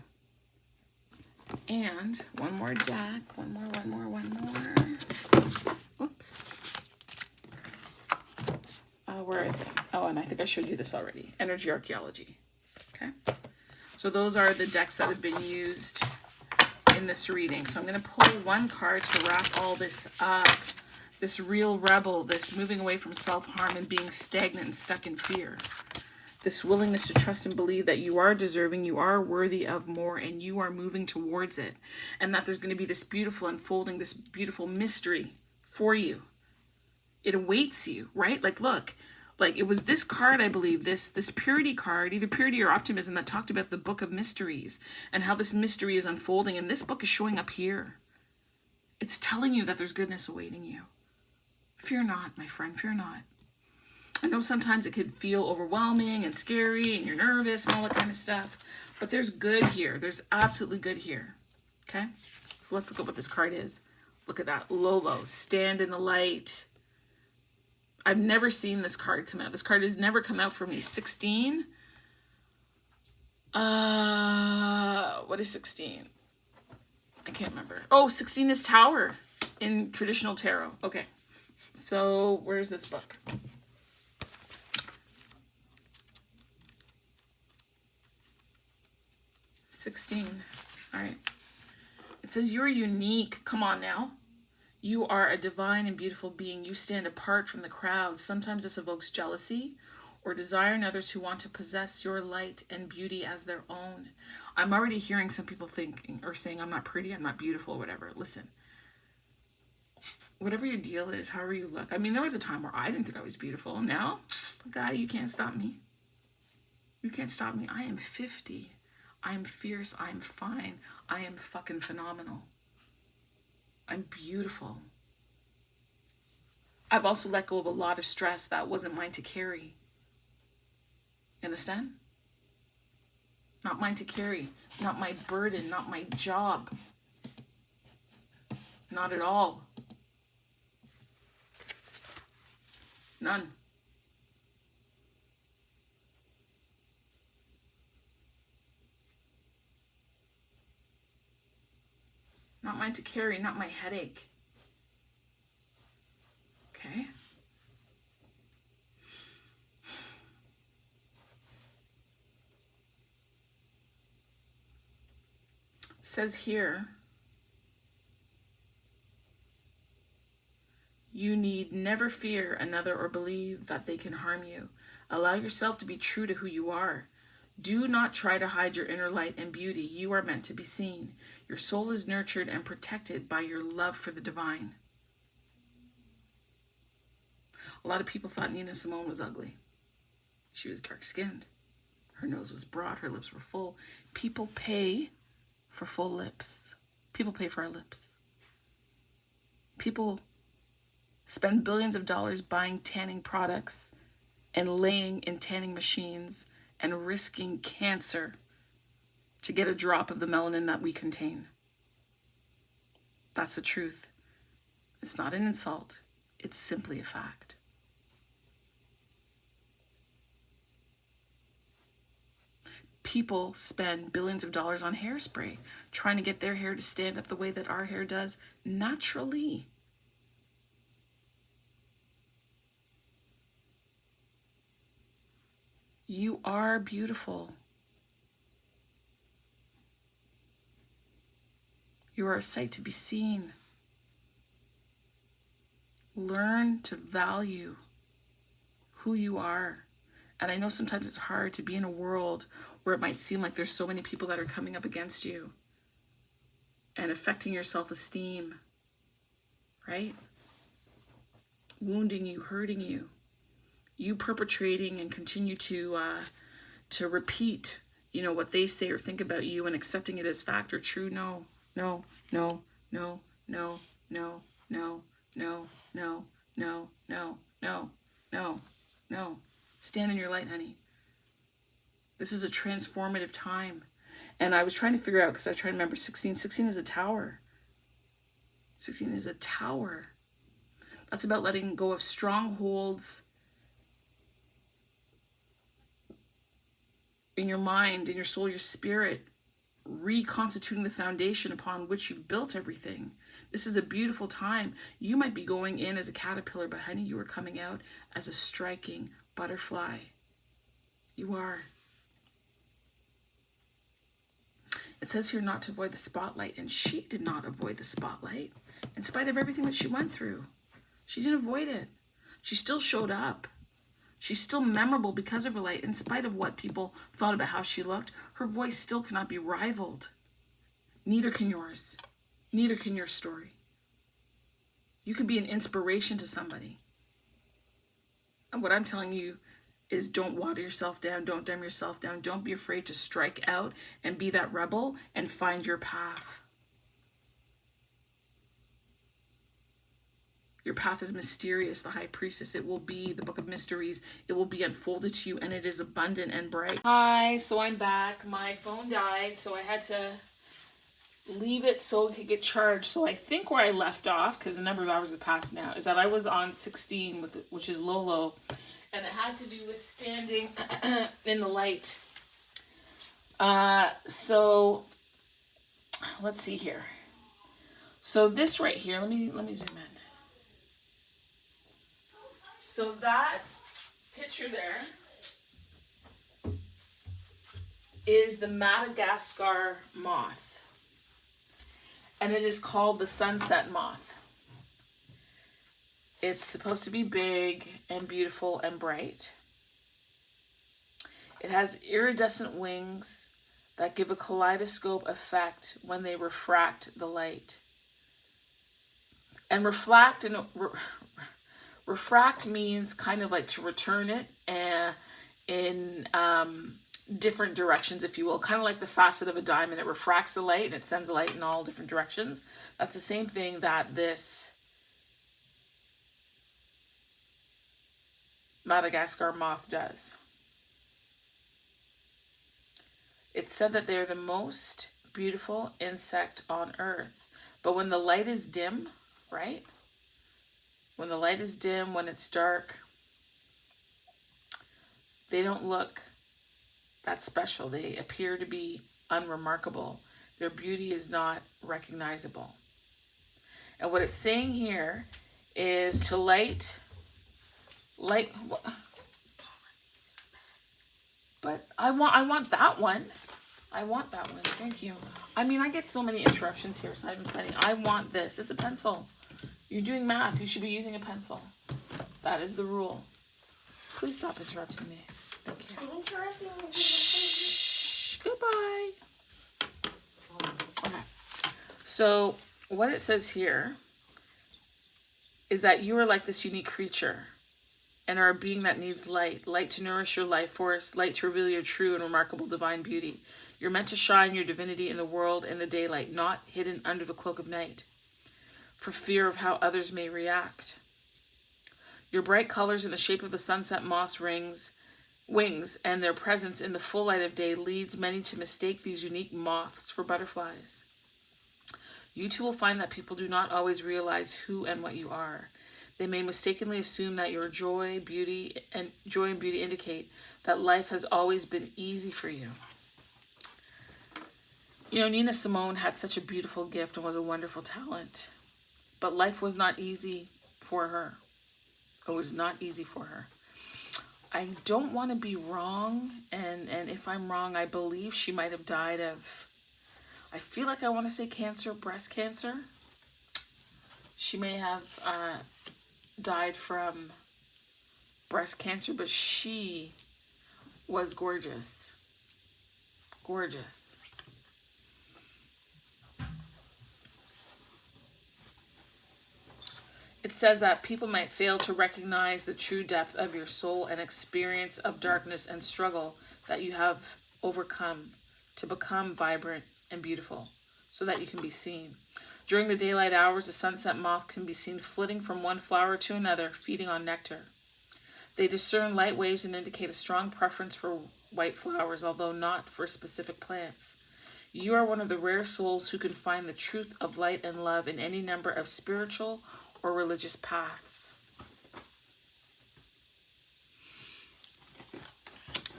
And one more deck. One more. Oops. Where is it? Oh, and I think I showed you this already. Energy Archaeology. Okay. So those are the decks that have been used in this reading. So I'm going to pull one card to wrap all this up. This real rebel, this moving away from self-harm and being stagnant and stuck in fear. This willingness to trust and believe that you are deserving, you are worthy of more, and you are moving towards it. And that there's going to be this beautiful unfolding, this beautiful mystery for you. It awaits you, right? Like, look. Like, it was this card, I believe, this purity card, either purity or optimism, that talked about the book of mysteries and how this mystery is unfolding. And this book is showing up here. It's telling you that there's goodness awaiting you. Fear not, my friend, fear not. I know sometimes it could feel overwhelming and scary and you're nervous and all that kind of stuff. But there's good here. There's absolutely good here. Okay? So let's look at what this card is. Look at that. Lolo, stand in the light. I've never seen this card come out. This card has never come out for me. 16. What is 16? I can't remember. Oh, 16 is Tower in traditional tarot. Okay. So where's this book? All right. It says you're unique. Come on now. You are a divine and beautiful being. You stand apart from the crowd. Sometimes this evokes jealousy or desire in others who want to possess your light and beauty as their own. I'm already hearing some people thinking or saying I'm not pretty, I'm not beautiful, or whatever. Listen, whatever your deal is, however you look. I mean, there was a time where I didn't think I was beautiful. Now, guy, you can't stop me. You can't stop me. I am 50. I'm fierce. I'm fine. I am fucking phenomenal. I'm beautiful. I've also let go of a lot of stress that wasn't mine to carry. Understand? Not mine to carry. Not my burden. Not my job. Not at all. None. Not mine to carry, not my headache. Okay? Says here, you need never fear another or believe that they can harm you. Allow yourself to be true to who you are. Do not try to hide your inner light and beauty. You are meant to be seen. Your soul is nurtured and protected by your love for the divine. A lot of people thought Nina Simone was ugly. She was dark-skinned. Her nose was broad. Her lips were full. People pay for full lips. People pay for our lips. People spend billions of dollars buying tanning products and laying in tanning machines and risking cancer to get a drop of the melanin that we contain. That's the truth. It's not an insult. It's simply a fact. People spend billions of dollars on hairspray trying to get their hair to stand up the way that our hair does naturally. You are beautiful. You are a sight to be seen. Learn to value who you are. And I know sometimes it's hard to be in a world where it might seem like there's so many people that are coming up against you and affecting your self-esteem, right? Wounding you, hurting you. You perpetrating and continue to repeat, what they say or think about you and accepting it as fact or true. No, no, no, no, no, no, no, no, no, no, no, no, no, no. Stand in your light, honey. This is a transformative time. And I was trying to figure out, because I was trying to remember 16. 16 is a tower. 16 is a tower. That's about letting go of strongholds in your mind, in your soul, your spirit, reconstituting the foundation upon which you've built everything. This is a beautiful time. You might be going in as a caterpillar, but honey, you are coming out as a striking butterfly. You are. It says here not to avoid the spotlight, and she did not avoid the spotlight in spite of everything that she went through. She didn't avoid it. She still showed up. She's still memorable because of her light. In spite of what people thought about how she looked, her voice still cannot be rivaled. Neither can yours. Neither can your story. You can be an inspiration to somebody. And what I'm telling you is don't water yourself down. Don't dumb yourself down. Don't be afraid to strike out and be that rebel and find your path. Your path is mysterious, the high priestess. It will be the book of mysteries. It will be unfolded to you, and it is abundant and bright. Hi, so I'm back. My phone died, so I had to leave it so it could get charged. So I think where I left off, because a number of hours have passed now, is that I was on 16, which is Lolo, and it had to do with standing in the light. So let's see here. So this right here, let me zoom in. So that picture there is the Madagascar moth, and it is called the sunset moth. It's supposed to be big and beautiful and bright. It has iridescent wings that give a kaleidoscope effect when they refract the light. And refract means kind of like to return it in different directions, if you will. Kind of like the facet of a diamond. It refracts the light and it sends the light in all different directions. That's the same thing that this Madagascar moth does. It's said that they're the most beautiful insect on earth. But when the light is dim, right? When the light is dim, when it's dark, they don't look that special. They appear to be unremarkable. Their beauty is not recognizable. And what it's saying here is to light, but I want that one. I want that one. Thank you. I mean, I get so many interruptions here, so I'm funny. I want this. It's a pencil. You're doing math. You should be using a pencil. That is the rule. Please stop interrupting me. Thank you. I'm interrupting you. Shh. Goodbye. Okay. So what it says here is that you are like this unique creature. and are a being that needs light. Light to nourish your life force, light to reveal your true and remarkable divine beauty. You're meant to shine your divinity in the world in the daylight, not hidden under the cloak of night, for fear of how others may react. Your bright colors in the shape of the sunset moth's wings, and their presence in the full light of day leads many to mistake these unique moths for butterflies. You too will find that people do not always realize who and what you are. They may mistakenly assume that your joy and beauty indicate that life has always been easy for you. You know, Nina Simone had such a beautiful gift and was a wonderful talent, but life was not easy for her. It was not easy for her. I don't want to be wrong, and if I'm wrong, I believe she might have died of, I feel like I want to say cancer, breast cancer. She may have died from breast cancer, but she was gorgeous. Gorgeous. It says that people might fail to recognize the true depth of your soul and experience of darkness and struggle that you have overcome to become vibrant and beautiful so that you can be seen. During the daylight hours, the sunset moth can be seen flitting from one flower to another, feeding on nectar. They discern light waves and indicate a strong preference for white flowers, although not for specific plants. You are one of the rare souls who can find the truth of light and love in any number of spiritual or religious paths.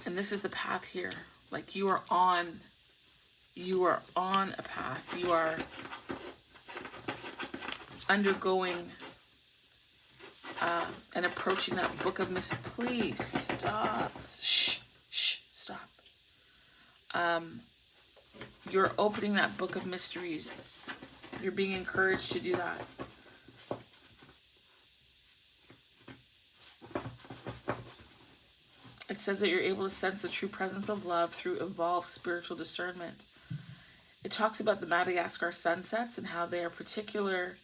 And this is the path here. Like you are on a path. You are undergoing and approaching that book of mysteries. Please stop. Stop. You're opening that book of mysteries. You're being encouraged to do that. It says that you're able to sense the true presence of love through evolved spiritual discernment. It talks about the Madagascar sunsets and how they are particular.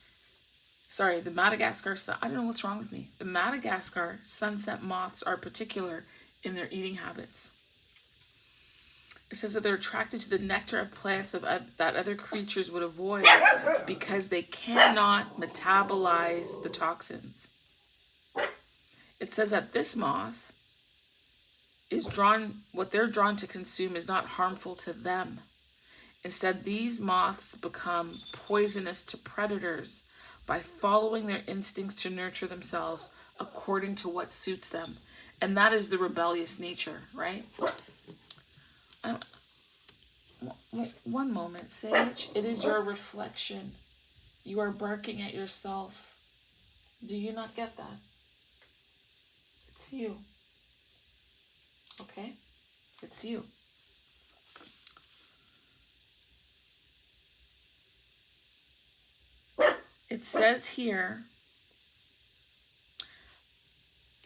I don't know what's wrong with me. The Madagascar sunset moths are particular in their eating habits. It says that they're attracted to the nectar of plants that other creatures would avoid because they cannot metabolize the toxins. It says that this moth what they're drawn to consume is not harmful to them. Instead, these moths become poisonous to predators by following their instincts to nurture themselves according to what suits them. And that is the rebellious nature, right? One moment, Sage. It is your reflection. You are barking at yourself. Do you not get that? It's you. Okay? It's you. It says here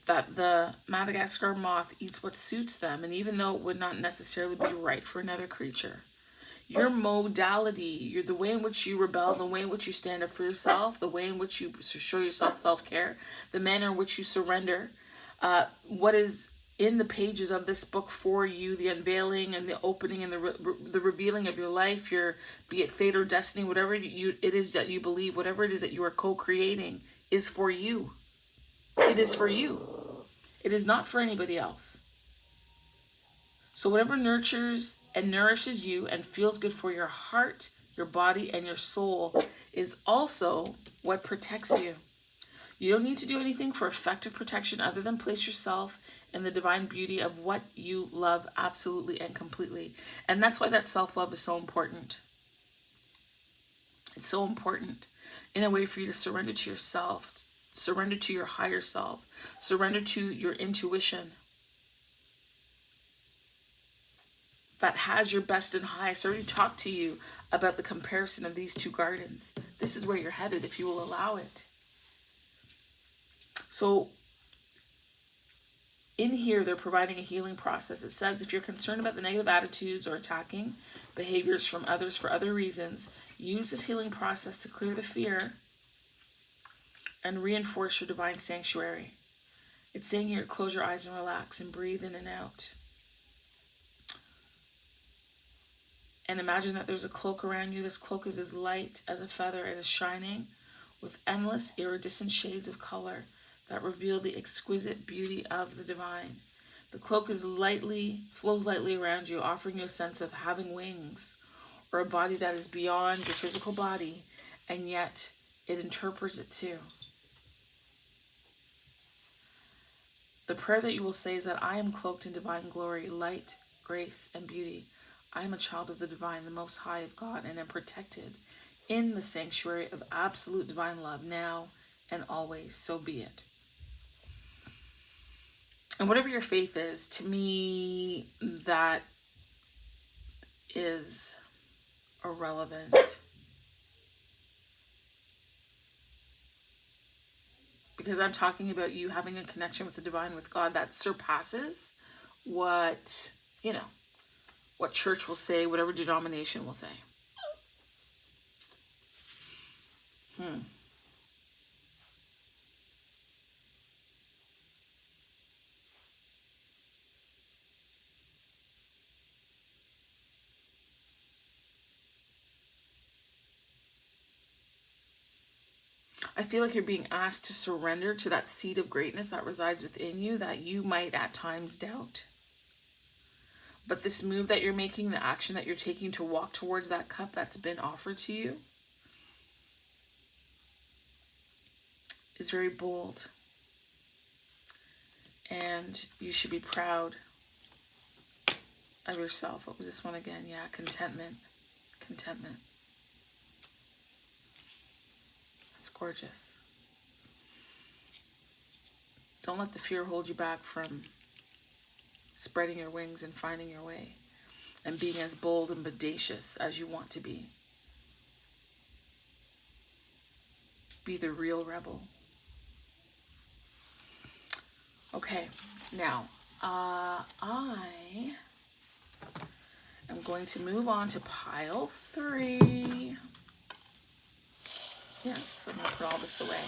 that the Madagascar moth eats what suits them, and even though it would not necessarily be right for another creature, your modality, the way in which you rebel, the way in which you stand up for yourself, the way in which you show yourself self-care, the manner in which you surrender, what is in the pages of this book for you, the unveiling and the opening and the revealing of your life, be it fate or destiny, whatever it is that you believe, whatever it is that you are co-creating, is for you. It is for you. It is not for anybody else. So whatever nurtures and nourishes you and feels good for your heart, your body, and your soul is also what protects you. You don't need to do anything for effective protection other than place yourself in the divine beauty of what you love absolutely and completely. And that's why that self-love is so important. It's so important in a way for you to surrender to yourself, surrender to your higher self, surrender to your intuition that has your best and highest. I already talked to you about the comparison of these two gardens. This is where you're headed if you will allow it. So in here, they're providing a healing process. It says if you're concerned about the negative attitudes or attacking behaviors from others for other reasons, use this healing process to clear the fear and reinforce your divine sanctuary. It's saying here, close your eyes and relax and breathe in and out. And imagine that there's a cloak around you. This cloak is as light as a feather and is shining with endless iridescent shades of color that reveal the exquisite beauty of the divine. The cloak is flows lightly around you, offering you a sense of having wings or a body that is beyond your physical body, and yet it interprets it too. The prayer that you will say is that I am cloaked in divine glory, light, grace, and beauty. I am a child of the divine, the most high of God, and am protected in the sanctuary of absolute divine love now and always. So be it. And whatever your faith is, to me, that is irrelevant. Because I'm talking about you having a connection with the divine, with God, that surpasses what, what church will say, whatever denomination will say. I feel like you're being asked to surrender to that seed of greatness that resides within you that you might at times doubt. But this move that you're making, the action that you're taking to walk towards that cup that's been offered to you, is very bold. And you should be proud of yourself. What was this one again? Yeah, contentment. Contentment. That's gorgeous. Don't let the fear hold you back from spreading your wings and finding your way and being as bold and bodacious as you want to be. Be the real rebel. Okay, now I am going to move on to pile 3. Yes, I'm going to put all this away.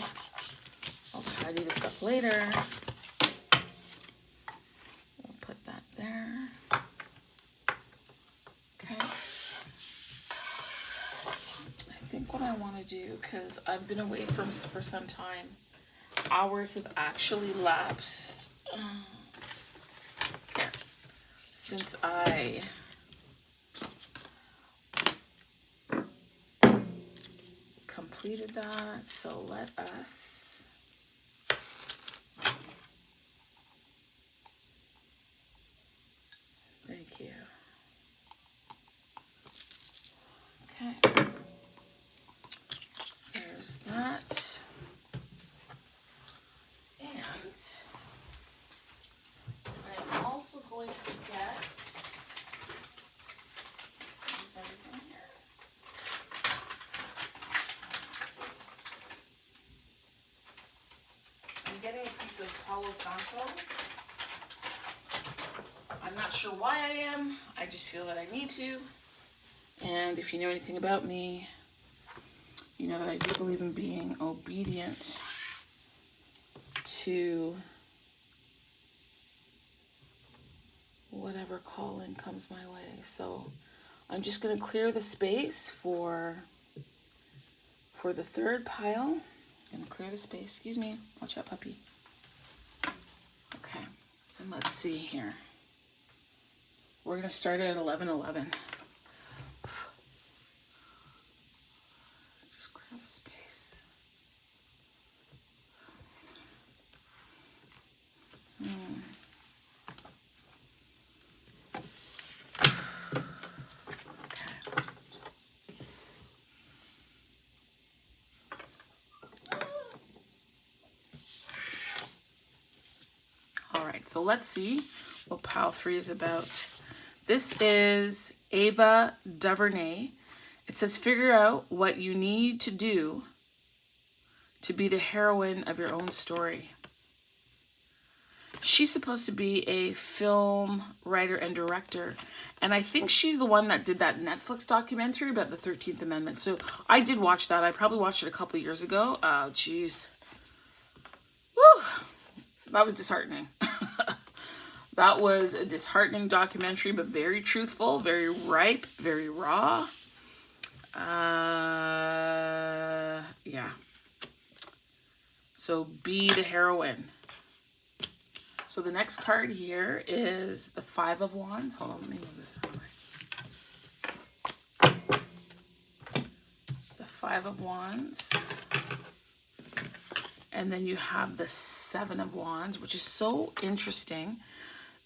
I'll tidy this up later. We'll put that there. Okay. I think what I want to do, because i've been away for some time, hours have actually lapsed since I completed that. So let us thank you. Okay, there's that. And I'm also going to get, is everything here? I'm getting a piece of Palo Santo. I'm not sure why I am. I just feel that I need to. And if you know anything about me, you know that I do believe in being obedient to whatever calling comes my way. So I'm just going to clear the space for the third pile. I'm going to clear the space. Excuse me. Watch out, puppy. Okay. And let's see here. We're going to start at 11:11. Just clear the space. So let's see what pile 3 is about. This is Ava Duvernay. It says, figure out what you need to do to be the heroine of your own story. She's supposed to be a film writer and director. And I think she's the one that did that Netflix documentary about the 13th Amendment. So I did watch that. I probably watched it a couple years ago. Geez. Woo! that was disheartening. That was a disheartening documentary, but very truthful, very ripe, very raw. Yeah. So be the heroine. So the next card here is the Five of Wands. Hold on, let me move this out of the way. The Five of Wands. And then you have the Seven of Wands, which is so interesting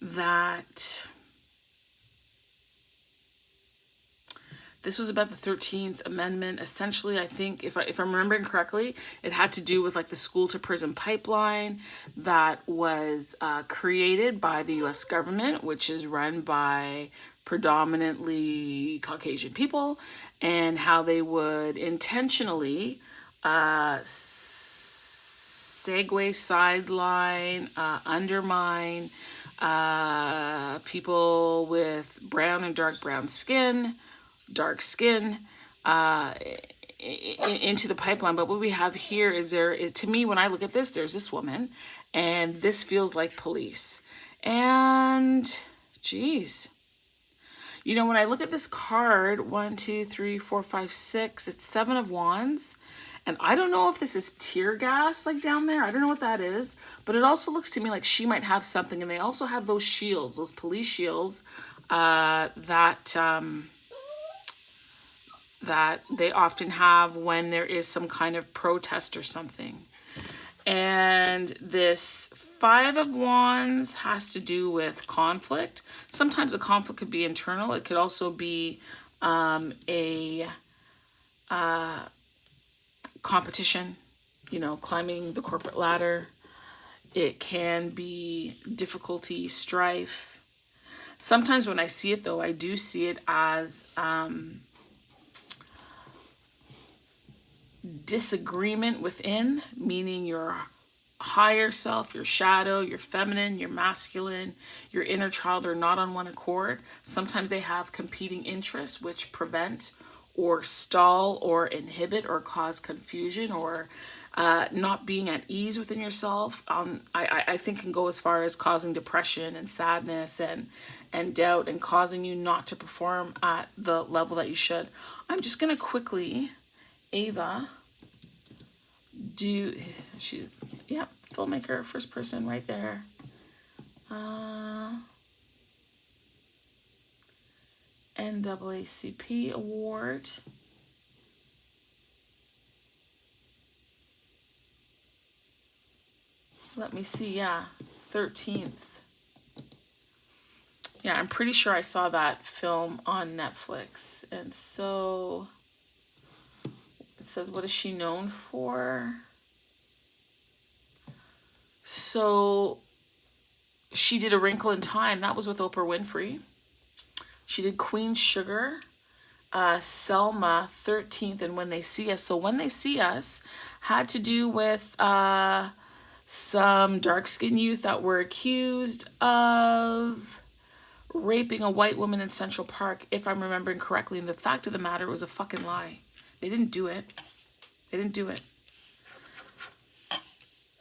that this was about the 13th Amendment. Essentially, I think, if I'm remembering correctly, it had to do with like the school to prison pipeline that was created by the US government, which is run by predominantly Caucasian people, and how they would intentionally segue, sideline, undermine people with brown and dark brown skin, dark skin, into the pipeline. But what we have here is, to me, when I look at this, there's this woman, and this feels like police. And geez, you know, when I look at this card, 1, 2, 3, 4, 5, 6, it's Seven of Wands. And I don't know if this is tear gas, like down there. I don't know what that is. But it also looks to me like she might have something. And they also have those shields, those police shields, that they often have when there is some kind of protest or something. And this Five of Wands has to do with conflict. Sometimes a conflict could be internal. It could also be a competition, you know, climbing the corporate ladder. It can be difficulty, strife. Sometimes when I see it, though, I do see it as disagreement within, meaning your higher self, your shadow, your feminine, your masculine, your inner child are not on one accord. Sometimes they have competing interests which prevent or stall or inhibit or cause confusion or not being at ease within yourself. I think can go as far as causing depression and sadness and doubt, and causing you not to perform at the level that you should. I'm just going to quickly, Ava, filmmaker, first person right there. NAACP award. Let me see, 13th. Yeah, I'm pretty sure I saw that film on Netflix. And so it says, what is she known for? So she did A Wrinkle in Time. That was with Oprah Winfrey. She did Queen Sugar, Selma, 13th, and When They See Us. So When They See Us had to do with some dark-skinned youth that were accused of raping a white woman in Central Park, if I'm remembering correctly. And the fact of the matter, it was a fucking lie. They didn't do it. They didn't do it.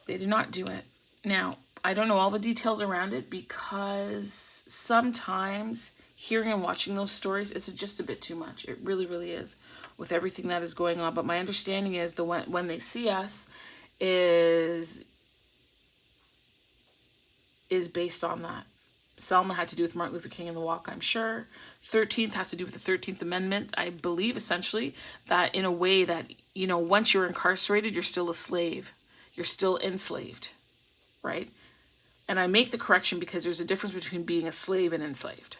They did not do it. Now, I don't know all the details around it, because sometimes hearing and watching those stories, it's just a bit too much. It really, really is, with everything that is going on. But my understanding is When They See Us is based on that. Selma had to do with Martin Luther King and the walk, I'm sure. 13th has to do with the 13th Amendment. I believe essentially that in a way that, you know, once you're incarcerated, you're still a slave. You're still enslaved, right? And I make the correction because there's a difference between being a slave and enslaved.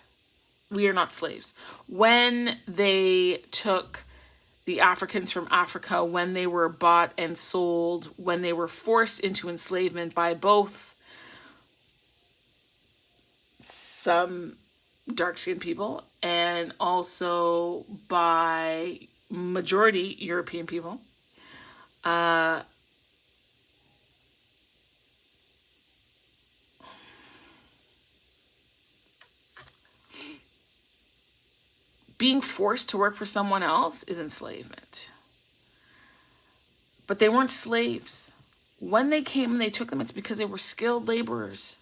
We are not slaves. When they took the Africans from Africa, when they were bought and sold, when they were forced into enslavement by both some dark-skinned people and also by majority European people, being forced to work for someone else is enslavement. But they weren't slaves When they came and they took them, it's because they were skilled laborers.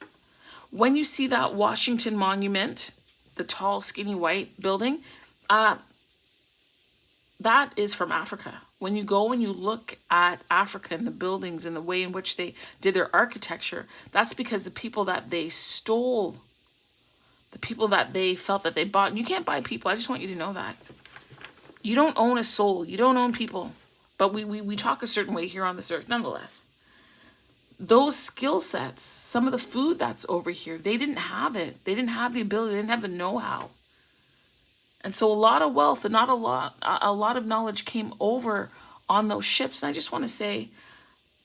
When you see that Washington Monument, the tall, skinny, white building, that is from Africa. When you go and you look at Africa and the buildings and the way in which they did their architecture, that's because the people that they stole, the people that they felt that they bought, and you can't buy people. I just want you to know that. You don't own a soul. You don't own people. But we talk a certain way here on this earth nonetheless. Those skill sets, some of the food that's over here, they didn't have it. They didn't have the ability. They didn't have the know-how. And so a lot of wealth and not a lot of knowledge came over on those ships. And I just want to say,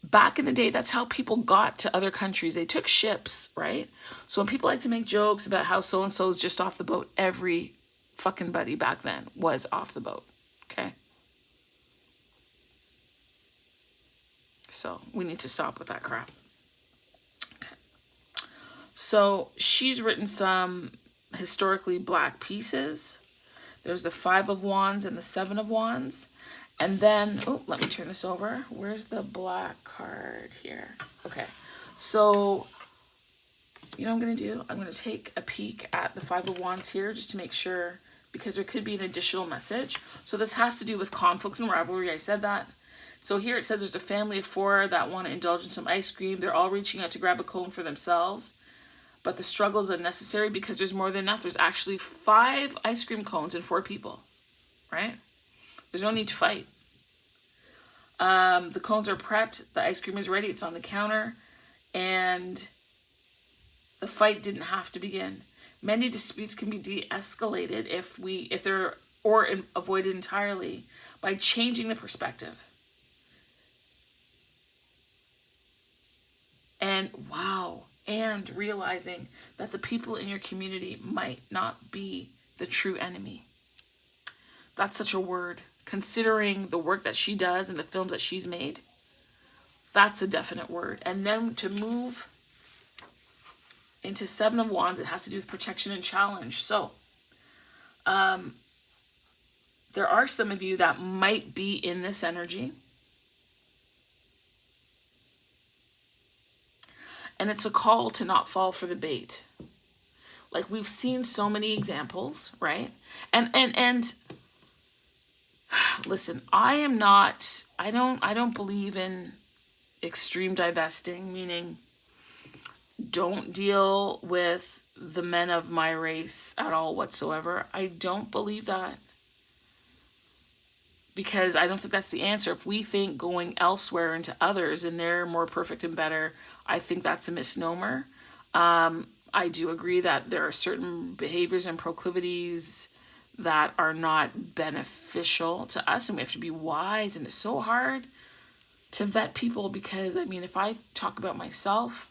back in the day, that's how people got to other countries. They took ships, right? So when people like to make jokes about how so-and-so is just off the boat, every fucking buddy back then was off the boat, okay? So we need to stop with that crap. Okay. So she's written some historically black pieces. There's the 5 of Wands and the 7 of Wands. And then, oh, let me turn this over. Where's the black card here? Okay. So, you know what I'm going to do? I'm going to take a peek at the 5 of Wands here just to make sure, because there could be an additional message. So this has to do with conflict and rivalry. I said that. So here it says there's a family of 4 that want to indulge in some ice cream. They're all reaching out to grab a cone for themselves. But the struggle is unnecessary because there's more than enough. There's actually 5 ice cream cones and 4 people, right? There's no need to fight. The cones are prepped. The ice cream is ready. It's on the counter. And the fight didn't have to begin. Many disputes can be de-escalated if they're avoided entirely by changing the perspective. And wow. And realizing that the people in your community might not be the true enemy. That's such a word. Considering the work that she does and the films that she's made, that's a definite word. And then to move into 7 of Wands, it has to do with protection and challenge. So, there are some of you that might be in this energy. And it's a call to not fall for the bait. Like we've seen so many examples, right? And listen, I don't believe in extreme divesting, meaning don't deal with the men of my race at all whatsoever. I don't believe that. Because I don't think that's the answer. If we think going elsewhere into others and they're more perfect and better, I think that's a misnomer. I do agree that there are certain behaviors and proclivities that are not beneficial to us, and we have to be wise, and it's so hard to vet people because, I mean, if I talk about myself,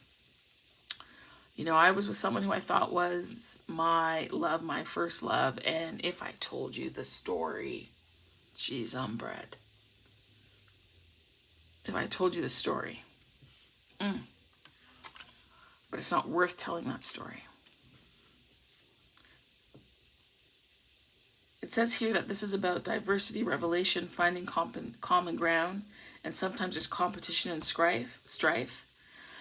you know, I was with someone who I thought was my love, my first love, and if I told you the story, geez, I'm bread. If I told you the story. But it's not worth telling that story. It says here that this is about diversity, revelation, finding common ground, and sometimes there's competition and strife.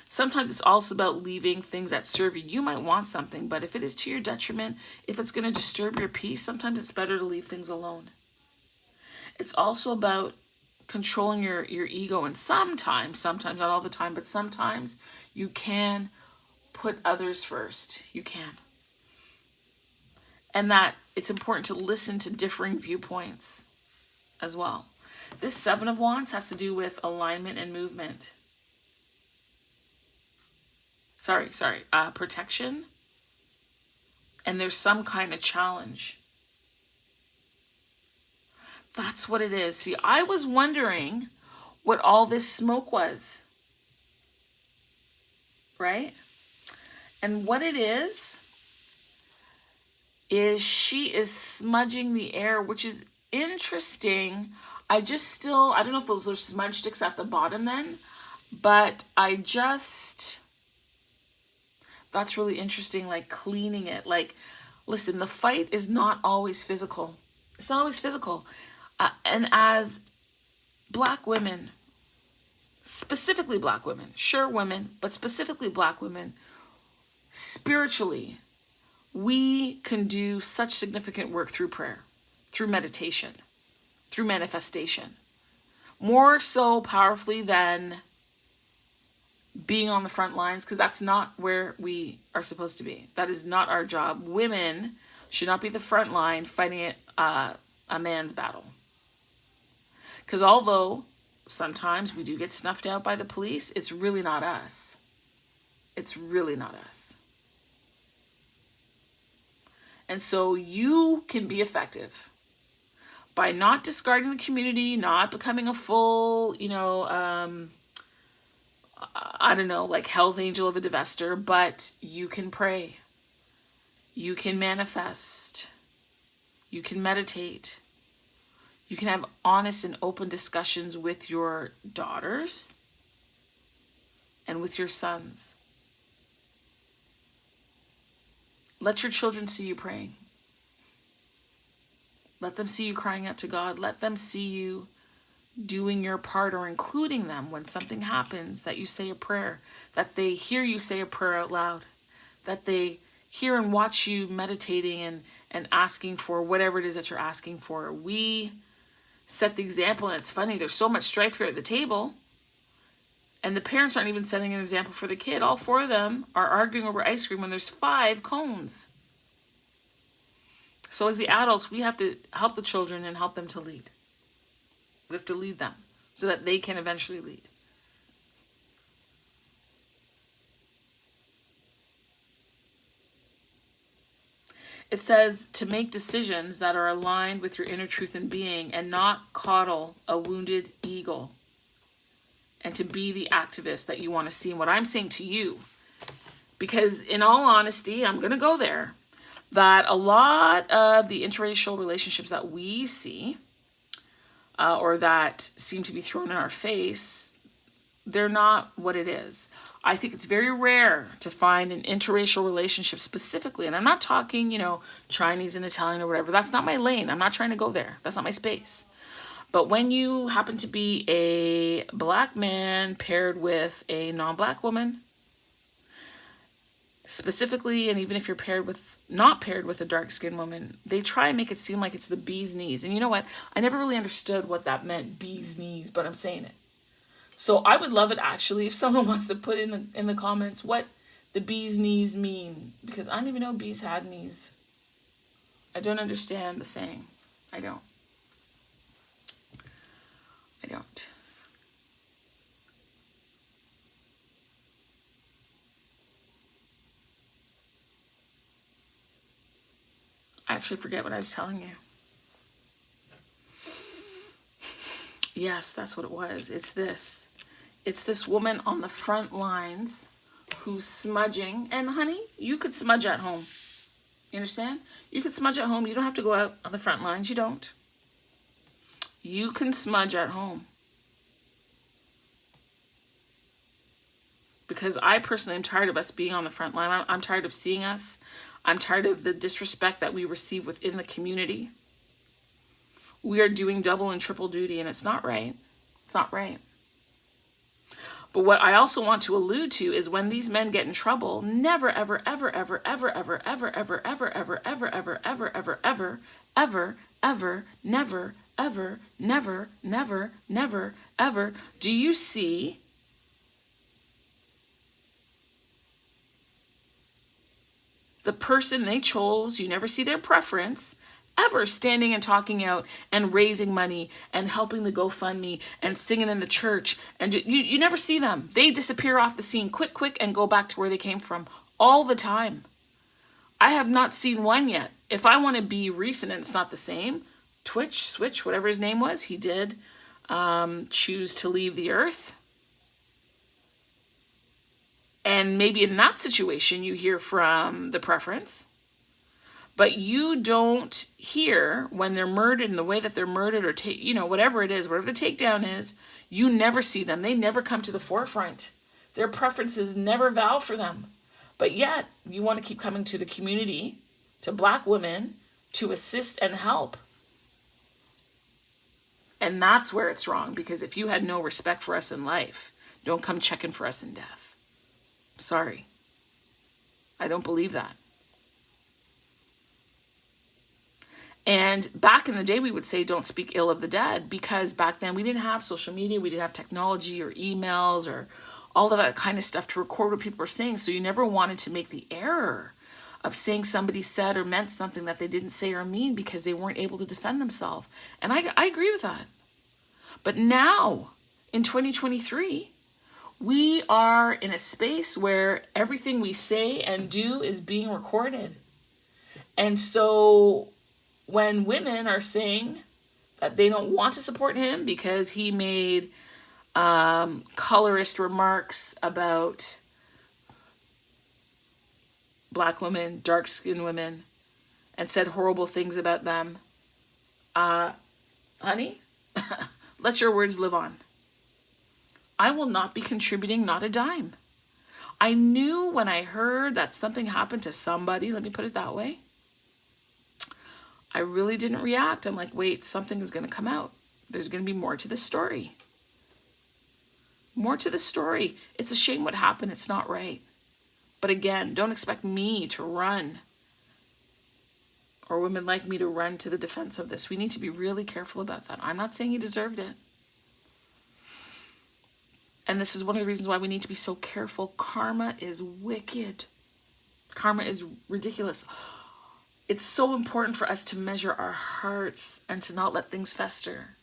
Sometimes it's also about leaving things that serve you. You might want something, but if it is to your detriment, if it's going to disturb your peace, sometimes it's better to leave things alone. It's also about controlling your ego, and sometimes, not all the time, but sometimes you can put others first. You can. And that it's important to listen to differing viewpoints as well. This 7 of Wands has to do with alignment and movement. Protection. And there's some kind of challenge. That's what it is. See, I was wondering what all this smoke was. Right? And what it is she is smudging the air, which is interesting. I don't know if those are smudge sticks at the bottom then, but that's really interesting, like cleaning it. Like, listen, the fight is not always physical. It's not always physical. And as Black women, specifically black women, sure women, but specifically black women, spiritually, we can do such significant work through prayer, through meditation, through manifestation, more so powerfully than being on the front lines, because that's not where we are supposed to be. That is not our job. Women should not be the front line fighting a man's battle. Because although sometimes we do get snuffed out by the police, it's really not us. It's really not us. And so you can be effective by not discarding the community, not becoming a full, I don't know, like Hell's Angel of a divester, but you can pray. You can manifest. You can meditate. You can have honest and open discussions with your daughters and with your sons. Let your children see you praying. Let them see you crying out to God. Let them see you doing your part, or including them when something happens, that you say a prayer, that they hear you say a prayer out loud, that they hear and watch you meditating and asking for whatever it is that you're asking for. We set the example, and it's funny, there's so much strife here at the table, and the parents aren't even setting an example for the kid. All four of them are arguing over ice cream when there's 5 cones. So as the adults, we have to help the children and help them to lead. We have to lead them so that they can eventually lead. It says to make decisions that are aligned with your inner truth and being, and not coddle a wounded eagle, and to be the activist that you want to see. And what I'm saying to you, because in all honesty, I'm going to go there, that a lot of the interracial relationships that we see, or that seem to be thrown in our face, they're not what it is. I think it's very rare to find an interracial relationship specifically, and I'm not talking, Chinese and Italian or whatever. That's not my lane. I'm not trying to go there. That's not my space. But when you happen to be a black man paired with a non-black woman, specifically, and even if you're not paired with a dark-skinned woman, they try and make it seem like it's the bee's knees. And you know what? I never really understood what that meant, bee's knees, but I'm saying it. So I would love it, actually, if someone wants to put in the comments what the bee's knees mean, because I don't even know bees had knees. I don't understand the saying. I don't. I actually forget what I was telling you. Yes, that's what it was. It's this woman on the front lines who's smudging. And honey, you could smudge at home. You understand? You could smudge at home. You don't have to go out on the front lines. You don't. You can smudge at home. Because I personally am tired of us being on the front line. I'm tired of seeing us. I'm tired of the disrespect that we receive within the community. We are doing double and triple duty, and it's not right. It's not right. But what I also want to allude to is when these men get in trouble, never, ever, ever, ever, ever, ever, ever, ever, ever, ever, ever, ever, ever, ever, ever, ever, ever, never, ever, never, never, never, ever, do you see the person they chose, you never see their preference, ever standing and talking out and raising money and helping the GoFundMe and singing in the church. And you never see them. They disappear off the scene quick, and go back to where they came from all the time. I have not seen one yet. If I want to be recent and it's not the same, Switch, whatever his name was, he did choose to leave the earth. And maybe in that situation, you hear from the preference. But you don't hear when they're murdered in the way that they're murdered, or whatever it is, whatever the takedown is, you never see them. They never come to the forefront. Their preferences never vow for them. But yet, you want to keep coming to the community, to black women, to assist and help. And that's where it's wrong, because if you had no respect for us in life, don't come checking for us in death. Sorry. I don't believe that. And back in the day, we would say don't speak ill of the dead, because back then we didn't have social media, we didn't have technology or emails or all of that kind of stuff to record what people were saying. So you never wanted to make the error of saying somebody said or meant something that they didn't say or mean because they weren't able to defend themselves. And I agree with that. But now, in 2023, we are in a space where everything we say and do is being recorded. And so when women are saying that they don't want to support him because he made colorist remarks about Black women, dark-skinned women, and said horrible things about them, honey, let your words live on. I will not be contributing not a dime. I knew when I heard that something happened to somebody, let me put it that way, I really didn't react. I'm like, wait, something is going to come out. There's going to be more to this story. More to the story. It's a shame what happened. It's not right. But again, don't expect me to run, or women like me to run to the defense of this. We need to be really careful about that. I'm not saying he deserved it. And this is one of the reasons why we need to be so careful. Karma is wicked. Karma is ridiculous. It's so important for us to measure our hearts and to not let things fester.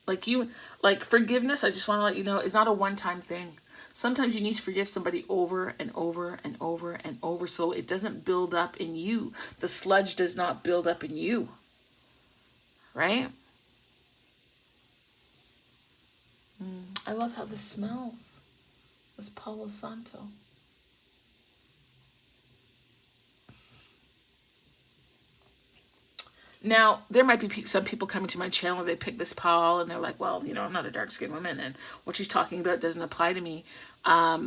Like forgiveness, I just want to let you know, is not a one-time thing. Sometimes you need to forgive somebody over and over and over and over so it doesn't build up in you. The sludge does not build up in you. Right? I love how this smells. This Palo Santo. Now, there might be some people coming to my channel, they pick this Paul and they're like, well, you know, I'm not a dark-skinned woman and what she's talking about doesn't apply to me. Let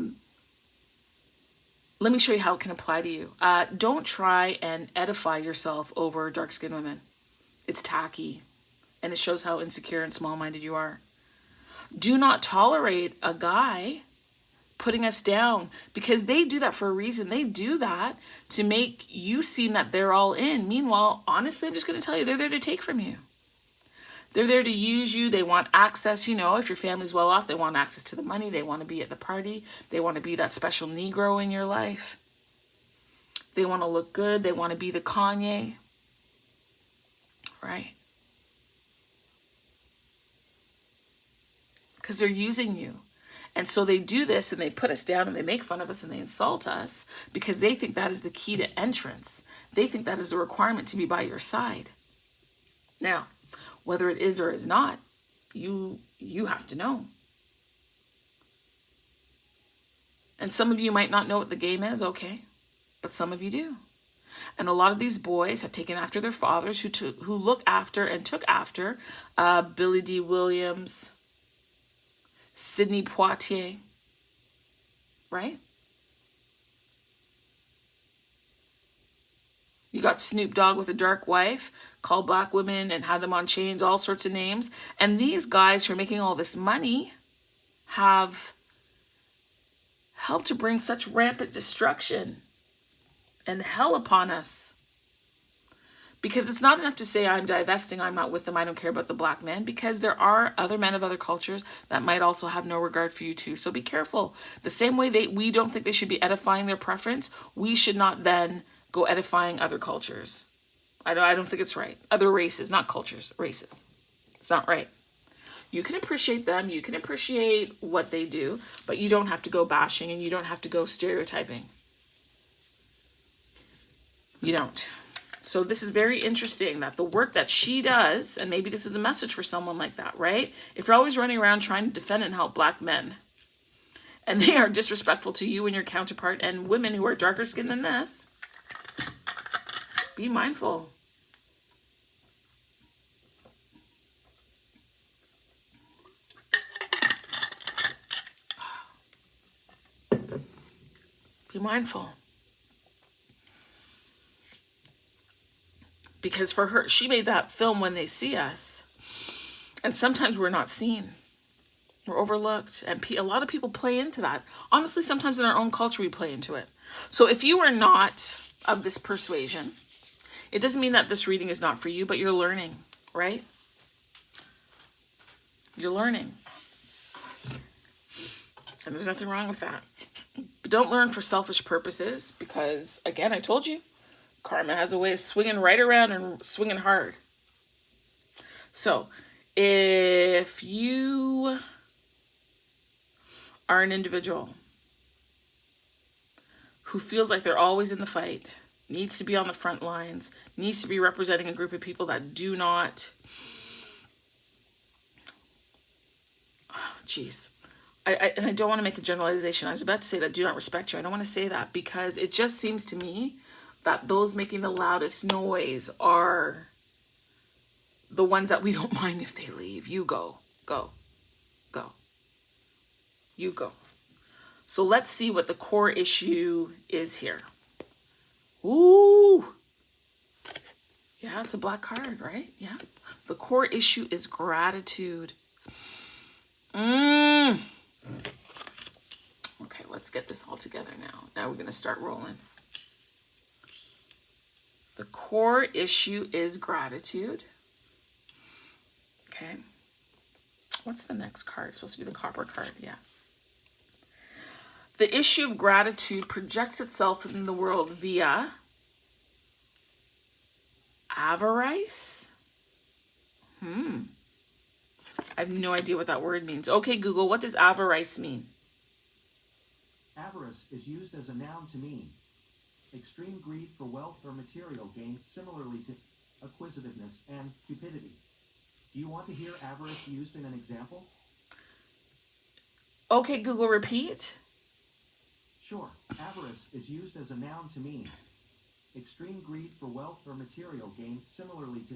me show you how it can apply to you. Don't try and edify yourself over dark-skinned women. It's tacky and it shows how insecure and small-minded you are. Do not tolerate a guy putting us down, because they do that for a reason. They do that to make you seem that they're all in. Meanwhile, honestly, I'm just going to tell you, they're there to take from you. They're there to use you. They want access. You know, if your family's well off, they want access to the money. They want to be at the party. They want to be that special Negro in your life. They want to look good. They want to be the Kanye. Right? Because they're using you. And so they do this and they put us down and they make fun of us and they insult us because they think that is the key to entrance. They think that is a requirement to be by your side. Now, whether it is or is not, you have to know. And some of you might not know what the game is, okay? But some of you do. And a lot of these boys have taken after their fathers who look after and took after Billy D. Williams, Sidney Poitier, right? You got Snoop Dogg with a dark wife, called black women and had them on chains, all sorts of names. And these guys who are making all this money have helped to bring such rampant destruction and hell upon us. Because it's not enough to say I'm divesting, I'm not with them, I don't care about the black men, because there are other men of other cultures that might also have no regard for you too. So be careful. The same way we don't think they should be edifying their preference, we should not then go edifying other cultures. I don't think it's right. Other races, not cultures, races. It's not right. You can appreciate them, you can appreciate what they do, but you don't have to go bashing and you don't have to go stereotyping. You don't. So this is very interesting that the work that she does, and maybe this is a message for someone like that, right? If you're always running around trying to defend and help black men, and they are disrespectful to you and your counterpart and women who are darker skinned than this, be mindful. Be mindful. Because for her, she made that film When They See Us. And sometimes we're not seen. We're overlooked. And a lot of people play into that. Honestly, sometimes in our own culture, we play into it. So if you are not of this persuasion, it doesn't mean that this reading is not for you, but you're learning, right? You're learning. And there's nothing wrong with that. But don't learn for selfish purposes because, again, I told you, karma has a way of swinging right around and swinging hard. So, if you are an individual who feels like they're always in the fight, needs to be on the front lines, needs to be representing a group of people that do not... And I don't want to make a generalization. I was about to say that do not respect you. I don't want to say that because it just seems to me that those making the loudest noise are the ones that we don't mind if they leave. You go. You go. So let's see what the core issue is here. Ooh. Yeah, it's a black card, right? Yeah. The core issue is gratitude. Okay, let's get this all together now. Now we're going to start rolling. The core issue is gratitude. Okay. What's the next card? It's supposed to be the copper card. Yeah. The issue of gratitude projects itself in the world via avarice. I have no idea what that word means. Okay, Google, what does avarice mean? Avarice is used as a noun to mean extreme greed for wealth or material gain, similarly to acquisitiveness and cupidity. Do you want to hear avarice used in an example? Okay, Google, repeat. Sure. Avarice is used as a noun to mean extreme greed for wealth or material gain, similarly to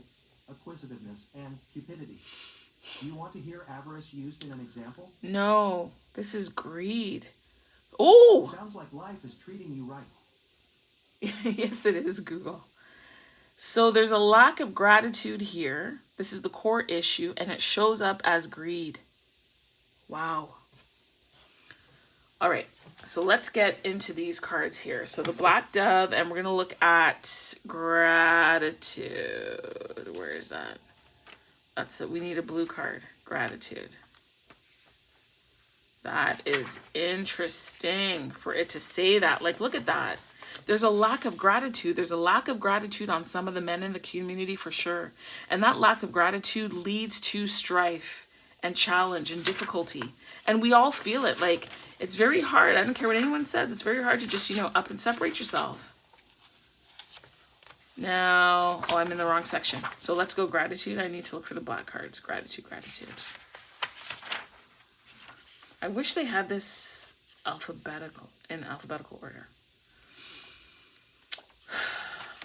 acquisitiveness and cupidity. Do you want to hear avarice used in an example? No, this is greed. Oh! Sounds like life is treating you right. Yes, it is, Google. So there's a lack of gratitude here. This is the core issue, and it shows up as greed. Wow. All right, so let's get into these cards here. So the Black Dove, and we're going to look at gratitude. Where is that? That's it. We need a blue card. Gratitude. That is interesting for it to say that. Like, look at that. There's a lack of gratitude. There's a lack of gratitude on some of the men in the community for sure. And that lack of gratitude leads to strife and challenge and difficulty. And we all feel it. Like, it's very hard. I don't care what anyone says. It's very hard to just, up and separate yourself. Now, I'm in the wrong section. So let's go gratitude. I need to look for the black cards. Gratitude. I wish they had this in alphabetical order.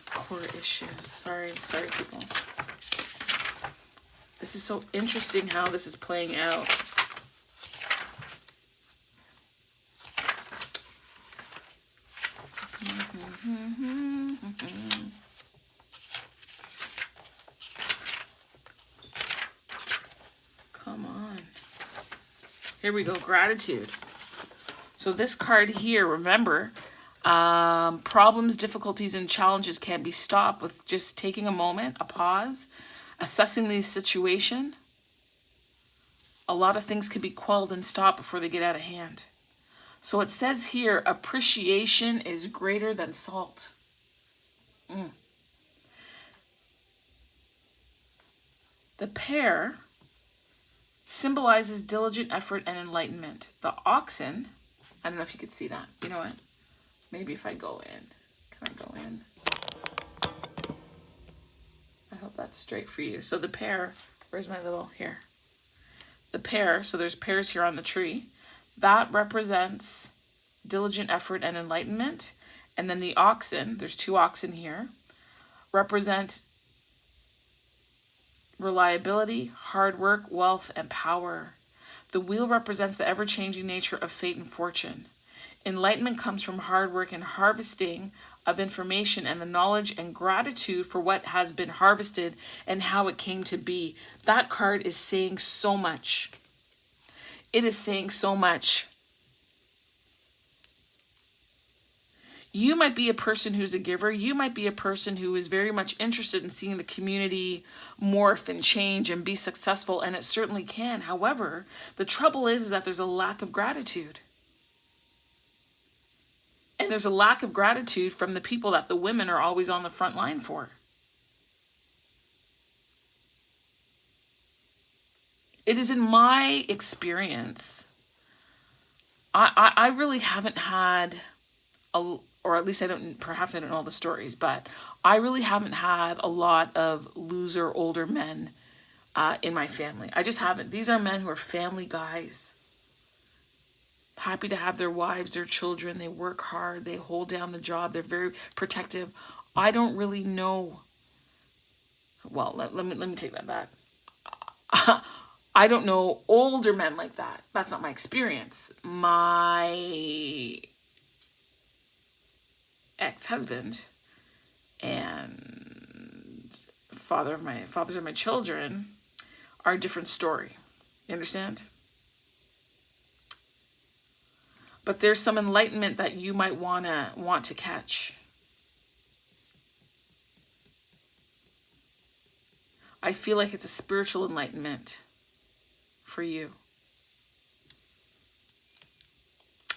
Core issues. Sorry, people. This is so interesting how this is playing out. Come on. Here we go, gratitude. So this card here, remember, problems, difficulties, and challenges can be stopped with just taking a moment, a pause, assessing the situation. A lot of things can be quelled and stopped before they get out of hand. So it says here, appreciation is greater than salt. The pear symbolizes diligent effort and enlightenment. The oxen, I don't know if you could see that. You know what? Maybe if I go in. Can I go in? I hope that's straight for you. So the pear, where's my little, here. The pear, so there's pears here on the tree. That represents diligent effort and enlightenment. And then the oxen, there's 2 oxen here, represent reliability, hard work, wealth, and power. The wheel represents the ever-changing nature of fate and fortune. Enlightenment comes from hard work and harvesting of information and the knowledge and gratitude for what has been harvested and how it came to be. That card is saying so much. It is saying so much. You might be a person who's a giver. You might be a person who is very much interested in seeing the community morph and change and be successful, and it certainly can. However, the trouble is that there's a lack of gratitude. And there's a lack of gratitude from the people that the women are always on the front line for. It is in my experience, I really haven't had or at least perhaps I don't know all the stories, but I really haven't had a lot of loser older men in my family. I just haven't. These are men who are family guys, happy to have their wives, their children. They work hard. They hold down the job. They're very protective. I don't really know. Well, let me take that back. I don't know older men like that. That's not my experience. My ex-husband and fathers of my children are a different story. You understand? But there's some enlightenment that you might want to catch. I feel like it's a spiritual enlightenment for you.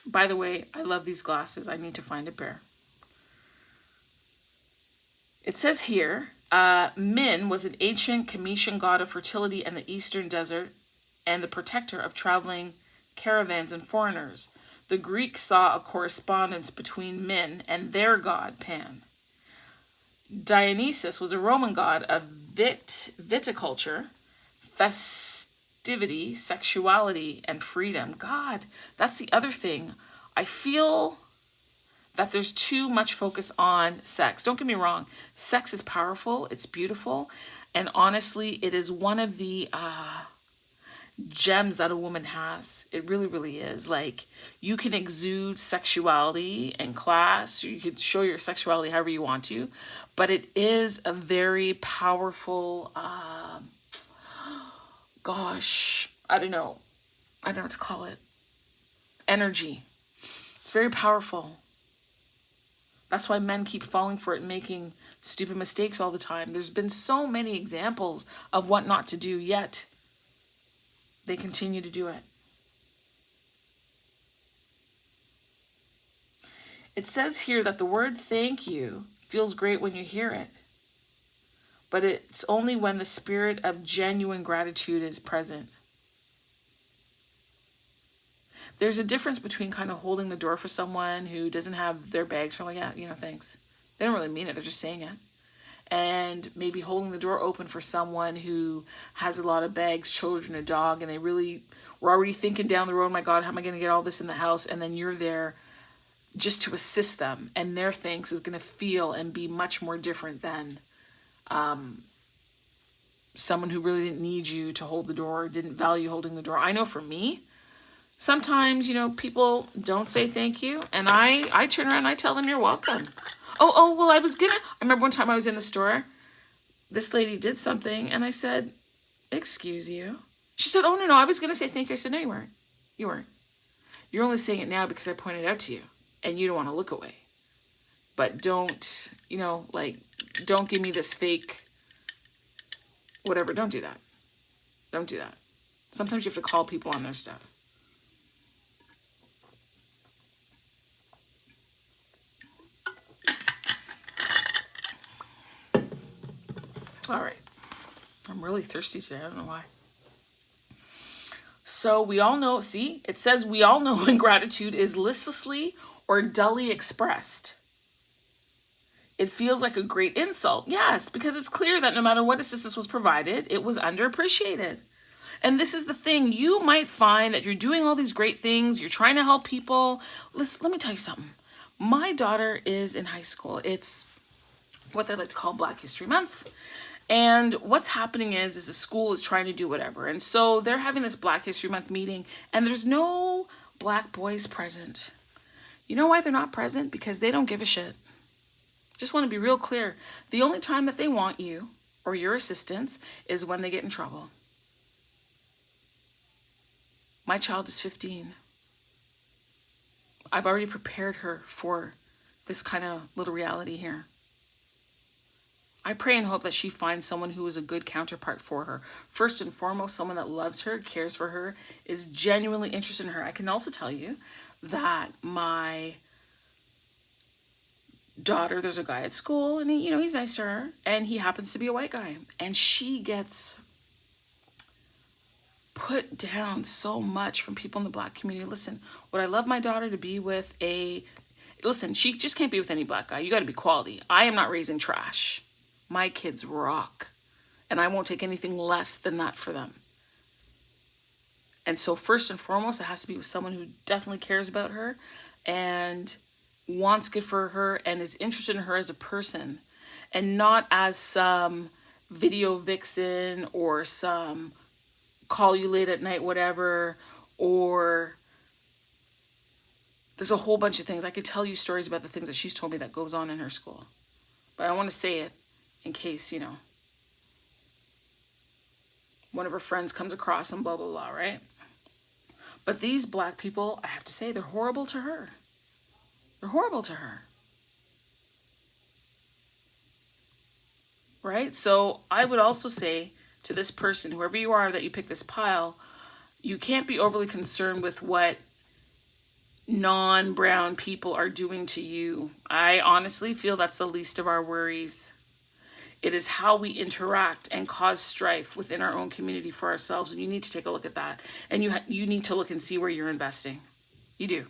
By the way, I love these glasses. I need to find a pair. It says here, Min was an ancient Cometian god of fertility in the eastern desert and the protector of traveling caravans and foreigners. The Greeks saw a correspondence between Min and their god, Pan. Dionysus was a Roman god of viticulture, festivity, sexuality, and freedom. God, that's the other thing. I feel that there's too much focus on sex. Don't get me wrong. Sex is powerful. It's beautiful. And honestly, it is one of the gems that a woman has. It really, really is. Like, you can exude sexuality and class. You can show your sexuality however you want to. But it is a very powerful, I don't know what to call it. Energy. It's very powerful. That's why men keep falling for it and making stupid mistakes all the time. There's been so many examples of what not to do, yet they continue to do it. It says here that the word thank you feels great when you hear it, but it's only when the spirit of genuine gratitude is present. There's a difference between kind of holding the door for someone who doesn't have their bags for, like, yeah, thanks. They don't really mean it. They're just saying it. And maybe holding the door open for someone who has a lot of bags, children, a dog, and they really were already thinking down the road, my God, how am I going to get all this in the house? And then you're there just to assist them. And their thanks is going to feel and be much more different than someone who really didn't need you to hold the door, didn't value holding the door. I know for me, sometimes, people don't say thank you, and I turn around and I tell them you're welcome. Well, I remember one time I was in the store, this lady did something, and I said, excuse you. She said, oh, no, I was going to say thank you. I said, no, you weren't. You weren't. You're only saying it now because I pointed it out to you, and you don't want to look away. But don't, don't give me this fake whatever. Don't do that. Don't do that. Sometimes you have to call people on their stuff. All right. I'm really thirsty today. I don't know why. So we all know, see, it says we all know when gratitude is listlessly or dully expressed. It feels like a great insult. Yes, because it's clear that no matter what assistance was provided, it was underappreciated. And this is the thing. You might find that you're doing all these great things. You're trying to help people. Listen, let me tell you something. My daughter is in high school. It's what they like to call Black History Month. And what's happening is the school is trying to do whatever. And so they're having this Black History Month meeting, and there's no black boys present. You know why they're not present? Because they don't give a shit. Just want to be real clear. The only time that they want you or your assistance is when they get in trouble. My child is 15. I've already prepared her for this kind of little reality here. I pray and hope that she finds someone who is a good counterpart for her. First and foremost, someone that loves her, cares for her, is genuinely interested in her. I can also tell you that my daughter, there's a guy at school, and he's nice to her, and he happens to be a white guy, and she gets put down so much from people in the black community. Listen, would I love my daughter to be with listen, she just can't be with any black guy. You got to be quality. I am not raising trash. My kids rock, and I won't take anything less than that for them. And so first and foremost, it has to be with someone who definitely cares about her and wants good for her and is interested in her as a person, and not as some video vixen or some call you late at night, whatever, or there's a whole bunch of things. I could tell you stories about the things that she's told me that goes on in her school, but I want to say it in case, one of her friends comes across and blah, blah, blah, right? But these black people, I have to say, they're horrible to her. They're horrible to her. Right? So I would also say to this person, whoever you are that you pick this pile, you can't be overly concerned with what non-brown people are doing to you. I honestly feel that's the least of our worries. It is how we interact and cause strife within our own community for ourselves. And you need to take a look at that. And you need to look and see where you're investing. You do.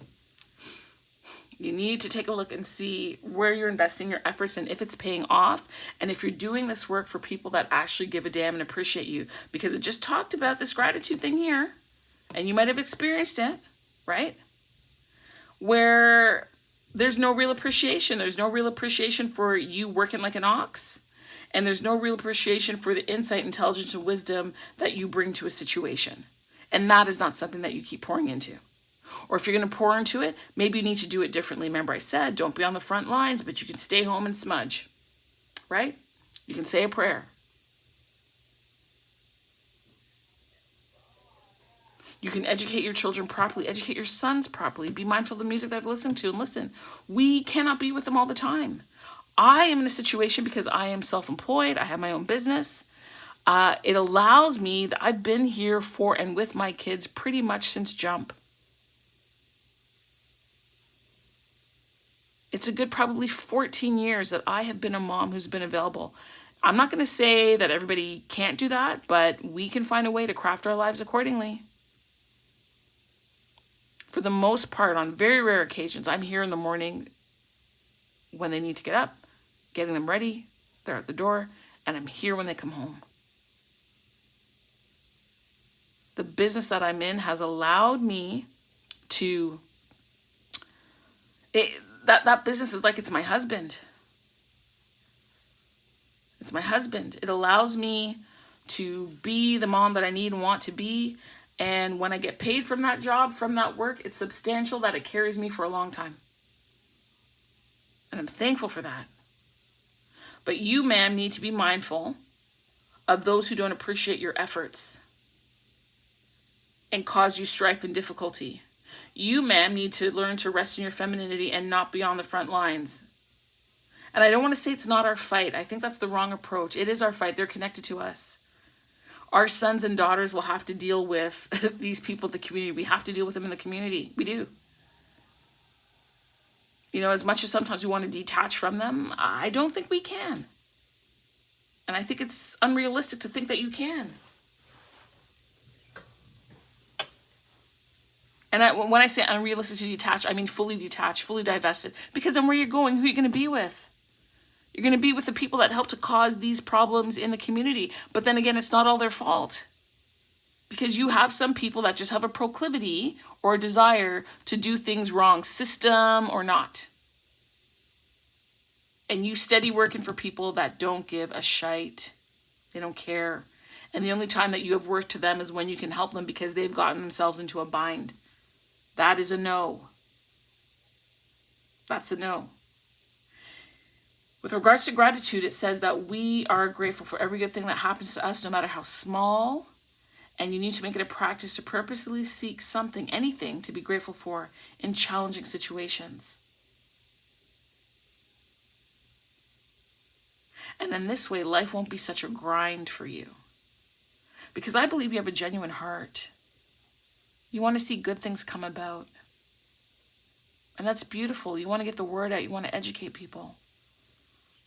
You need to take a look and see where you're investing your efforts and if it's paying off. And if you're doing this work for people that actually give a damn and appreciate you. Because it just talked about this gratitude thing here. And you might have experienced it, right? Where there's no real appreciation. There's no real appreciation for you working like an ox. And there's no real appreciation for the insight, intelligence, and wisdom that you bring to a situation. And that is not something that you keep pouring into. Or if you're going to pour into it, maybe you need to do it differently. Remember I said, don't be on the front lines, but you can stay home and smudge. Right? You can say a prayer. You can educate your children properly, educate your sons properly, be mindful of the music that they listen to, and listen. We cannot be with them all the time. I am in a situation because I am self-employed. I have my own business. It allows me that I've been here for and with my kids pretty much since jump. It's a good probably 14 years that I have been a mom who's been available. I'm not going to say that everybody can't do that, but we can find a way to craft our lives accordingly. For the most part, on very rare occasions, I'm here in the morning when they need to get up, getting them ready, they're at the door, and I'm here when they come home. The business that I'm in has allowed me to... That business is like it's my husband. It's my husband. It allows me to be the mom that I need and want to be. And when I get paid from that job, from that work, it's substantial that it carries me for a long time. And I'm thankful for that. But you, ma'am, need to be mindful of those who don't appreciate your efforts and cause you strife and difficulty. You, ma'am, need to learn to rest in your femininity and not be on the front lines. And I don't want to say it's not our fight. I think that's the wrong approach. It is our fight. They're connected to us. Our sons and daughters will have to deal with these people in the community. We have to deal with them in the community. We do. As much as sometimes we want to detach from them, I don't think we can. And I think it's unrealistic to think that you can. And when I say unrealistic to detach, I mean fully detached, fully divested. Because then where you're going, who are you going to be with? You're going to be with the people that help to cause these problems in the community. But then again, it's not all their fault. Because you have some people that just have a proclivity or a desire to do things wrong, system or not. And you steady working for people that don't give a shite. They don't care. And the only time that you have worked to them is when you can help them because they've gotten themselves into a bind. That is a no. That's a no. With regards to gratitude, it says that we are grateful for every good thing that happens to us, no matter how small And you need to make it a practice to purposely seek something, anything, to be grateful for in challenging situations. And then this way, life won't be such a grind for you. Because I believe you have a genuine heart. You want to see good things come about. And that's beautiful. You want to get the word out. You want to educate people.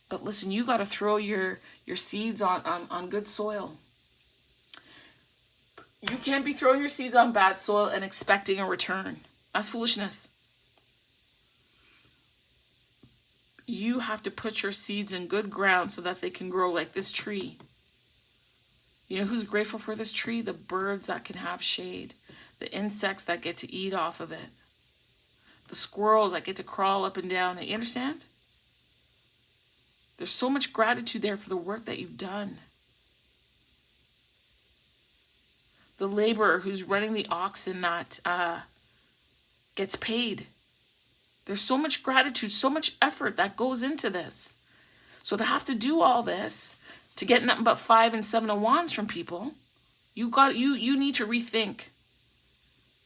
But listen, you got to throw your seeds on good soil. You can't be throwing your seeds on bad soil and expecting a return. That's foolishness. You have to put your seeds in good ground so that they can grow like this tree. You know who's grateful for this tree? The birds that can have shade. The insects that get to eat off of it. The squirrels that get to crawl up and down. You understand? There's so much gratitude there for the work that you've done. The laborer who's running the oxen that gets paid. There's so much gratitude, so much effort that goes into this. So to have to do all this, to get nothing but 5 and 7 of wands from people, you need to rethink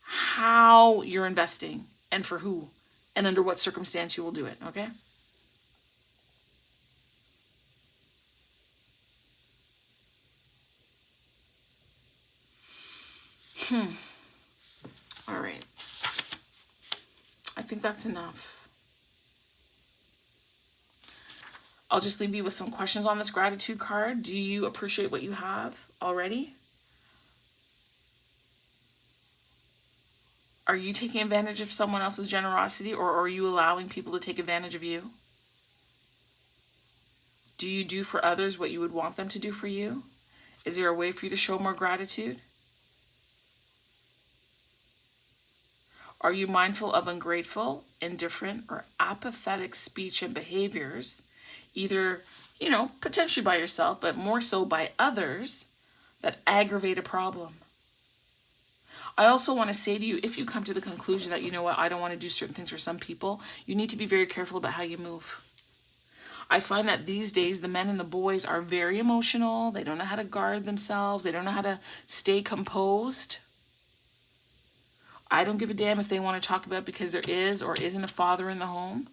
how you're investing and for who and under what circumstance you will do it, okay? All right. I think that's enough. I'll just leave you with some questions on this gratitude card. Do you appreciate what you have already? Are you taking advantage of someone else's generosity, or are you allowing people to take advantage of you? Do you do for others what you would want them to do for you? Is there a way for you to show more gratitude? Are you mindful of ungrateful, indifferent, or apathetic speech and behaviors, either, potentially by yourself, but more so by others, that aggravate a problem? I also want to say to you, if you come to the conclusion that, I don't want to do certain things for some people, you need to be very careful about how you move. I find that these days, the men and the boys are very emotional. They don't know how to guard themselves. They don't know how to stay composed. I don't give a damn if they want to talk about because there is or isn't a father in the home.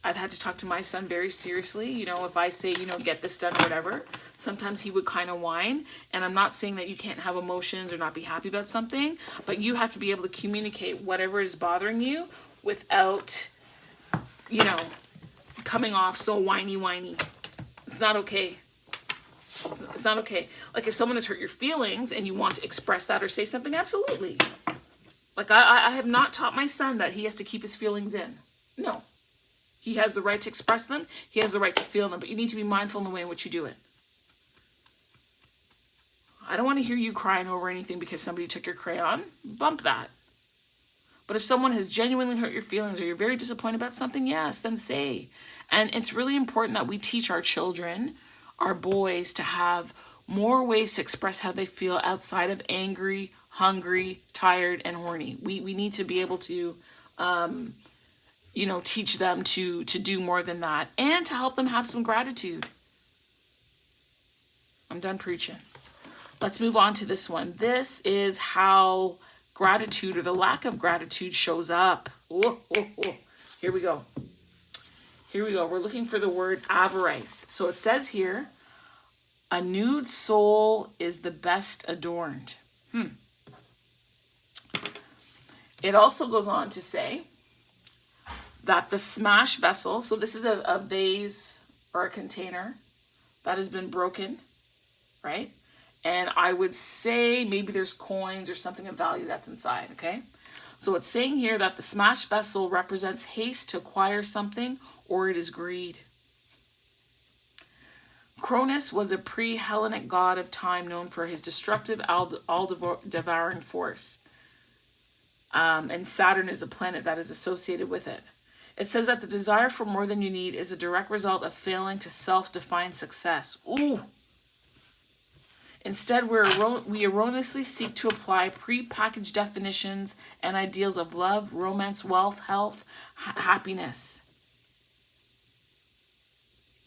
I've had to talk to my son very seriously. If I say, get this done or whatever, sometimes he would kind of whine. And I'm not saying that you can't have emotions or not be happy about something, but you have to be able to communicate whatever is bothering you without, coming off so whiny. It's not okay. It's not okay. Like if someone has hurt your feelings and you want to express that or say something, absolutely. Like I have not taught my son that he has to keep his feelings in. No. He has the right to express them. He has the right to feel them. But you need to be mindful in the way in which you do it. I don't want to hear you crying over anything because somebody took your crayon. Bump that. But if someone has genuinely hurt your feelings or you're very disappointed about something, yes, then say. And it's really important that we teach our children, our boys, to have more ways to express how they feel outside of angry, hungry, tired, and horny. We need to be able to, teach them to do more than that and to help them have some gratitude. I'm done preaching. Let's move on to this one. This is how gratitude or the lack of gratitude shows up. Here we go. We're looking for the word avarice. So it says here, a nude soul is the best adorned. It also goes on to say that the smash vessel, so this is a vase or a container that has been broken, right? And I would say maybe there's coins or something of value that's inside, okay? So it's saying here that the smash vessel represents haste to acquire something, or it is greed. Cronus was a pre-Hellenic god of time known for his destructive, all-devouring force. And Saturn is a planet that is associated with it. It says that the desire for more than you need is a direct result of failing to self-define success. Ooh! Instead, we erroneously seek to apply pre-packaged definitions and ideals of love, romance, wealth, health, happiness.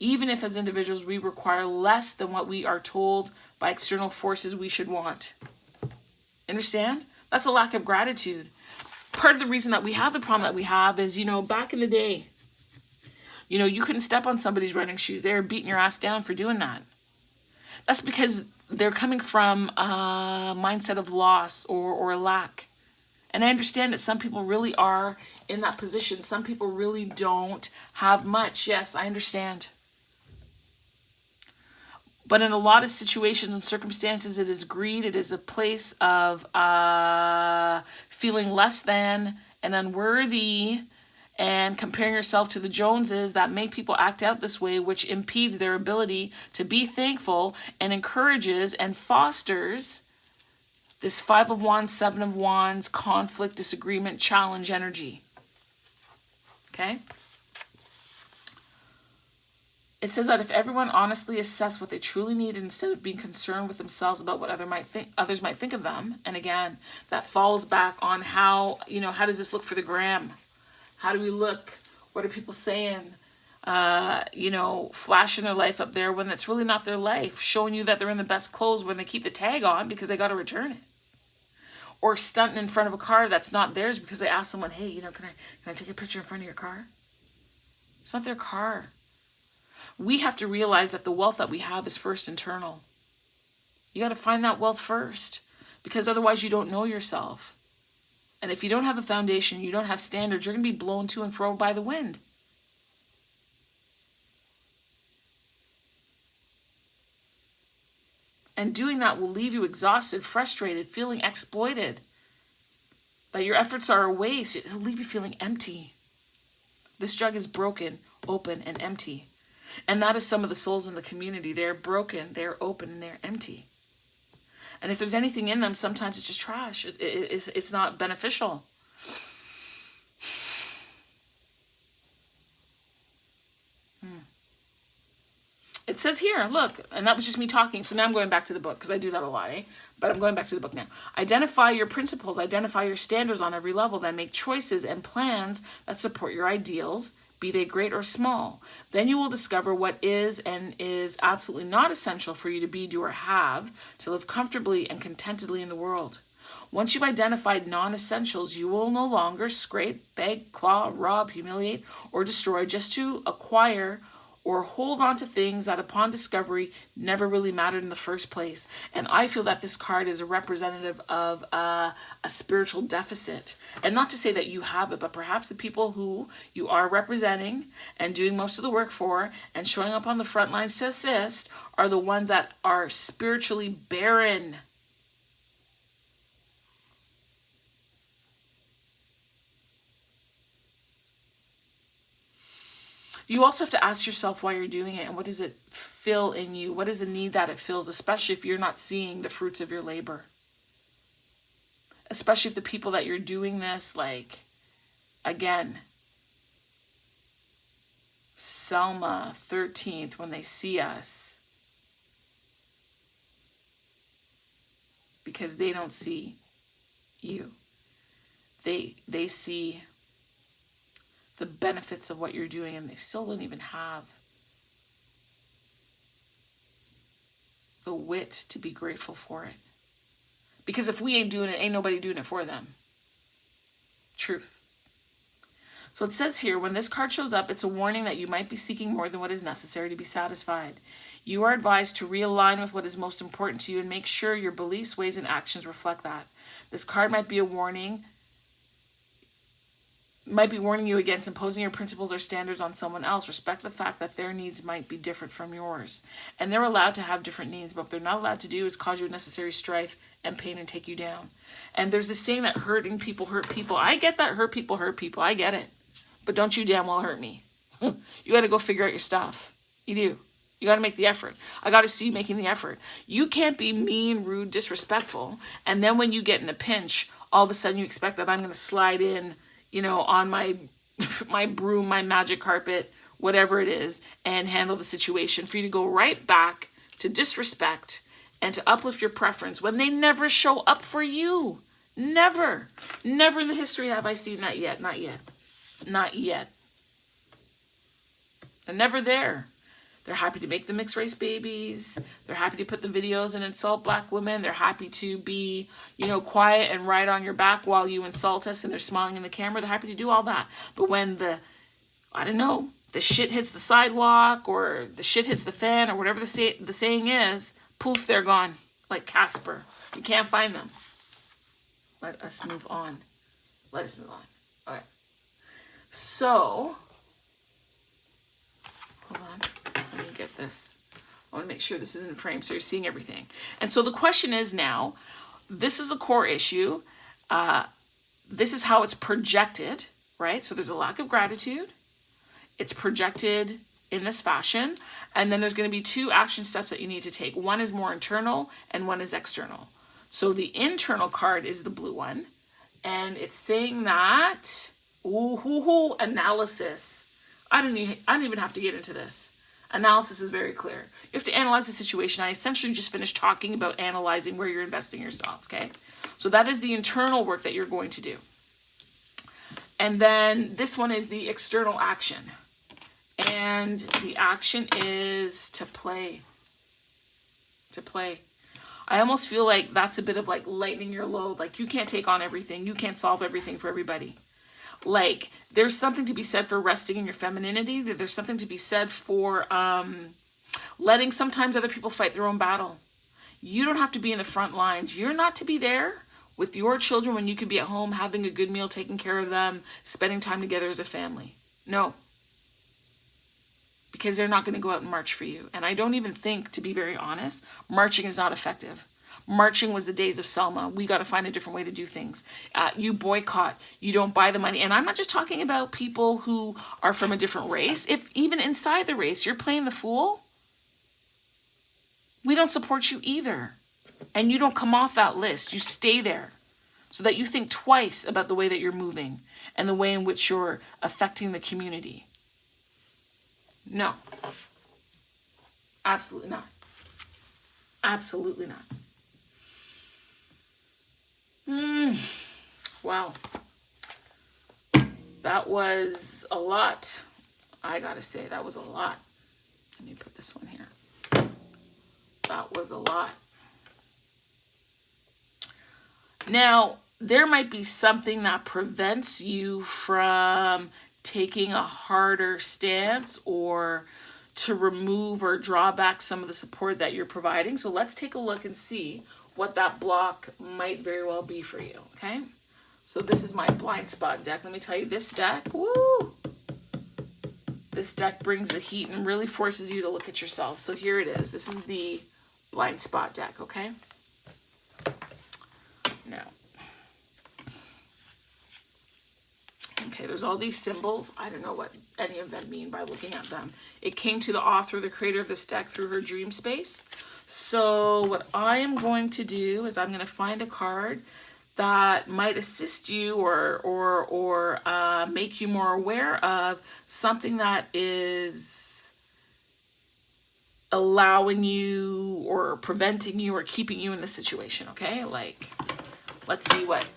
even if as individuals we require less than what we are told by external forces we should want. Understand? That's a lack of gratitude. Part of the reason that we have the problem that we have is, back in the day, you couldn't step on somebody's running shoes. They were beating your ass down for doing that. That's because they're coming from a mindset of loss or lack. And I understand that some people really are in that position. Some people really don't have much. Yes, I understand. But in a lot of situations and circumstances, it is greed. It is a place of feeling less than and unworthy and comparing yourself to the Joneses that make people act out this way, which impedes their ability to be thankful and encourages and fosters this 5 of Wands, 7 of Wands, conflict, disagreement, challenge energy. Okay? It says that if everyone honestly assessed what they truly needed instead of being concerned with themselves about what others might think of them, and again, that falls back on how does this look for the gram? How do we look? What are people saying? Flashing their life up there when it's really not their life, showing you that they're in the best clothes when they keep the tag on because they got to return it. Or stunting in front of a car that's not theirs because they asked someone, hey, can I take a picture in front of your car? It's not their car. We have to realize that the wealth that we have is first internal. You got to find that wealth first, because otherwise you don't know yourself. And if you don't have a foundation, you don't have standards, you're going to be blown to and fro by the wind. And doing that will leave you exhausted, frustrated, feeling exploited. That your efforts are a waste. It'll leave you feeling empty. This jug is broken, open, and empty. And that is some of the souls in the community. They're broken, they're open, and they're empty. And if there's anything in them, sometimes it's just trash. It's not beneficial. It says here, look, and that was just me talking. So now I'm going back to the book because I do that a lot, But I'm going back to the book now. Identify your principles, identify your standards on every level, then make choices and plans that support your ideals, be they great or small. Then you will discover what is and is absolutely not essential for you to be, do, or have to live comfortably and contentedly in the world. Once you've identified non-essentials, you will no longer scrape, beg, claw, rob, humiliate, or destroy just to acquire or hold on to things that upon discovery never really mattered in the first place. And I feel that this card is a representative of a spiritual deficit. And not to say that you have it, but perhaps the people who you are representing and doing most of the work for and showing up on the front lines to assist are the ones that are spiritually barren. You also have to ask yourself why you're doing it and what does it fill in you? What is the need that it fills, especially if you're not seeing the fruits of your labor? Especially if the people that you're doing this, again, Selma 13th, when they see us, because they don't see you. They see the benefits of what you're doing, and they still don't even have the wit to be grateful for it. Because if we ain't doing it, ain't nobody doing it for them. Truth. So it says here, when this card shows up, it's a warning that you might be seeking more than what is necessary to be satisfied. You are advised to realign with what is most important to you and make sure your beliefs, ways, and actions reflect that. This card might be a warning you against imposing your principles or standards on someone else. Respect the fact that their needs might be different from yours. And they're allowed to have different needs, but what they're not allowed to do is cause you unnecessary strife and pain and take you down. And there's this saying that hurting people hurt people. I get that hurt people. I get it. But don't you damn well hurt me. You got to go figure out your stuff. You do. You got to make the effort. I got to see you making the effort. You can't be mean, rude, disrespectful. And then when you get in a pinch, all of a sudden you expect that I'm going to slide in, on my broom, my magic carpet, whatever it is, and handle the situation for you to go right back to disrespect and to uplift your preference when they never show up for you. Never. Never in the history have I seen that yet. Not yet. They're never there. They're happy to make the mixed race babies. They're happy to put the videos and insult black women. They're happy to be, you know, quiet and ride on your back while you insult us, and they're smiling in the camera. They're happy to do all that. But when the, I don't know, the shit hits the sidewalk or the shit hits the fan or whatever the saying is, poof, they're gone. Like Casper. You can't find them. Let us move on. Let us move on. All right. So, hold on. Let me get this. I want to make sure this is in frame so you're seeing everything. And so the question is now, this is the core issue. This is how it's projected, right? So there's a lack of gratitude. It's projected in this fashion. And then there's going to be two action steps that you need to take. One is more internal and one is external. So the internal card is the blue one. And it's saying that, analysis. I don't even have to get into this. Analysis is very clear. You have to analyze the situation. I essentially just finished talking about analyzing where you're investing yourself, okay? So that is the internal work that you're going to do. And then this one is the external action. And the action is to play. To play. I almost feel like that's a bit of like lightening your load. Like you can't take on everything. You can't solve everything for everybody. Like there's something to be said for resting in your femininity. There's something to be said for letting sometimes other people fight their own battle. You don't have to be in the front lines. You're not to be there with your children when you could be at home having a good meal, taking care of them, spending time together as a family. No. Because they're not going to go out and march for you. And I don't even think, to be very honest, marching is not effective. Marching was the days of Selma. We got to find a different way to do things. You boycott. You don't buy the money. And I'm not just talking about people who are from a different race. If even inside the race, you're playing the fool, we don't support you either. And you don't come off that list. You stay there so that you think twice about the way that you're moving and the way in which you're affecting the community. No. Absolutely not. Absolutely not. Wow. That was a lot. I gotta say, that was a lot. Let me put this one here. That was a lot. Now, there might be something that prevents you from taking a harder stance or to remove or draw back some of the support that you're providing. So let's take a look and see what that block might very well be for you, okay? So this is my blind spot deck. Let me tell you, this deck, woo! This deck brings the heat and really forces you to look at yourself. So here it is. This is the blind spot deck, okay? Now, okay, there's all these symbols. I don't know what any of them mean by looking at them. It came to the author, the creator of this deck, through her dream space. So what I am going to do is I'm going to find a card that might assist you or make you more aware of something that is allowing you or preventing you or keeping you in the situation, okay? Like, let's see what...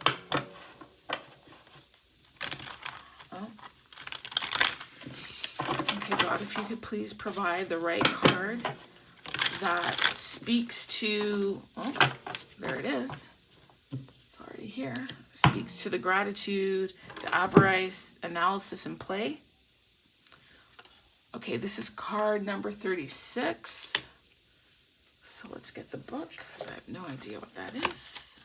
Oh. Okay, God, if you could please provide the right card that speaks to... Oh, there it is. It's already here. Speaks to the gratitude, the avarice, analysis, and play. Okay, this is card number 36. So let's get the book, because I have no idea what that is.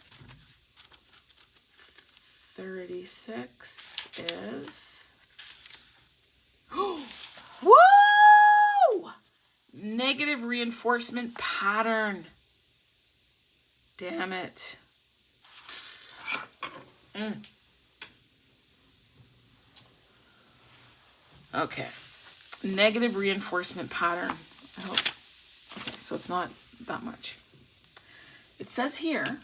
36 is... Oh, woo! Negative reinforcement pattern. Damn it. Okay. Negative reinforcement pattern. I hope. Okay, so it's not that much. It says here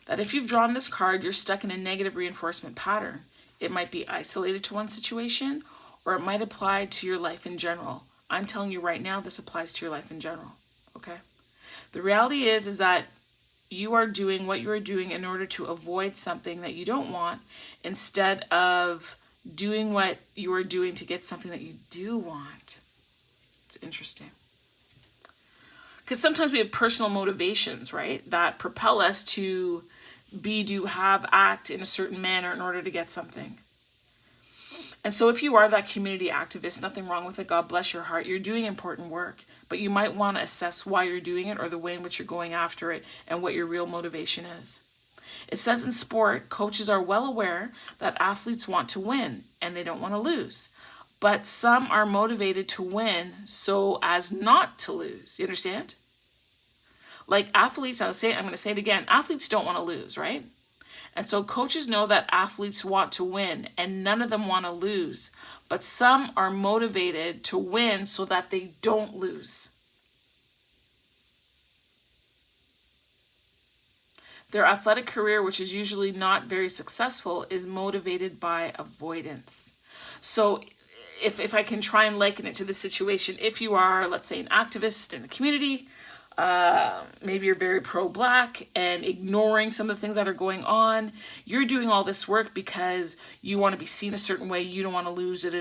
that if you've drawn this card, you're stuck in a negative reinforcement pattern. It might be isolated to one situation, or it might apply to your life in general. I'm telling you right now, this applies to your life in general. Okay? The reality is that you are doing what you are doing in order to avoid something that you don't want, instead of doing what you are doing to get something that you do want. interesting. Because sometimes we have personal motivations, right? That propel us to be, do, have, act in a certain manner in order to get something. And so if you are that community activist, nothing wrong with it. God bless your heart. You're doing important work. But you might want to assess why you're doing it or the way in which you're going after it and what your real motivation is. It says in sport, coaches are well aware that athletes want to win and they don't want to lose. But some are motivated to win so as not to lose. You understand? Like athletes, I'm going to say it again. Athletes don't want to lose, right? And so coaches know that athletes want to win and none of them want to lose. But some are motivated to win so that they don't lose. Their athletic career, which is usually not very successful, is motivated by avoidance. So if I can try and liken it to the situation, if you are, let's say, an activist in the community, maybe you're very pro-black and ignoring some of the things that are going on, you're doing all this work because you want to be seen a certain way, you don't want to lose it.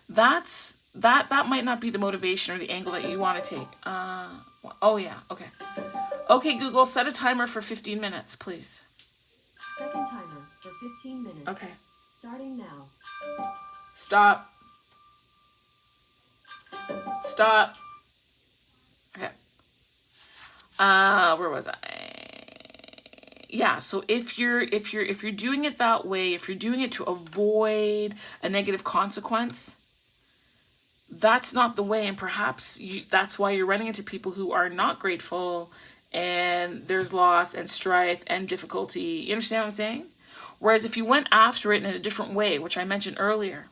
That might not be the motivation or the angle that you want to take. Oh yeah, okay. Okay, Google, set a timer for 15 minutes, please. Second timer for 15 minutes. Okay. Starting now. Stop. Stop. Okay. Where was I? Yeah, so if you're doing it that way, if you're doing it to avoid a negative consequence, that's not the way, and perhaps that's why you're running into people who are not grateful, and there's loss and strife and difficulty. You understand what I'm saying? Whereas if you went after it in a different way, which I mentioned earlier,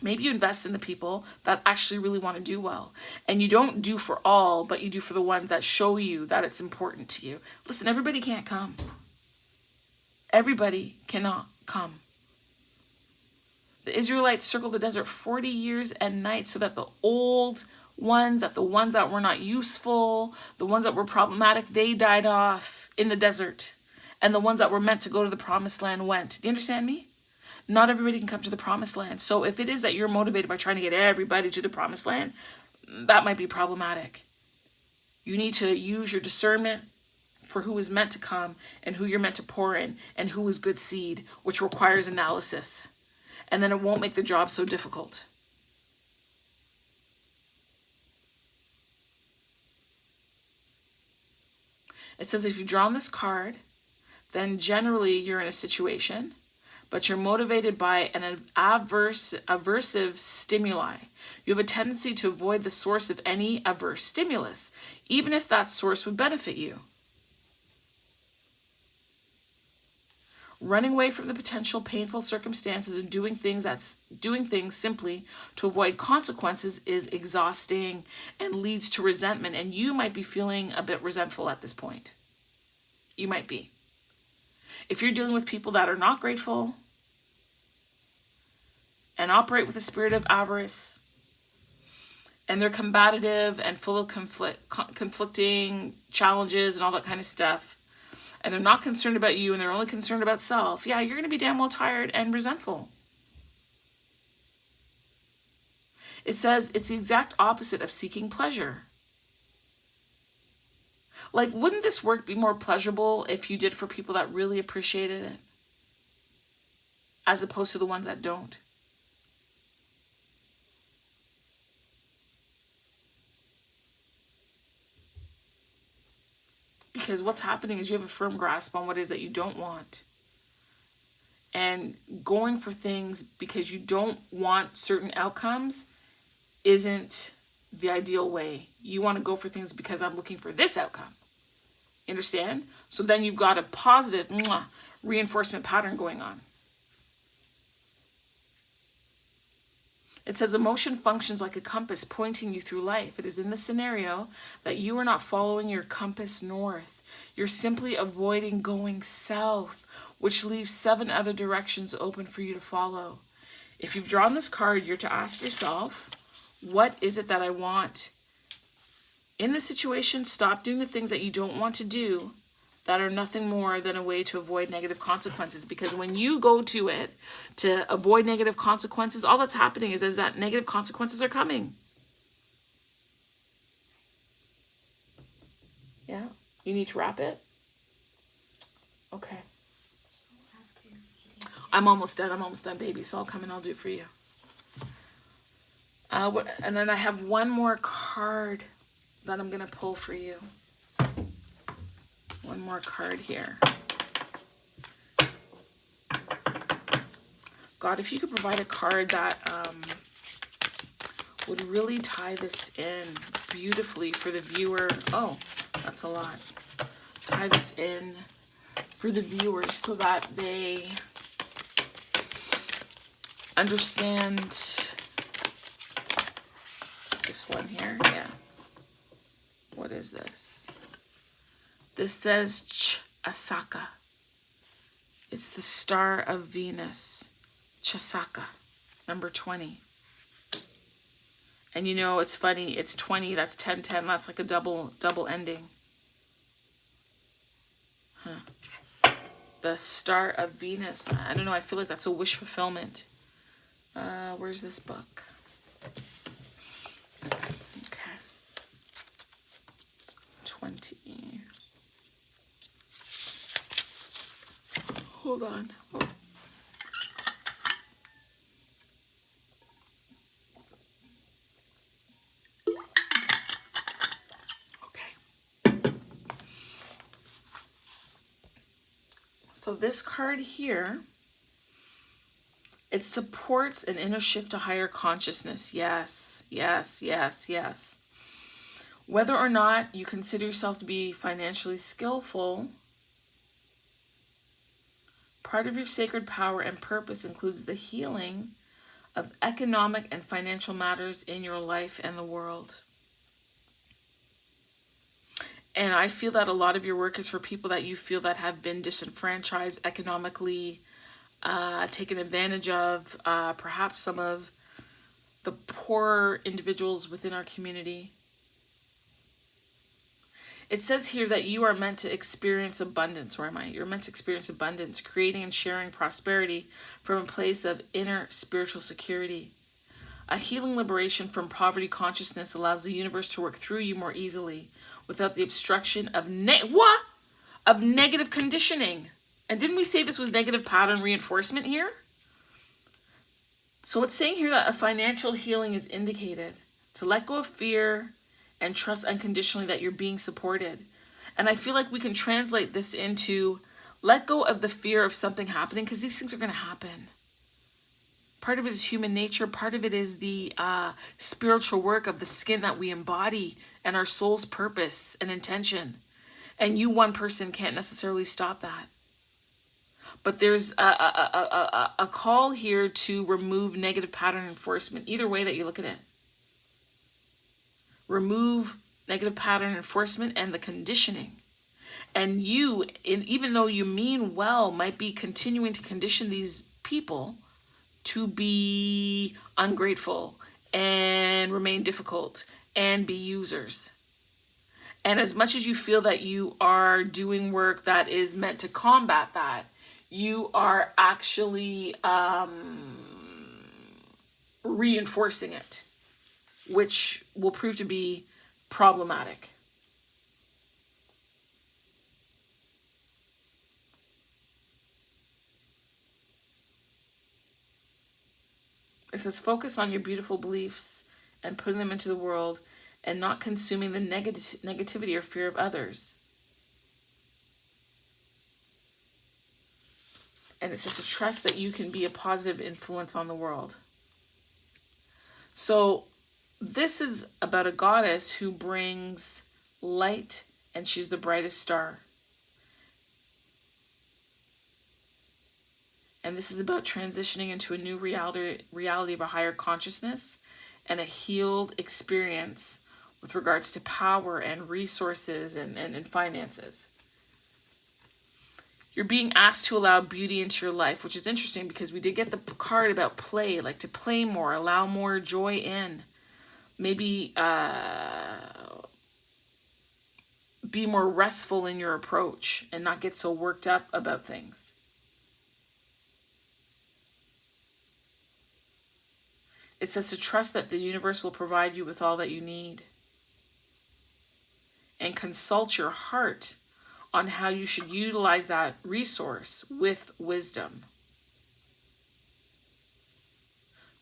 maybe you invest in the people that actually really want to do well. And you don't do for all, but you do for the ones that show you that it's important to you. Listen, everybody can't come. Everybody cannot come. The Israelites circled the desert 40 years and nights so that the old ones, the ones that were not useful, the ones that were problematic, they died off in the desert. And the ones that were meant to go to the promised land went. Do you understand me? Not everybody can come to the promised land. So if it is that you're motivated by trying to get everybody to the promised land, that might be problematic. You need to use your discernment for who is meant to come and who you're meant to pour in and who is good seed, which requires analysis. And then it won't make the job so difficult. It says if you draw on this card, then generally you're in a situation, but you're motivated by an aversive stimuli. You have a tendency to avoid the source of any averse stimulus, even if that source would benefit you. Running away from the potential painful circumstances and doing things simply to avoid consequences is exhausting and leads to resentment. And you might be feeling a bit resentful at this point. You might be. If you're dealing with people that are not grateful and operate with a spirit of avarice, and they're combative and full of conflicting challenges and all that kind of stuff, and they're not concerned about you and they're only concerned about self, yeah, you're going to be damn well tired and resentful. It says it's the exact opposite of seeking pleasure. Like, wouldn't this work be more pleasurable if you did for people that really appreciated it, as opposed to the ones that don't? Because what's happening is you have a firm grasp on what it is that you don't want. And going for things because you don't want certain outcomes isn't the ideal way. You want to go for things because I'm looking for this outcome. You understand? So then you've got a positive reinforcement pattern going on. It says emotion functions like a compass pointing you through life. It is in the scenario that you are not following your compass north. You're simply avoiding going south, which leaves 7 other directions open for you to follow. If you've drawn this card, you're to ask yourself, what is it that I want? In this situation, stop doing the things that you don't want to do that are nothing more than a way to avoid negative consequences. Because when you go to it to avoid negative consequences, all that's happening is that negative consequences are coming. Yeah? You need to wrap it? Okay. So after eating. I'm almost done, baby. So I'll come and I'll do it for you. And then I have one more card that I'm going to pull for you. One more card here. God, if you could provide a card that would really tie this in beautifully for the viewer. Oh, that's a lot. Tie this in for the viewers so that they understand this one here. Yeah. What is this? This says Asaka. It's the star of Venus. Chasaka, number 20. And you know, it's funny, it's 20, that's 10-10, that's like a double ending. Huh. The star of Venus. I don't know, I feel like that's a wish fulfillment. Where's this book? Okay. 20. Hold on. Oh. So this card here, it supports an inner shift to higher consciousness. Yes, yes, yes, yes. Whether or not you consider yourself to be financially skillful, part of your sacred power and purpose includes the healing of economic and financial matters in your life and the world. And I feel that a lot of your work is for people that you feel that have been disenfranchised economically, taken advantage of, perhaps some of the poorer individuals within our community. It says here that you are meant to experience abundance. Where am I? You're meant to experience abundance, creating and sharing prosperity from a place of inner spiritual security. A healing liberation from poverty consciousness allows the universe to work through you more easily without the obstruction of negative conditioning. And didn't we say this was negative pattern reinforcement here? So it's saying here that a financial healing is indicated. To let go of fear and trust unconditionally that you're being supported. And I feel like we can translate this into let go of the fear of something happening, because these things are going to happen. Part of it is human nature. Part of it is the spiritual work of the skin that we embody and our soul's purpose and intention. And you, one person, can't necessarily stop that. But there's a call here to remove negative pattern enforcement, either way that you look at it. Remove negative pattern enforcement and the conditioning. And you, even though you mean well, might be continuing to condition these people to be ungrateful and remain difficult and be users. And as much as you feel that you are doing work that is meant to combat that, you are actually reinforcing it, which will prove to be problematic. It says focus on your beautiful beliefs and putting them into the world and not consuming the negativity or fear of others. And it says to trust that you can be a positive influence on the world. So this is about a goddess who brings light, and she's the brightest star. And this is about transitioning into a new reality of a higher consciousness and a healed experience with regards to power and resources and finances. You're being asked to allow beauty into your life, which is interesting because we did get the card about play, like to play more, allow more joy in. Maybe be more restful in your approach and not get so worked up about things. It says to trust that the universe will provide you with all that you need. and consult your heart on how you should utilize that resource with wisdom.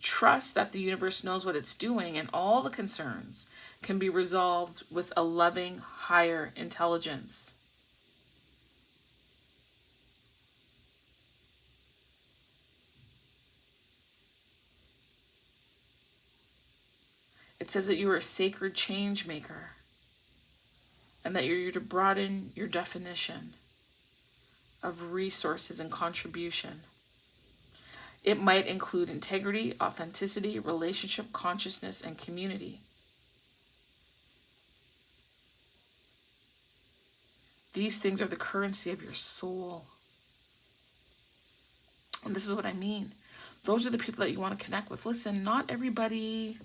Trust that the universe knows what it's doing, and all the concerns can be resolved with a loving higher intelligence. It says that you are a sacred change maker, and that you're here to broaden your definition of resources and contribution. It might include integrity, authenticity, relationship, consciousness, and community. These things are the currency of your soul. And this is what I mean. Those are the people that you want to connect with. Listen, not everybody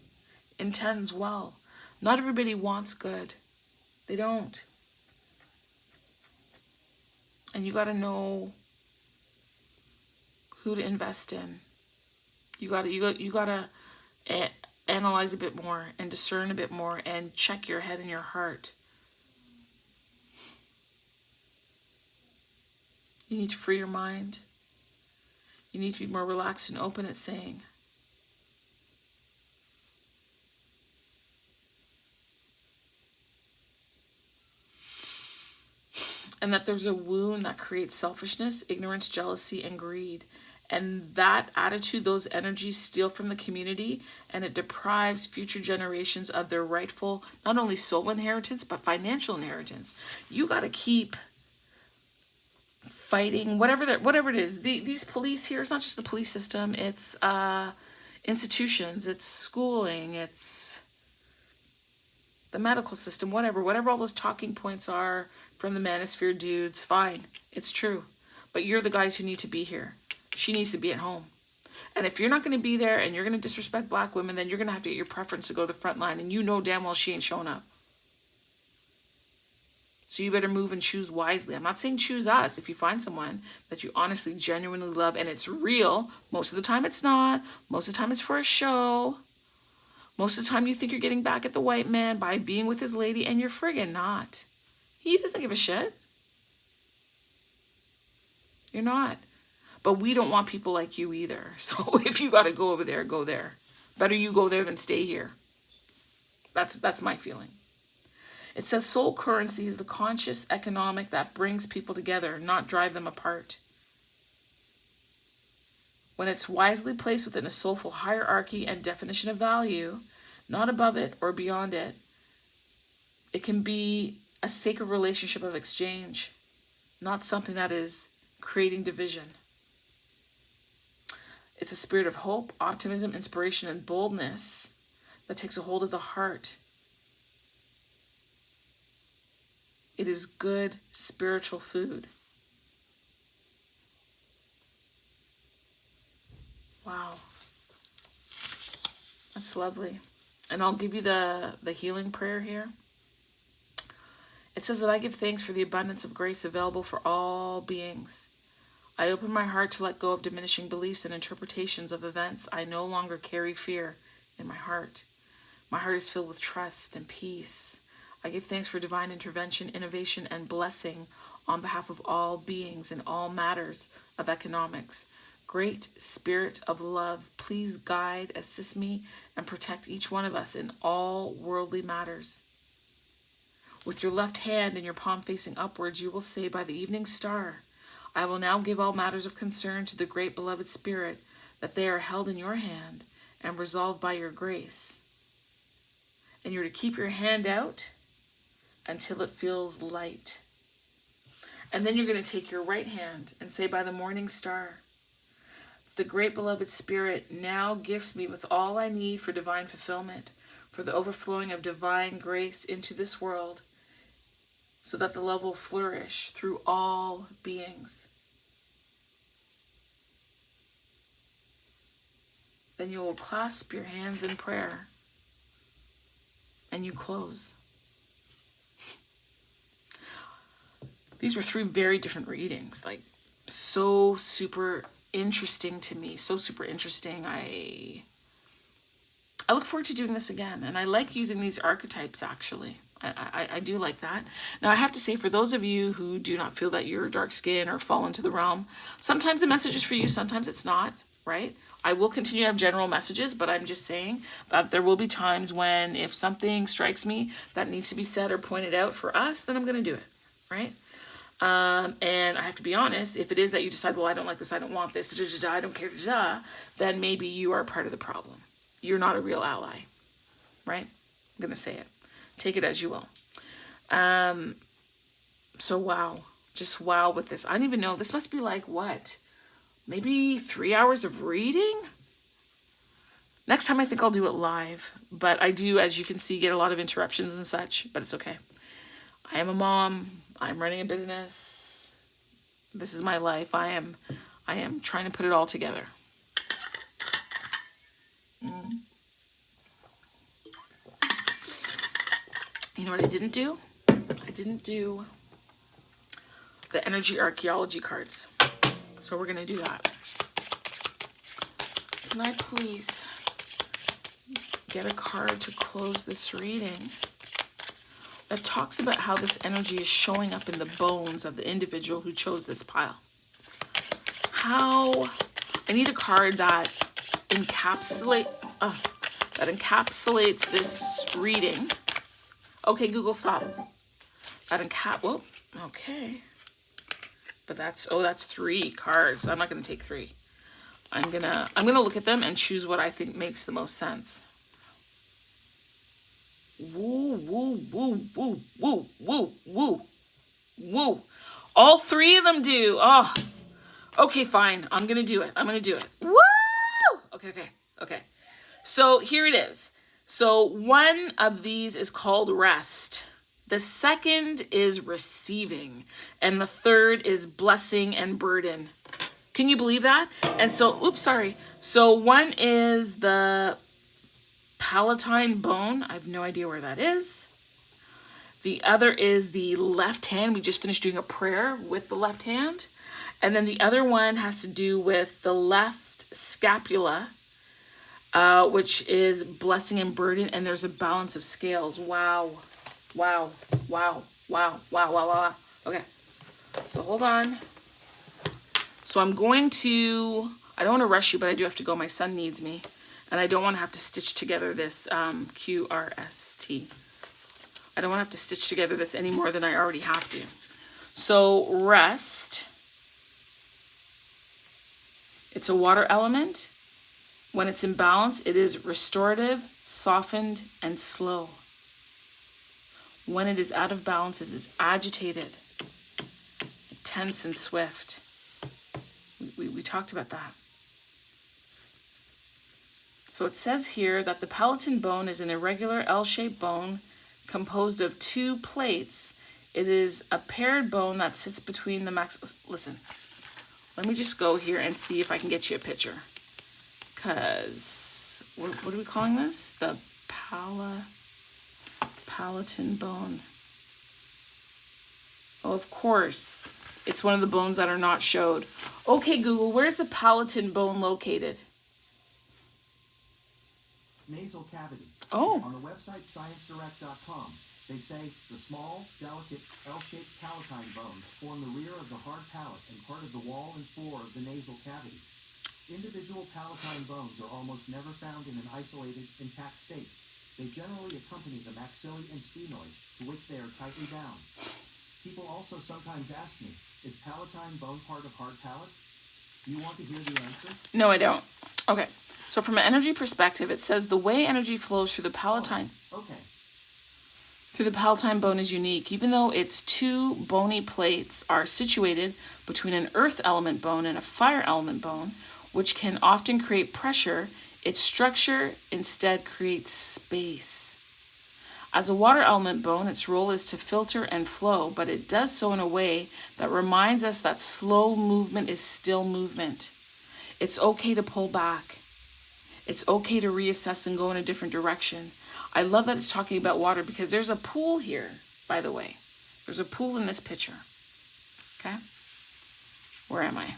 intends well. Not everybody wants good. They don't. And you got to know who to invest in. You got to analyze a bit more and discern a bit more and check your head and your heart. You need to free your mind. You need to be more relaxed and open, it's saying. And that there's a wound that creates selfishness, ignorance, jealousy, and greed. And that attitude, those energies steal from the community, and it deprives future generations of their rightful, not only soul inheritance, but financial inheritance. You got to keep fighting, whatever it is. These police here, it's not just the police system, it's institutions, it's schooling, it's the medical system, whatever all those talking points are from the manosphere dudes, fine, it's true. But you're the guys who need to be here. She needs to be at home. And if you're not going to be there and you're going to disrespect black women, then you're going to have to get your preference to go to the front line. And you know damn well she ain't showing up. So you better move and choose wisely. I'm not saying choose us. If you find someone that you honestly, genuinely love and it's real, most of the time it's not. Most of the time it's for a show. Most of the time you think you're getting back at the white man by being with his lady, and you're friggin' not. He doesn't give a shit. You're not. But we don't want people like you either. So if you got to go over there, go there. Better you go there than stay here. That's my feeling. It says soul currency is the conscious economic that brings people together, not drive them apart. When it's wisely placed within a soulful hierarchy and definition of value, not above it or beyond it, it can be a sacred relationship of exchange, not something that is creating division. It's a spirit of hope, optimism, inspiration, and boldness that takes a hold of the heart. It is good spiritual food. Wow. That's lovely. And I'll give you the healing prayer here. It says that I give thanks for the abundance of grace available for all beings. I open my heart to let go of diminishing beliefs and interpretations of events. I no longer carry fear in my heart. My heart is filled with trust and peace. I give thanks for divine intervention, innovation, and blessing on behalf of all beings in all matters of economics. Great Spirit of love, please guide, assist me, and protect each one of us in all worldly matters. With your left hand and your palm facing upwards, you will say, by the evening star, I will now give all matters of concern to the great beloved Spirit, that they are held in your hand and resolved by your grace. And you're to keep your hand out until it feels light. And then you're going to take your right hand and say, by the morning star, the great beloved Spirit now gifts me with all I need for divine fulfillment, for the overflowing of divine grace into this world, so that the love will flourish through all beings. Then you will clasp your hands in prayer and you close. These were 3 very different readings, like so super interesting to me, so super interesting. I look forward to doing this again, and I like using these archetypes, actually. I do like that. Now, I have to say, for those of you who do not feel that you're dark skin or fall into the realm, sometimes the message is for you, sometimes it's not, right? I will continue to have general messages, but I'm just saying that there will be times when if something strikes me that needs to be said or pointed out for us, then I'm going to do it, right? And I have to be honest, if it is that you decide, well, I don't like this, I don't want this, I don't care, then maybe you are part of the problem. You're not a real ally, right? I'm going to say it. Take it as you will. So wow, just wow with this. I don't even know. This must be like what? Maybe 3 hours of reading? Next time I think I'll do it live. But I do, as you can see, get a lot of interruptions and such, but it's okay. I am a mom. I'm running a business. This is my life. I am trying to put it all together. You know what I didn't do? I didn't do the energy archaeology cards. So we're going to do that. Can I please get a card to close this reading that talks about how this energy is showing up in the bones of the individual who chose this pile? How I need a card that encapsulates this reading. Okay, Google, stop. Whoa, okay. But that's 3 cards. I'm not gonna take 3. I'm gonna look at them and choose what I think makes the most sense. Woo, woo, woo, woo, woo, woo, woo, woo. All 3 of them do. Oh, okay, fine. I'm gonna do it. Woo! Okay. So here it is. So one of these is called rest. The second is receiving. And the third is blessing and burden. Can you believe that? And so, So one is the palatine bone. I have no idea where that is. The other is the left hand. We just finished doing a prayer with the left hand. And then the other one has to do with the left scapula, which is blessing and burden. And there's a balance of scales. Wow. Okay. So hold on. So I don't want to rush you, but I do have to go. My son needs me. And I don't want to have to stitch together this QRST. I don't want to have to stitch together this any more than I already have to. So rest. It's a water element. When it's in balance, it is restorative, softened, and slow. When it is out of balance, it is agitated, tense, and swift. We talked about that. So it says here that the palatine bone is an irregular L-shaped bone composed of 2 plates. It is a paired bone that sits between the Listen, let me just go here and see if I can get you a picture. Because, what are we calling this? The palatine bone. Oh, of course. It's one of the bones that are not showed. Okay, Google, where's the palatine bone located? Nasal cavity. Oh. On the website ScienceDirect.com, they say the small, delicate, L-shaped palatine bones form the rear of the hard palate and part of the wall and floor of the nasal cavity. Individual palatine bones are almost never found in an isolated, intact state. They generally accompany the maxillae and sphenoid, to which they are tightly bound. People also sometimes ask me, is palatine bone part of hard palate? Do you want to hear the answer? No, I don't. Okay. So from an energy perspective, it says the way energy flows through the palatine. Through the palatine bone is unique. Even though its 2 bony plates are situated between an earth element bone and a fire element bone, which can often create pressure, its structure instead creates space. As a water element bone, its role is to filter and flow, but it does so in a way that reminds us that slow movement is still movement. It's okay to pull back. It's okay to reassess and go in a different direction. I love that it's talking about water because there's a pool here, by the way. There's a pool in this picture. Okay? Where am I?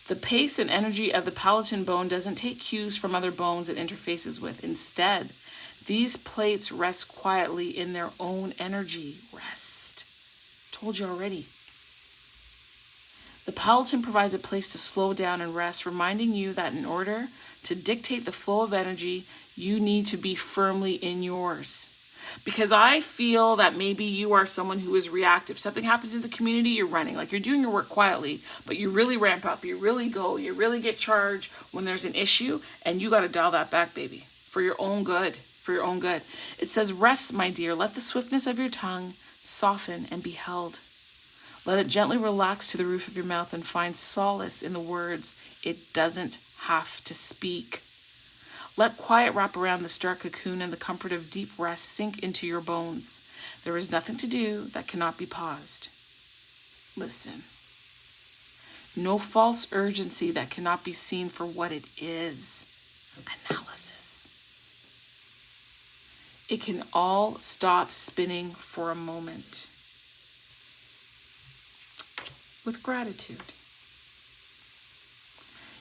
The pace and energy of the palatal bone doesn't take cues from other bones it interfaces with. Instead, these plates rest quietly in their own energy. Rest. Told you already. The palatal provides a place to slow down and rest, reminding you that in order to dictate the flow of energy, you need to be firmly in yours. Because I feel that maybe you are someone who is reactive. Something happens in the community, you're running. Like you're doing your work quietly, but you really ramp up. You really go. You really get charged when there's an issue. And you got to dial that back, baby. For your own good. For your own good. It says, rest, my dear. Let the swiftness of your tongue soften and be held. Let it gently relax to the roof of your mouth and find solace in the words it doesn't have to speak. Let quiet wrap around this dark cocoon and the comfort of deep rest sink into your bones. There is nothing to do that cannot be paused. Listen. No false urgency that cannot be seen for what it is. Analysis. It can all stop spinning for a moment. With gratitude.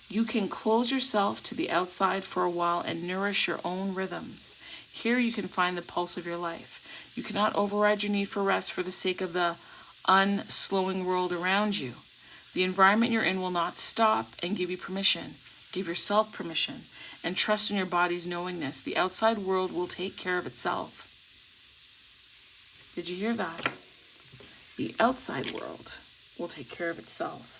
You can close yourself to the outside for a while and nourish your own rhythms. Here you can find the pulse of your life. You cannot override your need for rest for the sake of the unslowing world around you. The environment you're in will not stop and give you permission. Give yourself permission and trust in your body's knowingness. The outside world will take care of itself. Did you hear that? The outside world will take care of itself.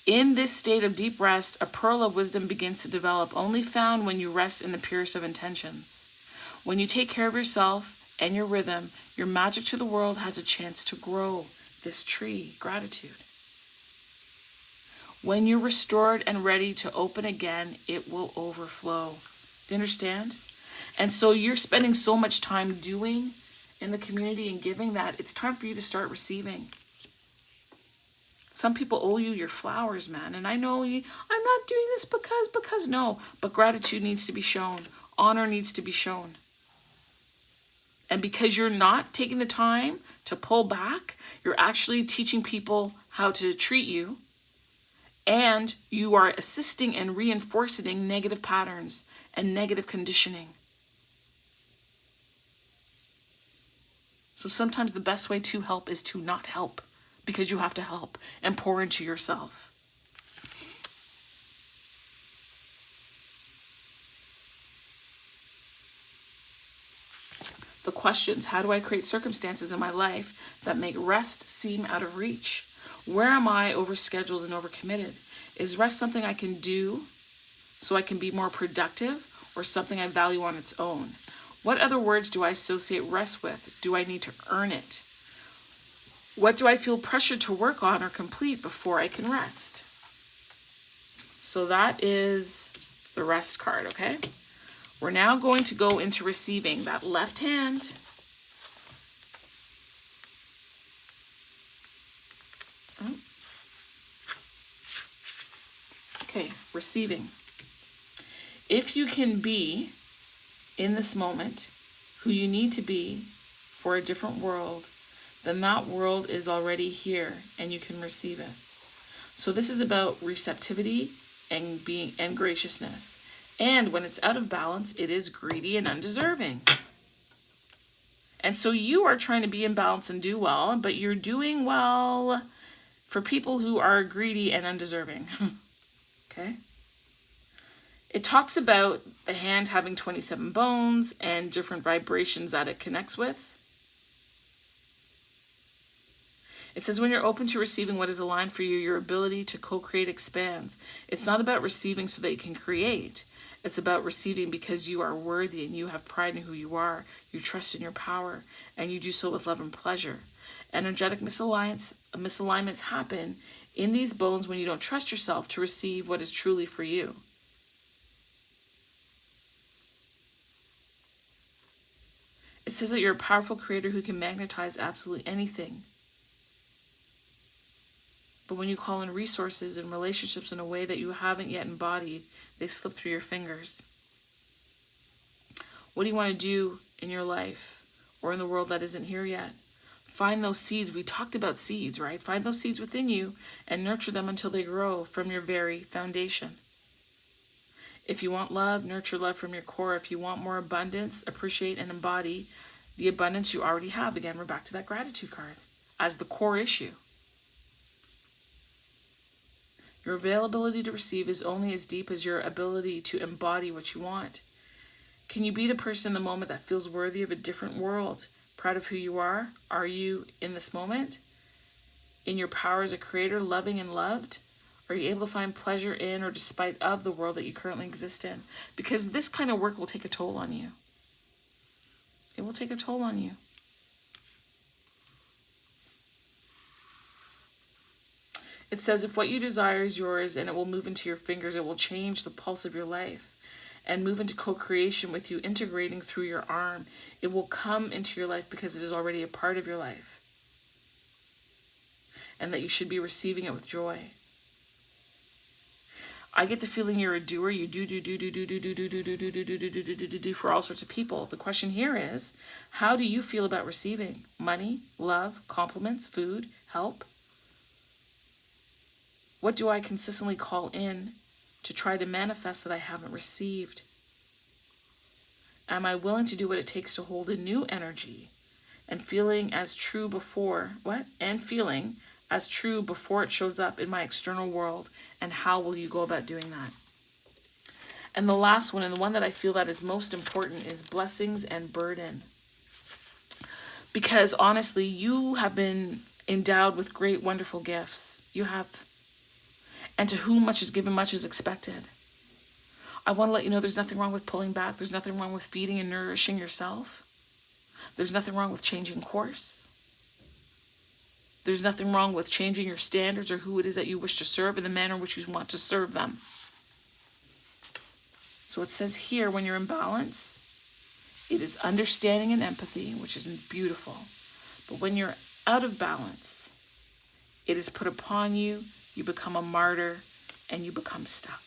In this state of deep rest, a pearl of wisdom begins to develop, only found when you rest in the purest of intentions. When you take care of yourself and your rhythm, your magic to the world has a chance to grow. This tree, gratitude. When you're restored and ready to open again, it will overflow. Do you understand? And so you're spending so much time doing in the community and giving that it's time for you to start receiving. Some people owe you your flowers, man. And I know I'm not doing this because no. But gratitude needs to be shown. Honor needs to be shown. And because you're not taking the time to pull back, you're actually teaching people how to treat you. And you are assisting and reinforcing negative patterns and negative conditioning. So sometimes the best way to help is to not help. Because you have to help and pour into yourself. The questions: how do I create circumstances in my life that make rest seem out of reach? Where am I overscheduled and overcommitted? Is rest something I can do so I can be more productive, or something I value on its own? What other words do I associate rest with? Do I need to earn it? What do I feel pressured to work on or complete before I can rest? So that is the rest card, okay? We're now going to go into receiving. That left hand. Okay, receiving. If you can be in this moment who you need to be for a different world, then that world is already here and you can receive it. So this is about receptivity and being and graciousness. And when it's out of balance, it is greedy and undeserving. And so you are trying to be in balance and do well, but you're doing well for people who are greedy and undeserving. Okay? It talks about the hand having 27 bones and different vibrations that it connects with. It says when you're open to receiving what is aligned for you, your ability to co-create expands. It's not about receiving so that you can create. It's about receiving because you are worthy and you have pride in who you are. You trust in your power and you do so with love and pleasure. Energetic misalignments happen in these bones when you don't trust yourself to receive what is truly for you. It says that you're a powerful creator who can magnetize absolutely anything. But when you call in resources and relationships in a way that you haven't yet embodied, they slip through your fingers. What do you want to do in your life or in the world that isn't here yet? Find those seeds. We talked about seeds, right? Find those seeds within you and nurture them until they grow from your very foundation. If you want love, nurture love from your core. If you want more abundance, appreciate and embody the abundance you already have. Again, we're back to that gratitude card as the core issue. Your availability to receive is only as deep as your ability to embody what you want. Can you be the person in the moment that feels worthy of a different world? Proud of who you are? Are you in this moment? In your power as a creator, loving and loved? Are you able to find pleasure in or despite of the world that you currently exist in? Because this kind of work will take a toll on you. It will take a toll on you. It says, if what you desire is yours and it will move into your fingers, it will change the pulse of your life and move into co-creation with you, integrating through your arm. It will come into your life because it is already a part of your life. And that you should be receiving it with joy. I get the feeling you're a doer. You do for all sorts of people. The question here is, how do you feel about receiving money, love, compliments, food, help? What do I consistently call in to try to manifest that I haven't received? Am I willing to do what it takes to hold a new energy and feeling as true before it shows up in my external world? And how will you go about doing that? And the last one, and the one that I feel that is most important, is blessings and burden. Because honestly, you have been endowed with great, wonderful gifts. You have. And to whom much is given, much is expected. I want to let you know there's nothing wrong with pulling back. There's nothing wrong with feeding and nourishing yourself. There's nothing wrong with changing course. There's nothing wrong with changing your standards or who it is that you wish to serve in the manner in which you want to serve them. So it says here, when you're in balance, it is understanding and empathy, which is beautiful. But when you're out of balance, it is put upon you, you become a martyr, and you become stuck.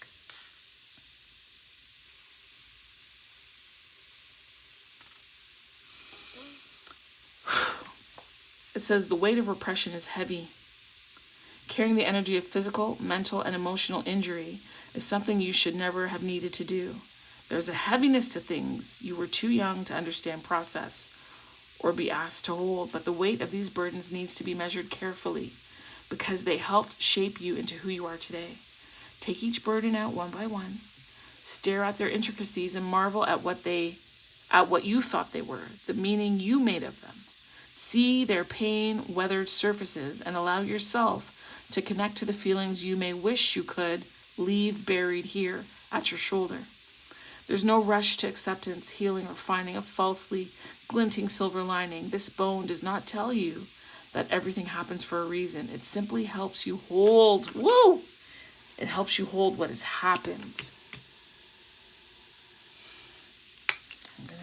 It says the weight of repression is heavy. Carrying the energy of physical, mental, and emotional injury is something you should never have needed to do. There's a heaviness to things you were too young to understand, process, or be asked to hold, but the weight of these burdens needs to be measured carefully because they helped shape you into who you are today. Take each burden out one by one, stare at their intricacies, and marvel at what you thought they were, the meaning you made of them. See their pain-weathered surfaces and allow yourself to connect to the feelings you may wish you could leave buried here at your shoulder. There's no rush to acceptance, healing, or finding a falsely glinting silver lining. This bone does not tell you that everything happens for a reason. It simply helps you hold, it helps you hold what has happened. I'm going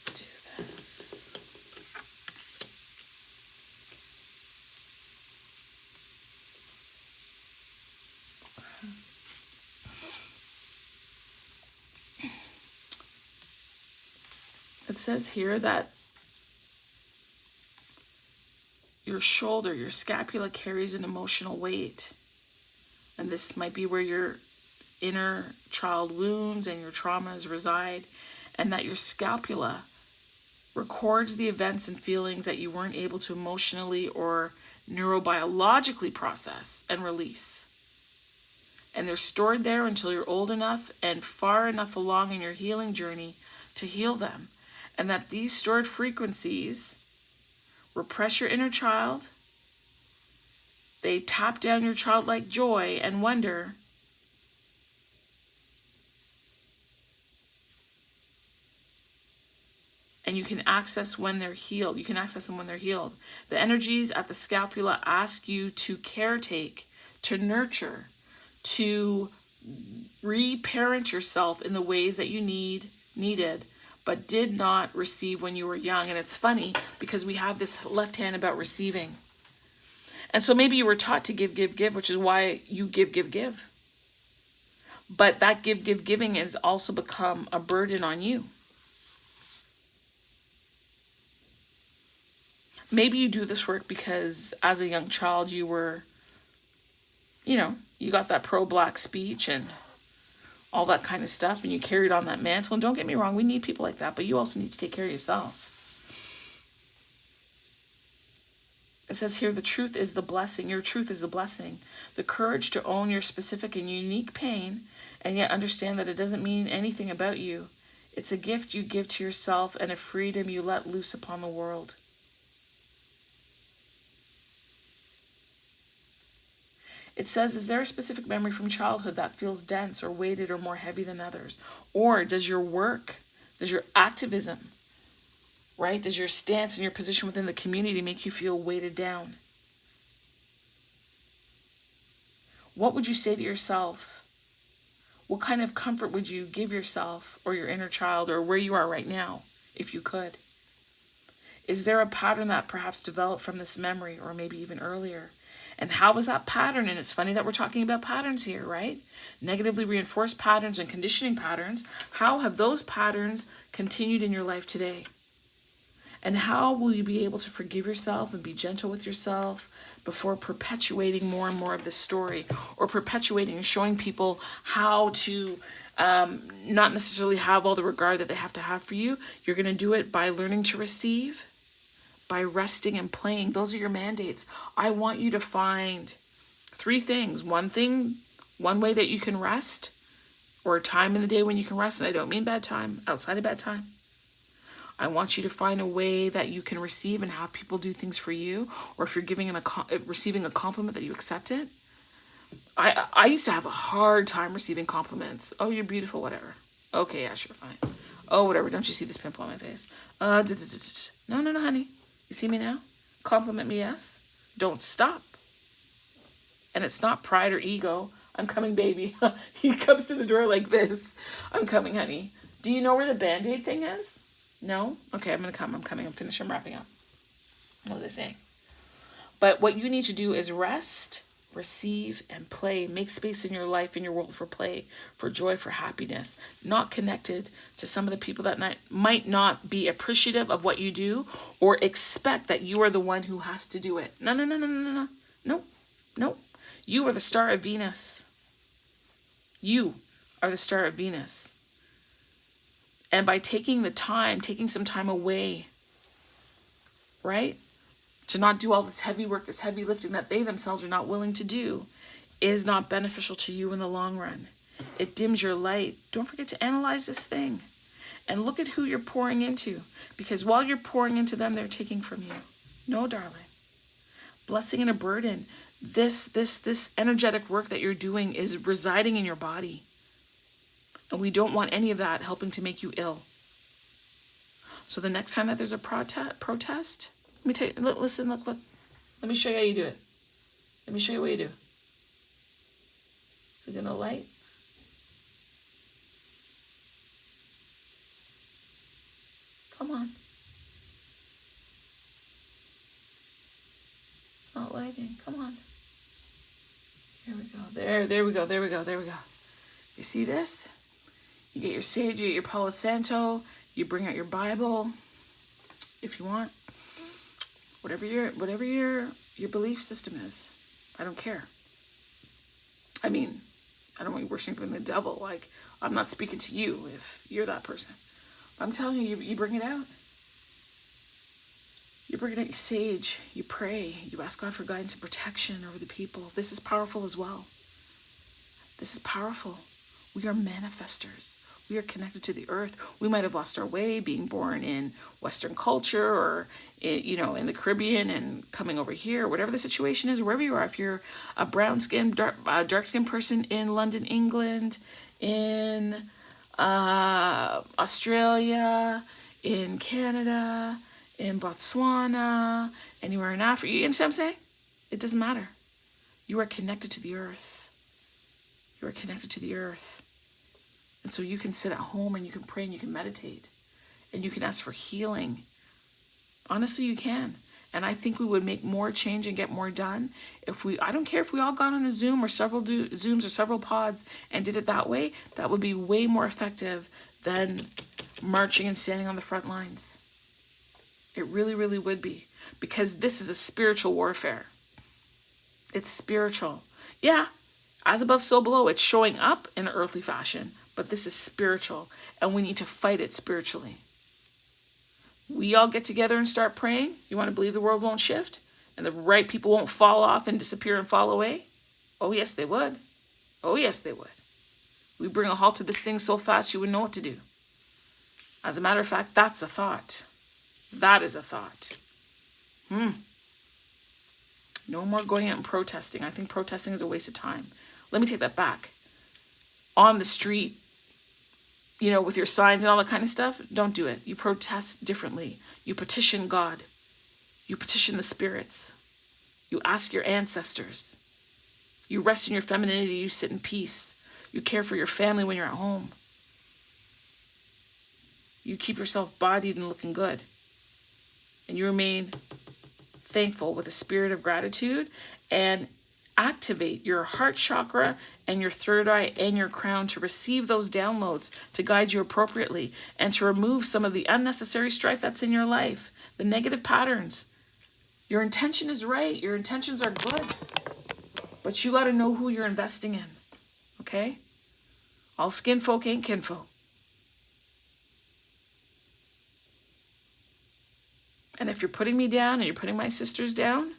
to do this. It says here that your shoulder, your scapula carries an emotional weight. And this might be where your inner child wounds and your traumas reside. And that your scapula records the events and feelings that you weren't able to emotionally or neurobiologically process and release. And they're stored there until you're old enough and far enough along in your healing journey to heal them. And that these stored frequencies repress your inner child. They tap down your childlike joy and wonder. And you can access when they're healed. You can access them when they're healed. The energies at the scapula ask you to caretake, to nurture, to reparent yourself in the ways that you needed, but did not receive when you were young. And it's funny because we have this left hand about receiving. And so maybe you were taught to give, which is why you give. But that giving has also become a burden on you. Maybe you do this work because as a young child you were, you know, you got that pro-black speech and all that kind of stuff, and you carried on that mantle. And don't get me wrong, we need people like that, but you also need to take care of yourself. It says here, the truth is the blessing. Your truth is the blessing. The courage to own your specific and unique pain, and yet understand that it doesn't mean anything about you. It's a gift you give to yourself and a freedom you let loose upon the world. It says, is there a specific memory from childhood that feels dense or weighted or more heavy than others? Or does your work, does your activism, right? Does your stance and your position within the community make you feel weighted down? What would you say to yourself? What kind of comfort would you give yourself or your inner child or where you are right now, if you could? Is there a pattern that perhaps developed from this memory or maybe even earlier? And how was that pattern? And it's funny that we're talking about patterns here, right? Negatively reinforced patterns and conditioning patterns. How have those patterns continued in your life today? And how will you be able to forgive yourself and be gentle with yourself before perpetuating more and more of this story, or perpetuating and showing people how to not necessarily have all the regard that they have to have for you? You're going to do it by learning to receive, by resting and playing. Those are your mandates. I want you to find 3 things. One way that you can rest, or a time in the day when you can rest. And I don't mean bad time, outside of bad time. I want you to find a way that you can receive and have people do things for you. Or if you're receiving a compliment, that you accept it. I used to have a hard time receiving compliments. Oh, you're beautiful, whatever. Okay, yeah, sure, fine. Oh, whatever, don't you see this pimple on my face? No, honey. You see me now? Compliment me, yes. Don't stop. And it's not pride or ego. I'm coming, baby. He comes to the door like this. I'm coming, honey. Do you know where the Band-Aid thing is? No? Okay, I'm coming. I'm finished. I'm wrapping up. What are they saying? But what you need to do is rest, receive, and play. Make space in your life, in your world for play, for joy, for happiness. Not connected to some of the people that might not be appreciative of what you do or expect that you are the one who has to do it. No. Nope. You are the star of Venus. You are the star of Venus. And by taking some time away, right? To not do all this heavy work, this heavy lifting that they themselves are not willing to do, is not beneficial to you in the long run. It dims your light. Don't forget to analyze this thing and look at who you're pouring into, because while you're pouring into them, they're taking from you. No, darling. Blessing and a burden. This energetic work that you're doing is residing in your body. And we don't want any of that helping to make you ill. So the next time that there's a protest, let me tell you, listen, look. Let me show you how you do it. Let me show you what you do. So get no light. Come on. It's not lighting. Come on. Here we go. There we go. You see this? You get your sage, you get your Palo Santo, you bring out your Bible, if you want. Whatever your belief system is. I don't care. I mean, I don't want you worshiping the devil. Like, I'm not speaking to you if you're that person. I'm telling you, you bring it out. You bring it out, you sage, you pray, you ask God for guidance and protection over the people. This is powerful as well. This is powerful. We are manifestors. We are connected to the earth. We might have lost our way being born in Western culture or, in the Caribbean and coming over here, whatever the situation is, wherever you are. If you're a brown-skinned, dark-skinned person in London, England, in Australia, in Canada, in Botswana, anywhere in Africa, you understand what I'm saying? It doesn't matter. You are connected to the earth. You are connected to the earth. And so you can sit at home and you can pray and you can meditate and you can ask for healing. Honestly, you can. And I think we would make more change and get more done I don't care if we all got on a Zoom or several Zooms or several pods and did it that way. That would be way more effective than marching and standing on the front lines. It really, really would be. because this is a spiritual warfare. It's spiritual. Yeah, as above, so below. It's showing up in an earthly fashion, but this is spiritual, and we need to fight it spiritually. We all get together and start praying. You want to believe the world won't shift and the right people won't fall off and disappear and fall away? Oh, yes, they would. Oh, yes, they would. We bring a halt to this thing so fast you wouldn't know what to do. As a matter of fact, that's a thought. That is a thought. No more going out and protesting. I think protesting is a waste of time. Let me take that back. On the street, you know, with your signs and all that kind of stuff, don't do it. You protest differently. You petition God. You petition the spirits. You ask your ancestors. You rest in your femininity. You sit in peace. You care for your family when you're at home. You keep yourself bodied and looking good. And you remain thankful with a spirit of gratitude, and activate your heart chakra and your third eye and your crown to receive those downloads to guide you appropriately and to remove some of the unnecessary strife that's in your life, the negative patterns. Your intention is right. Your intentions are good. But you got to know who you're investing in. Okay? All skin folk ain't kinfolk. And if you're putting me down and you're putting my sisters down,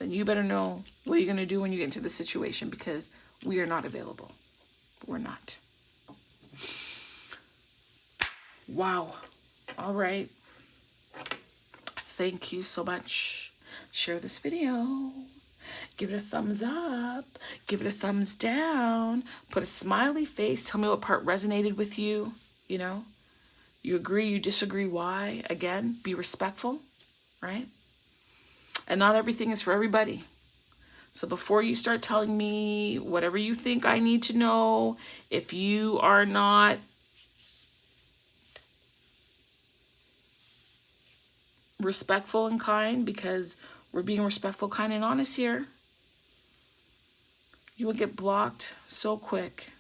then you better know what you're going to do when you get into this situation, because we are not available. We're not. Wow. All right. Thank you so much. Share this video. Give it a thumbs up. Give it a thumbs down. Put a smiley face. Tell me what part resonated with you. You know, you agree, you disagree, why? Again, be respectful, right? And not everything is for everybody. So before you start telling me whatever you think I need to know, if you are not respectful and kind, because we're being respectful, kind, and honest here, you will get blocked so quick.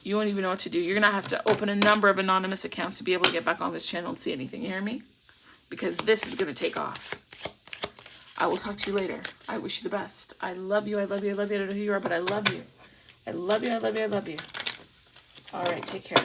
You won't even know what to do. You're going to have to open a number of anonymous accounts to be able to get back on this channel and see anything. You hear me? Because this is going to take off. I will talk to you later. I wish you the best. I love you. I love you. I love you. I don't know who you are, but I love you. I love you. I love you. I love you. All right. Take care.